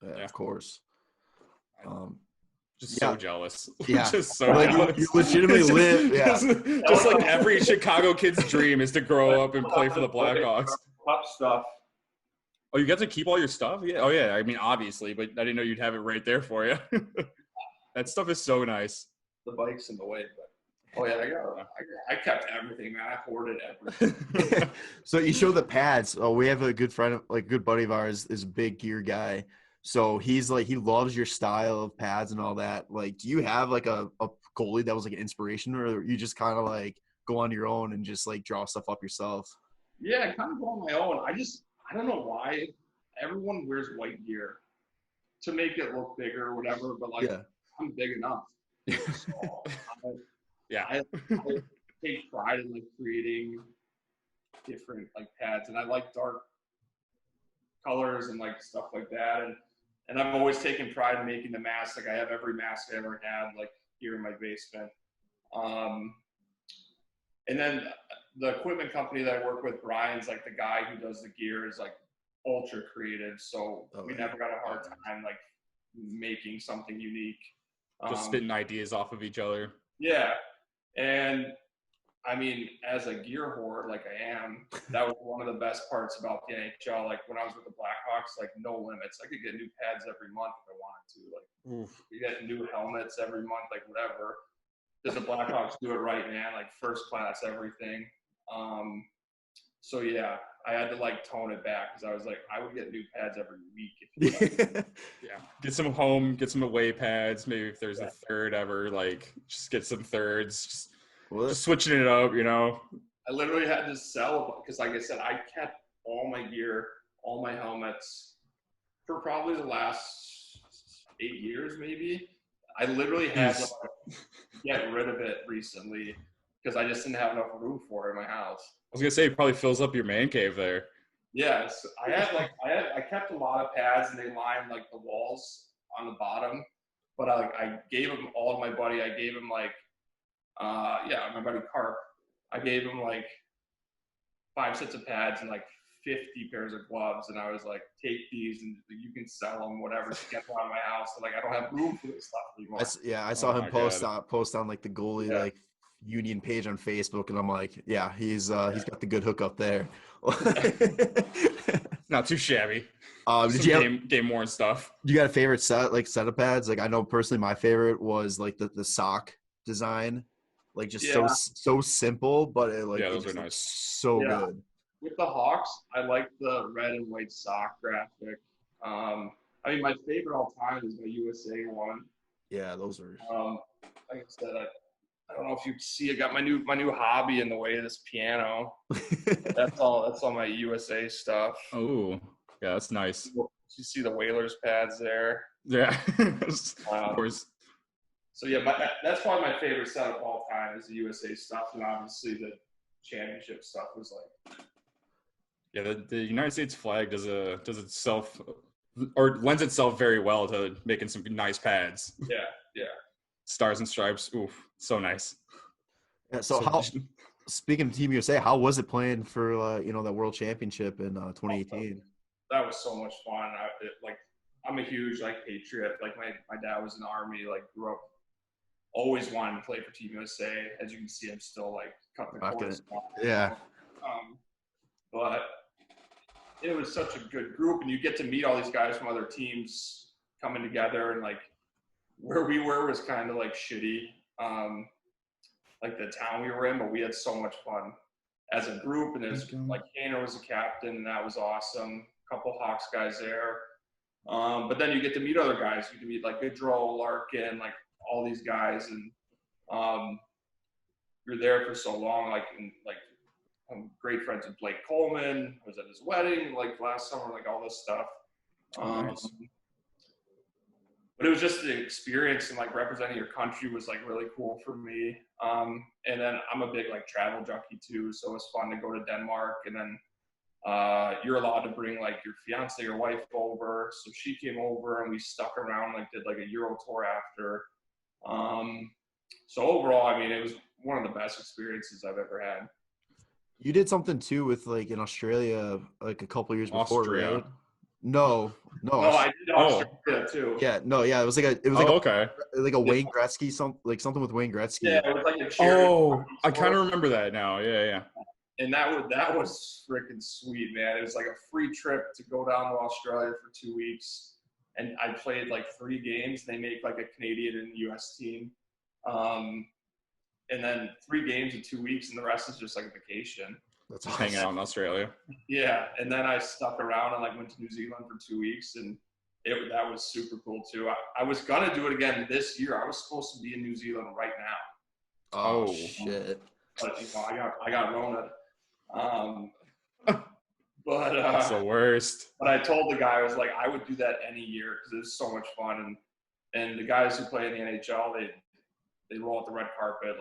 from you. Yeah, of course. Just so jealous. Yeah. Just so jealous. You legitimately live. Yeah. Just like every Chicago kid's dream is to grow up and play for the Blackhawks. Cup stuff. Oh, you got to keep all your stuff? Yeah. Oh, yeah. I mean, obviously, but I didn't know you'd have it right there for you. That stuff is so nice. The bike's in the way, but I kept everything, man. I hoarded everything. So you show the pads. Oh, we have a good friend, like good buddy of ours, is a big gear guy. So he's like, he loves your style of pads and all that. Like, do you have like a goalie that was like an inspiration, or you just kind of like go on your own and just like draw stuff up yourself? Yeah, I kind of go on my own. I don't know why everyone wears white gear to make it look bigger or whatever, but like I'm big enough. So I take pride in like creating different like pads, and I like dark colors and like stuff like that, and I've always taken pride in making the mask. Like I have every mask I ever had like here in my basement. And then the equipment company that I work with, Brian's like the guy who does the gear is like ultra creative, so we never got a hard time like making something unique. Just spitting ideas off of each other. Yeah. And I mean, as a gear whore, like I am, that was one of the best parts about the NHL. Like when I was with the Blackhawks, like no limits. I could get new pads every month if I wanted to. Like you get new helmets every month, like whatever. Because the Blackhawks do it right, man. Like first class, everything. So yeah, I had to like tone it back because I was like, I would get new pads every week. Yeah, get some home, get some away pads. Maybe if there's a third ever, like just get some thirds. Just switching it up, I literally had to sell because, like I said, I kept all my gear, all my helmets for probably the last 8 years, maybe. I literally had to get rid of it recently because I just didn't have enough room for it in my house. I was gonna say it probably fills up your man cave there. Yes, I kept a lot of pads, and they lined like the walls on the bottom. But I gave them all to my buddy. I gave him like, my buddy Carp. I gave him like 5 sets of pads and like 50 pairs of gloves, and I was like, take these and you can sell them, whatever, to get them out of my house. So like, I don't have room for this stuff anymore. I saw him post on like the goalie like union page on Facebook, and I'm like, yeah, he's got the good hookup there. Not too shabby. Did you have game worn stuff? You got a favorite set of pads? Like I know personally, my favorite was like the sock design, like just so simple, but it like those are nice, so good. With the Hawks, I like the red and white sock graphic. I mean, my favorite all time is my USA one. Yeah, those are. Like I said, I don't know if you see, I got my new hobby in the way of this piano. That's all my USA stuff. Oh, yeah, that's nice. You see the Whalers pads there. Yeah, of course. So yeah, that's probably my favorite set of all time is the USA stuff, and obviously the championship stuff was like. Yeah, the United States flag does itself or lends itself very well to making some nice pads. Yeah. Stars and stripes, oof, so nice. Yeah. So speaking of Team USA, how was it playing for that World Championship in 2018? That was so much fun. I'm a huge patriot. Like my dad was in the Army. Like grew up, always wanted to play for Team USA. As you can see, I'm still cutting the cords. Yeah. But it was such a good group, and you get to meet all these guys from other teams coming together, and where we were was kind of shitty, the town we were in, but we had so much fun as a group. And there's Kaner was the captain, and that was awesome. A couple Hawks guys there. But then you get to meet other guys. You get to meet Goodrow, Larkin, all these guys, and you're there for so long. I'm great friends with Blake Coleman. I was at his wedding last summer, all this stuff. Nice. But it was just the experience, and representing your country was really cool for me. And then I'm a big travel junkie too, so it was fun to go to Denmark. And then you're allowed to bring your fiance or wife over, so she came over and we stuck around, did a Euro tour after. So overall, I mean, it was one of the best experiences I've ever had. You did something too with in Australia a couple years before, Austria. right? No, I did Australia too. Yeah, no, yeah, it was okay. Like a Wayne Gretzky, something with Wayne Gretzky. Yeah, it was a charity. Oh, I kind of remember that now. Yeah. And that was freaking sweet, man. It was a free trip to go down to Australia for 2 weeks, and I played 3 games. They make a Canadian and U.S. team, and then 3 games in 2 weeks, and the rest is just a vacation. That's awesome. Hanging out in Australia. Yeah, and then I stuck around and went to New Zealand for 2 weeks, and that was super cool too. I was gonna do it again this year. I was supposed to be in New Zealand right now. Oh shit! But I got Rona. But that's the worst. But I told the guy, I was I would do that any year because it was so much fun, and the guys who play in the NHL, they roll out the red carpet,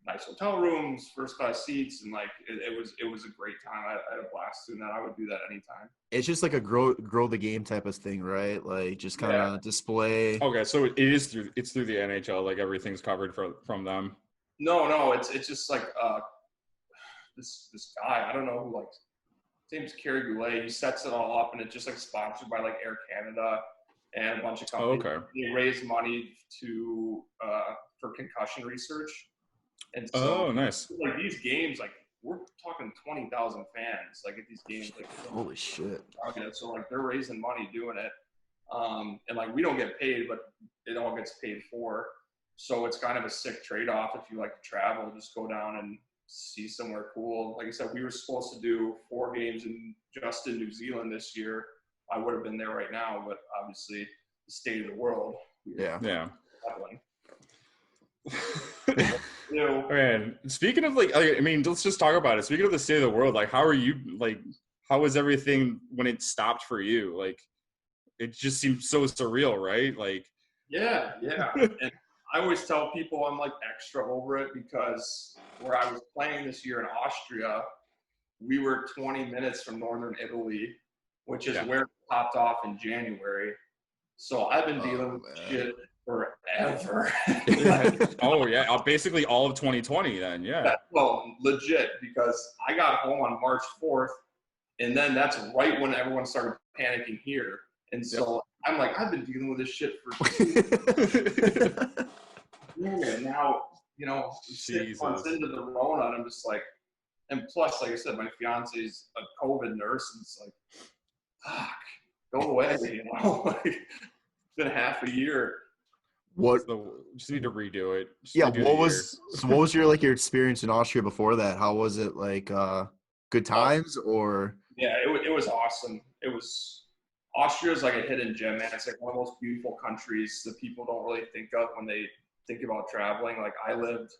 nice hotel rooms, first class seats, and it was a great time. I had a blast doing that. I would do that anytime. It's just a grow the game type of thing, right? Just kind of display. Okay, so it's through the NHL. Everything's covered from them. No, it's just this guy. I don't know who his name's Kerry Goulet. He sets it all up, and it's just sponsored by Air Canada and a bunch of companies. Oh, okay. They raise money for concussion research. And so, nice. These games, we're talking 20,000 fans, at these games. Holy shit. So, they're raising money doing it. And, we don't get paid, but it all gets paid for. So it's kind of a sick trade-off if you like to travel, just go down and see somewhere cool. Like I said, we were supposed to do 4 games just in New Zealand this year. I would have been there right now, but obviously the state of the world. Yeah. Man, speaking of let's just talk about it. Speaking of the state of the world, how are you? How was everything when it stopped for you? It just seemed so surreal, right? Yeah. And I always tell people I'm like extra over it because where I was playing this year in Austria, we were 20 minutes from northern Italy, which is where it popped off in January. So I've been dealing with shit forever. Oh yeah, basically all of 2020 then. Yeah. Well, legit, because I got home on March 4th, and then that's right when everyone started panicking here. And so I'm like, I've been dealing with this shit for and now, 6 months into the Rona, and I'm just like, and plus, like I said, my fiance's a COVID nurse, and it's like, fuck, go away, like, it's been half a year. What? Just need to redo it. What was your your experience in Austria before that? How was it? Like good times or? Yeah, it was awesome. Austria is like a hidden gem, man. It's like one of the most beautiful countries that people don't really think of when they think about traveling. Like I lived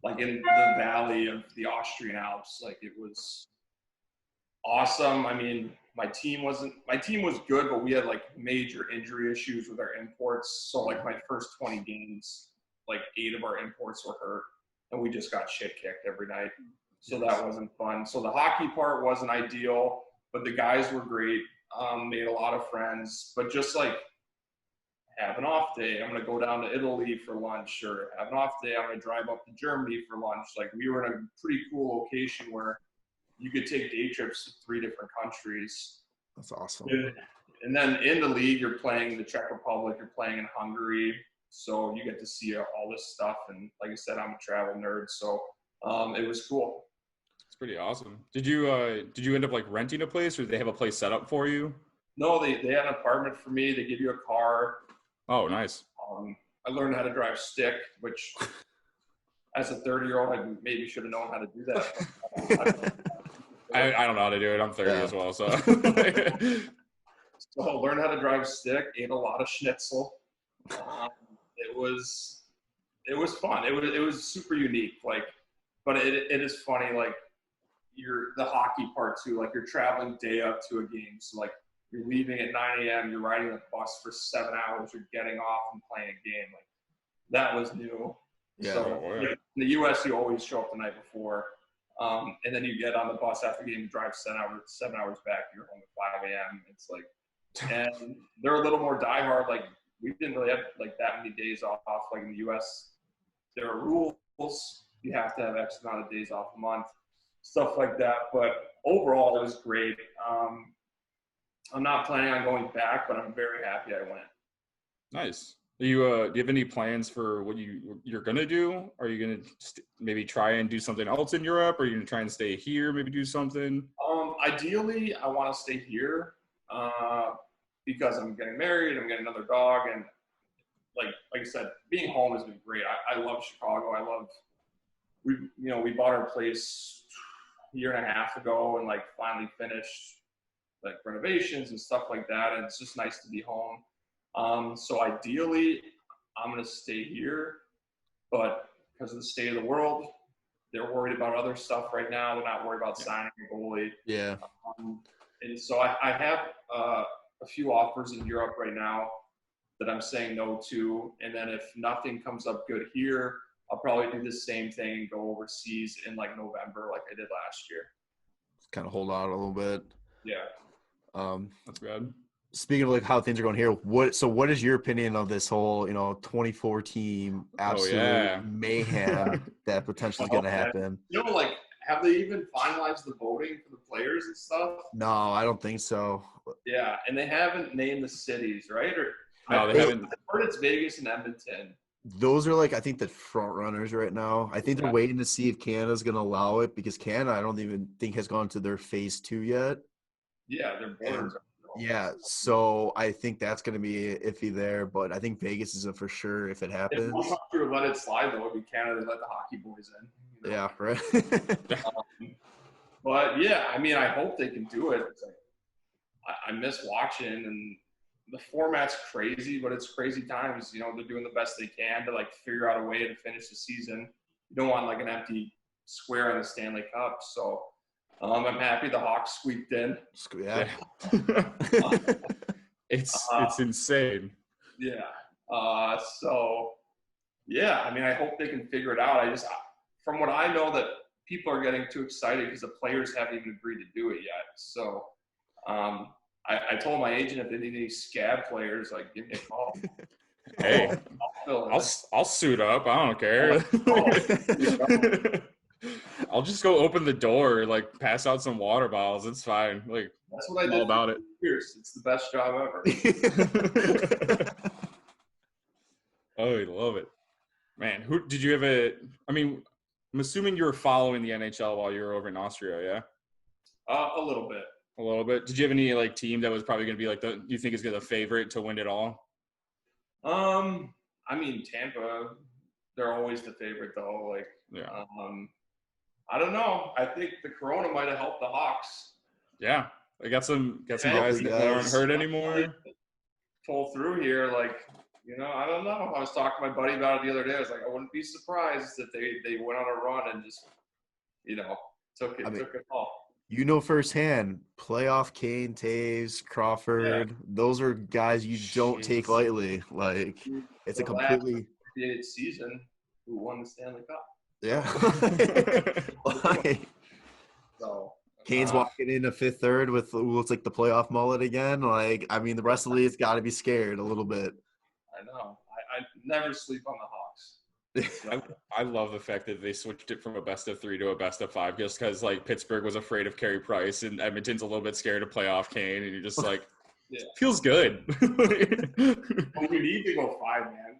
like in the valley of the Austrian Alps. Like it was awesome. I mean, my team was good, but we had like major injury issues with our imports. So like my first 20 games, like 8 of our imports were hurt, and we just got shit kicked every night. So that wasn't fun. So the hockey part wasn't ideal, but the guys were great. Made a lot of friends, but just like have an off day, I'm going to go down to Italy for lunch, or have an off day, I'm going to drive up to Germany for lunch. Like we were in a pretty cool location where you could take day trips to 3 different countries. That's awesome. And then in the league, you're playing the Czech Republic, you're playing in Hungary. So you get to see all this stuff. And like I said, I'm a travel nerd. So it was cool. It's pretty awesome. Did you end up like renting a place, or did they have a place set up for you? No, they had an apartment for me. They give you a car. Oh, nice. I learned how to drive stick, which as a 30-year-old, I maybe should have known how to do that. I don't know how to do it. I'm 30 as well, so. So I learned how to drive stick, ate a lot of schnitzel. It was fun. It was super unique. Like, but it is funny. Like, the hockey part too. Like, you're traveling day up to a game. So like, you're leaving at 9 a.m. You're riding the bus for 7 hours. You're getting off and playing a game. Like, that was new. Yeah. So in the U.S., you always show up the night before. And then you get on the bus after the game, drive 7 hours back. You're home at 5 a.m. It's like, and they're a little more diehard. Like, we didn't really have like that many days off. Like in the U.S., there are rules. You have to have X amount of days off a month, stuff like that. But overall, it was great. I'm not planning on going back, but I'm very happy I went. Nice. Do you have any plans for what you're gonna do? Are you gonna maybe try and do something else in Europe? Or are you gonna try and stay here? Maybe do something. Ideally, I want to stay here because I'm getting married. I'm getting another dog, and like I said, being home has been great. I love Chicago. We bought our place a year and a half ago, and like finally finished like renovations and stuff like that. And it's just nice to be home. So ideally, I'm going to stay here, but because of the state of the world, they're worried about other stuff right now. They're not worried about signing a goalie. Yeah. And so I have a few offers in Europe right now that I'm saying no to. And then if nothing comes up good here, I'll probably do the same thing and go overseas in like November, like I did last year. Kind of hold out a little bit. Yeah. That's good. Speaking of like how things are going here, what is your opinion of this whole 24 team absolute mayhem that potentially is going to happen? Like, have they even finalized the voting for the players and stuff? No, I don't think so. Yeah, and they haven't named the cities, right? No, they haven't. I've heard it's Vegas and Edmonton. Those are like, I think, the front runners right now. I think they're waiting to see if Canada's going to allow it, because Canada, I don't even think has gone to their phase 2 yet. Yeah, their borders are. Yeah, so I think that's going to be iffy there, but I think Vegas is a for sure if it happens. If one country would let it slide, though, it would be Canada let the hockey boys in. Yeah, right. But yeah, I mean, I hope they can do it. It's like, I miss watching, and the format's crazy, but it's crazy times. They're doing the best they can to like figure out a way to finish the season. You don't want like an empty square on the Stanley Cup, so. I'm happy the Hawks squeaked in. Yeah. It's insane. Yeah. So Yeah, I mean, I hope they can figure it out. From what I know, that people are getting too excited because the players haven't even agreed to do it yet. So I told my agent if they need any scab players, like, give me a call. Hey, I'll suit up. I don't care. I'll just go open the door, like pass out some water bottles. It's fine. Like, that's what I did. All about it. Years. It's the best job ever. Oh, I love it, man. Who did you have I mean, I'm assuming you were following the NHL while you were over in Austria, yeah? A little bit. A little bit. Did you have any like team that was probably going to be like you think is going to be the favorite to win it all? I mean, Tampa, they're always the favorite though. Like, yeah. I don't know. I think the Corona might have helped the Hawks. Yeah, they got some guys that aren't hurt anymore. Pull through here, like, you know, I don't know. I was talking to my buddy about it the other day. I was like, I wouldn't be surprised if they went on a run and just, you know, took it all. You know firsthand, playoff Kane, Taves, Crawford, those are guys you don't take lightly. Like, it's a completely season who won the Stanley Cup. Yeah. Like, so Kane's walking in a fifth third with what looks like the playoff mullet again. Like, I mean, the rest of the league's got to be scared a little bit. I know. I never sleep on the Hawks. I love the fact that they switched it from a best of 3 to a best of 5 just because, like, Pittsburgh was afraid of Carey Price and Edmonton's a little bit scared of playoff Kane, and you're just like, feels good. Well, you need to go 5, man.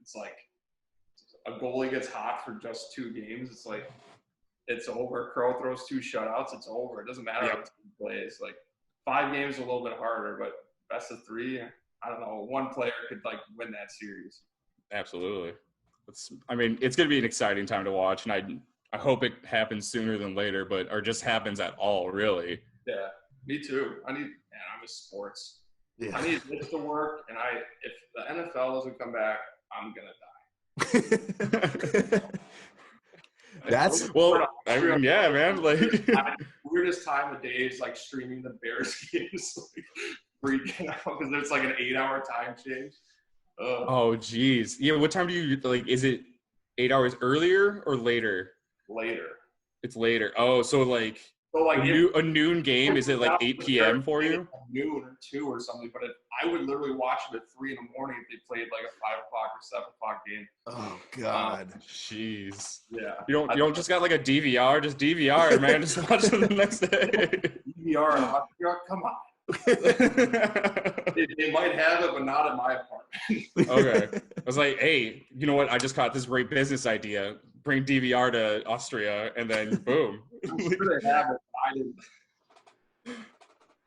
It's like a goalie gets hot for just 2 games. It's like, it's over. Crow throws 2 shutouts. It's over. It doesn't matter how he plays. Like, 5 games is a little bit harder, but best of 3, I don't know. One player could, like, win that series. Absolutely. It's going to be an exciting time to watch, and I hope it happens sooner than later, or just happens at all, really. Yeah, me too. I'm a sports. Yeah. I need this to work, and if the NFL doesn't come back, I'm gonna die. That's I mean, yeah, man. Like, weirdest time of day is like streaming the Bears games, like, freaking out because there's like an 8-hour time change. Oh, geez. Yeah, what time do you, like, is it 8 hours earlier or later? Later. It's later. Oh, so like a noon game, is it like 8 p.m. for you? Noon or 2 or something, but I would literally watch them at 3 in the morning if they played like a 5 o'clock or 7 o'clock game. Oh, God. Jeez. Yeah. You don't just got like a DVR, just DVR, man. Just watch them the next day. DVR, come on. They might have it, but not at my apartment. Okay. I was like, hey, you know what? I just caught this great business idea. Bring DVR to Austria, and then boom. I'm sure they have it. I didn't. And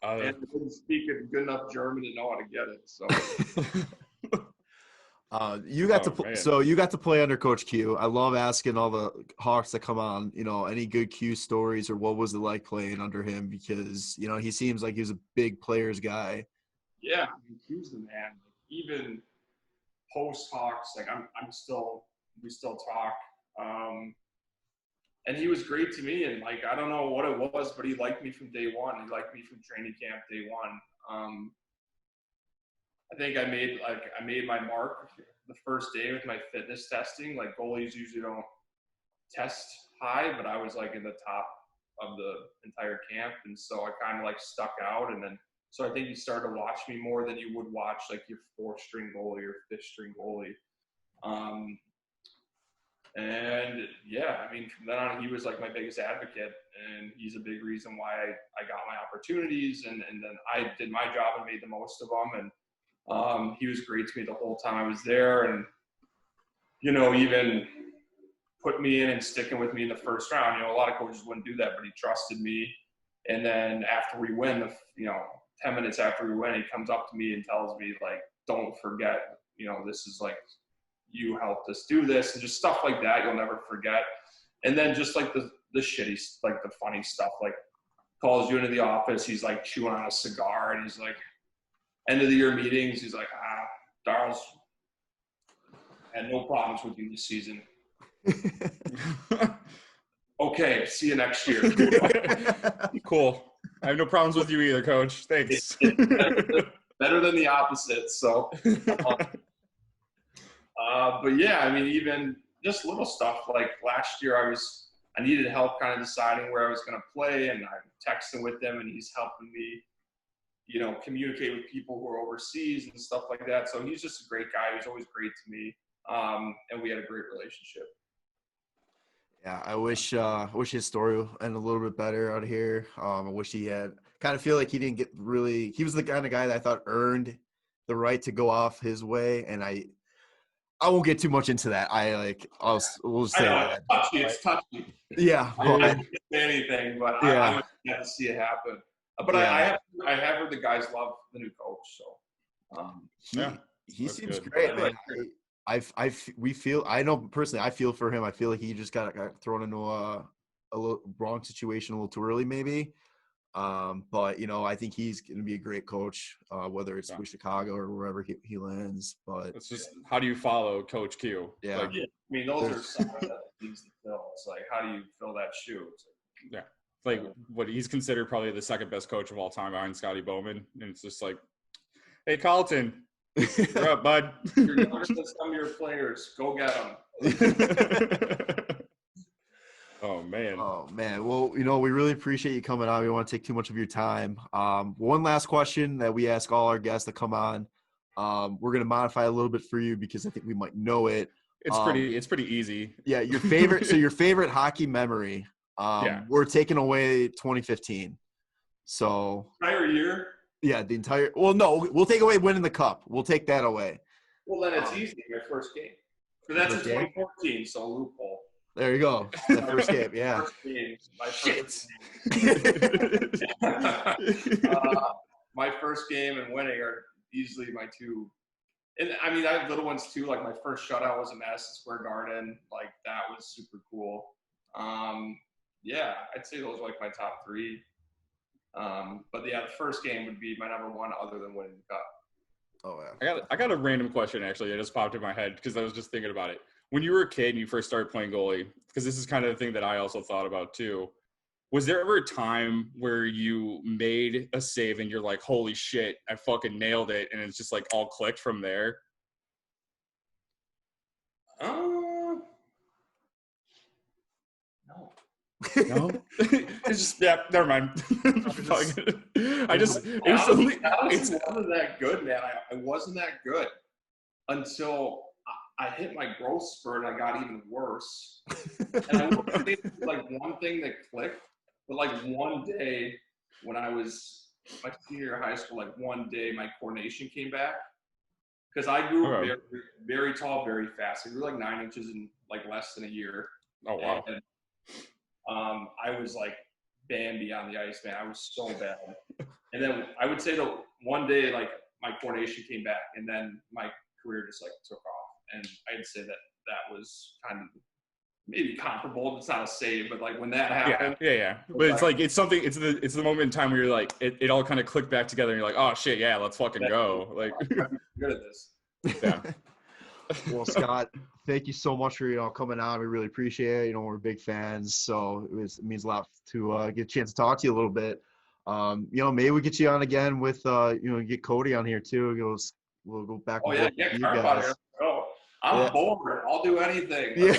I didn't speak good enough German to know how to get it. So. You got to play. So you got to play under Coach Q. I love asking all the Hawks that come on, you know, any good Q stories or what was it like playing under him, because, you know, he seems like he was a big players guy. Yeah, I mean, Q's the man. Even post Hawks, like we still talk. And he was great to me, and like I don't know what it was, but he liked me from day one. He liked me from training camp day one. I think I made my mark the first day with my fitness testing. Like, goalies usually don't test high, but I was like in the top of the entire camp, and so I kind of like stuck out. And then so I think you started to watch me more than you would watch like your 4th string goalie or 5th string goalie. And yeah, I mean, from then on, he was like my biggest advocate, and he's a big reason why I got my opportunities, and then I did my job and made the most of them. And he was great to me the whole time I was there, and, you know, even put me in and sticking with me in the first round. You know, a lot of coaches wouldn't do that, but he trusted me. And then after we win, 10 minutes after we win, he comes up to me and tells me, like, don't forget, you know, this is like, you helped us do this, and just stuff like that you'll never forget. And then just like the shitty, like the funny stuff, like calls you into the office, he's like chewing on a cigar, and he's like, end of the year meetings, he's like, Daryl's had no problems with you this season. Okay, see you next year. Cool. I have no problems with you either, Coach. Thanks. Better than the opposite. So, But yeah, I mean, even just little stuff like last year, I needed help kind of deciding where I was going to play, and I'm texting with him, and he's helping me, communicate with people who are overseas and stuff like that. So he's just a great guy. He's always great to me, and we had a great relationship. Yeah, I wish his story ended a little bit better out here. I wish he had kind of feel like he didn't get really. He was the kind of guy that I thought earned the right to go off his way, and I won't get too much into that. We'll just say that. It's touchy. Yeah, I didn't say anything, but yeah. I would have to see it happen. But yeah. I have heard the guys love the new coach. So he seems good. great, man. I know personally, I feel for him. I feel like he just got thrown into a little wrong situation a little too early, maybe. But I think he's going to be a great coach, whether it's with Chicago or wherever he lands. But it's just, how do you follow Coach Q? Yeah, like, I mean, those are some of the things to fill. It's like, how do you fill that shoe? Yeah, like what he's considered probably the second best coach of all time behind Scotty Bowman, and it's just like, hey Carlton, you're up, bud. You're younger than some of your players. Go get them. Oh man. Well, we really appreciate you coming on. We don't want to take too much of your time. One last question that we ask all our guests to come on. We're going to modify a little bit for you because I think we might know it. It's pretty easy. Yeah. Your favorite hockey memory. We're taking away 2015. So entire year? Yeah. No, we'll take away winning the cup. We'll take that away. Well, then it's easy. My first game. So that's in 2014. So loophole. There you go. The first game, yeah. My first game and winning are easily my two. And I mean, I have little ones too. Like my first shutout was in Madison Square Garden. Like that was super cool. Yeah, I'd say those are like my top three. But yeah, the first game would be my number one, other than winning the cup. Oh yeah. I got a random question actually. It just popped in my head because I was just thinking about it. When you were a kid and you first started playing goalie, because this is kind of the thing that I also thought about too, was there ever a time where you made a save and you're like, holy shit, I fucking nailed it, and it's just like all clicked from there? No. No? It's just, yeah, never mind. I wasn't that good, man. I wasn't that good until I hit my growth spurt and I got even worse. And I wouldn't say like one thing that clicked, but like one day when I was my senior year of high school, like one day my coordination came back. Because I grew very, very tall, very fast. I grew like 9 inches in like less than a year. Oh, wow. And, I was like Bambi on the ice, man. I was so bad. And then I would say that one day, like my coordination came back and then my career just like took off. And I'd say that was kind of maybe comparable. It's not a save, but like when that happened. Yeah. But it's like, it's the moment in time where you're like, it all kind of clicked back together and you're like, oh shit, yeah, let's fucking go. Like, I'm good at this. Yeah. Well, Scott, thank you so much for coming on. We really appreciate it. We're big fans, so it means a lot to get a chance to talk to you a little bit. Maybe we get you on again with get Cody on here too. We'll go back. Oh yeah, get Carp on here. Oh, I'm bored. I'll do anything. Yeah.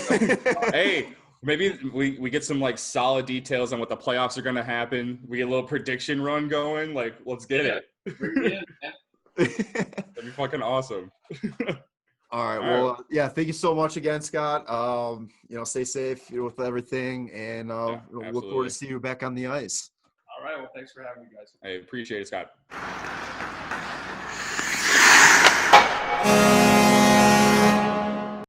Hey, maybe we get some like solid details on what the playoffs are going to happen. We get a little prediction run going. Like, let's get it. That'd be fucking awesome. All right. Well, thank you so much again, Scott. Stay safe with everything, and we'll look forward to seeing you back on the ice. All right. Well, thanks for having me, guys. I appreciate it, Scott.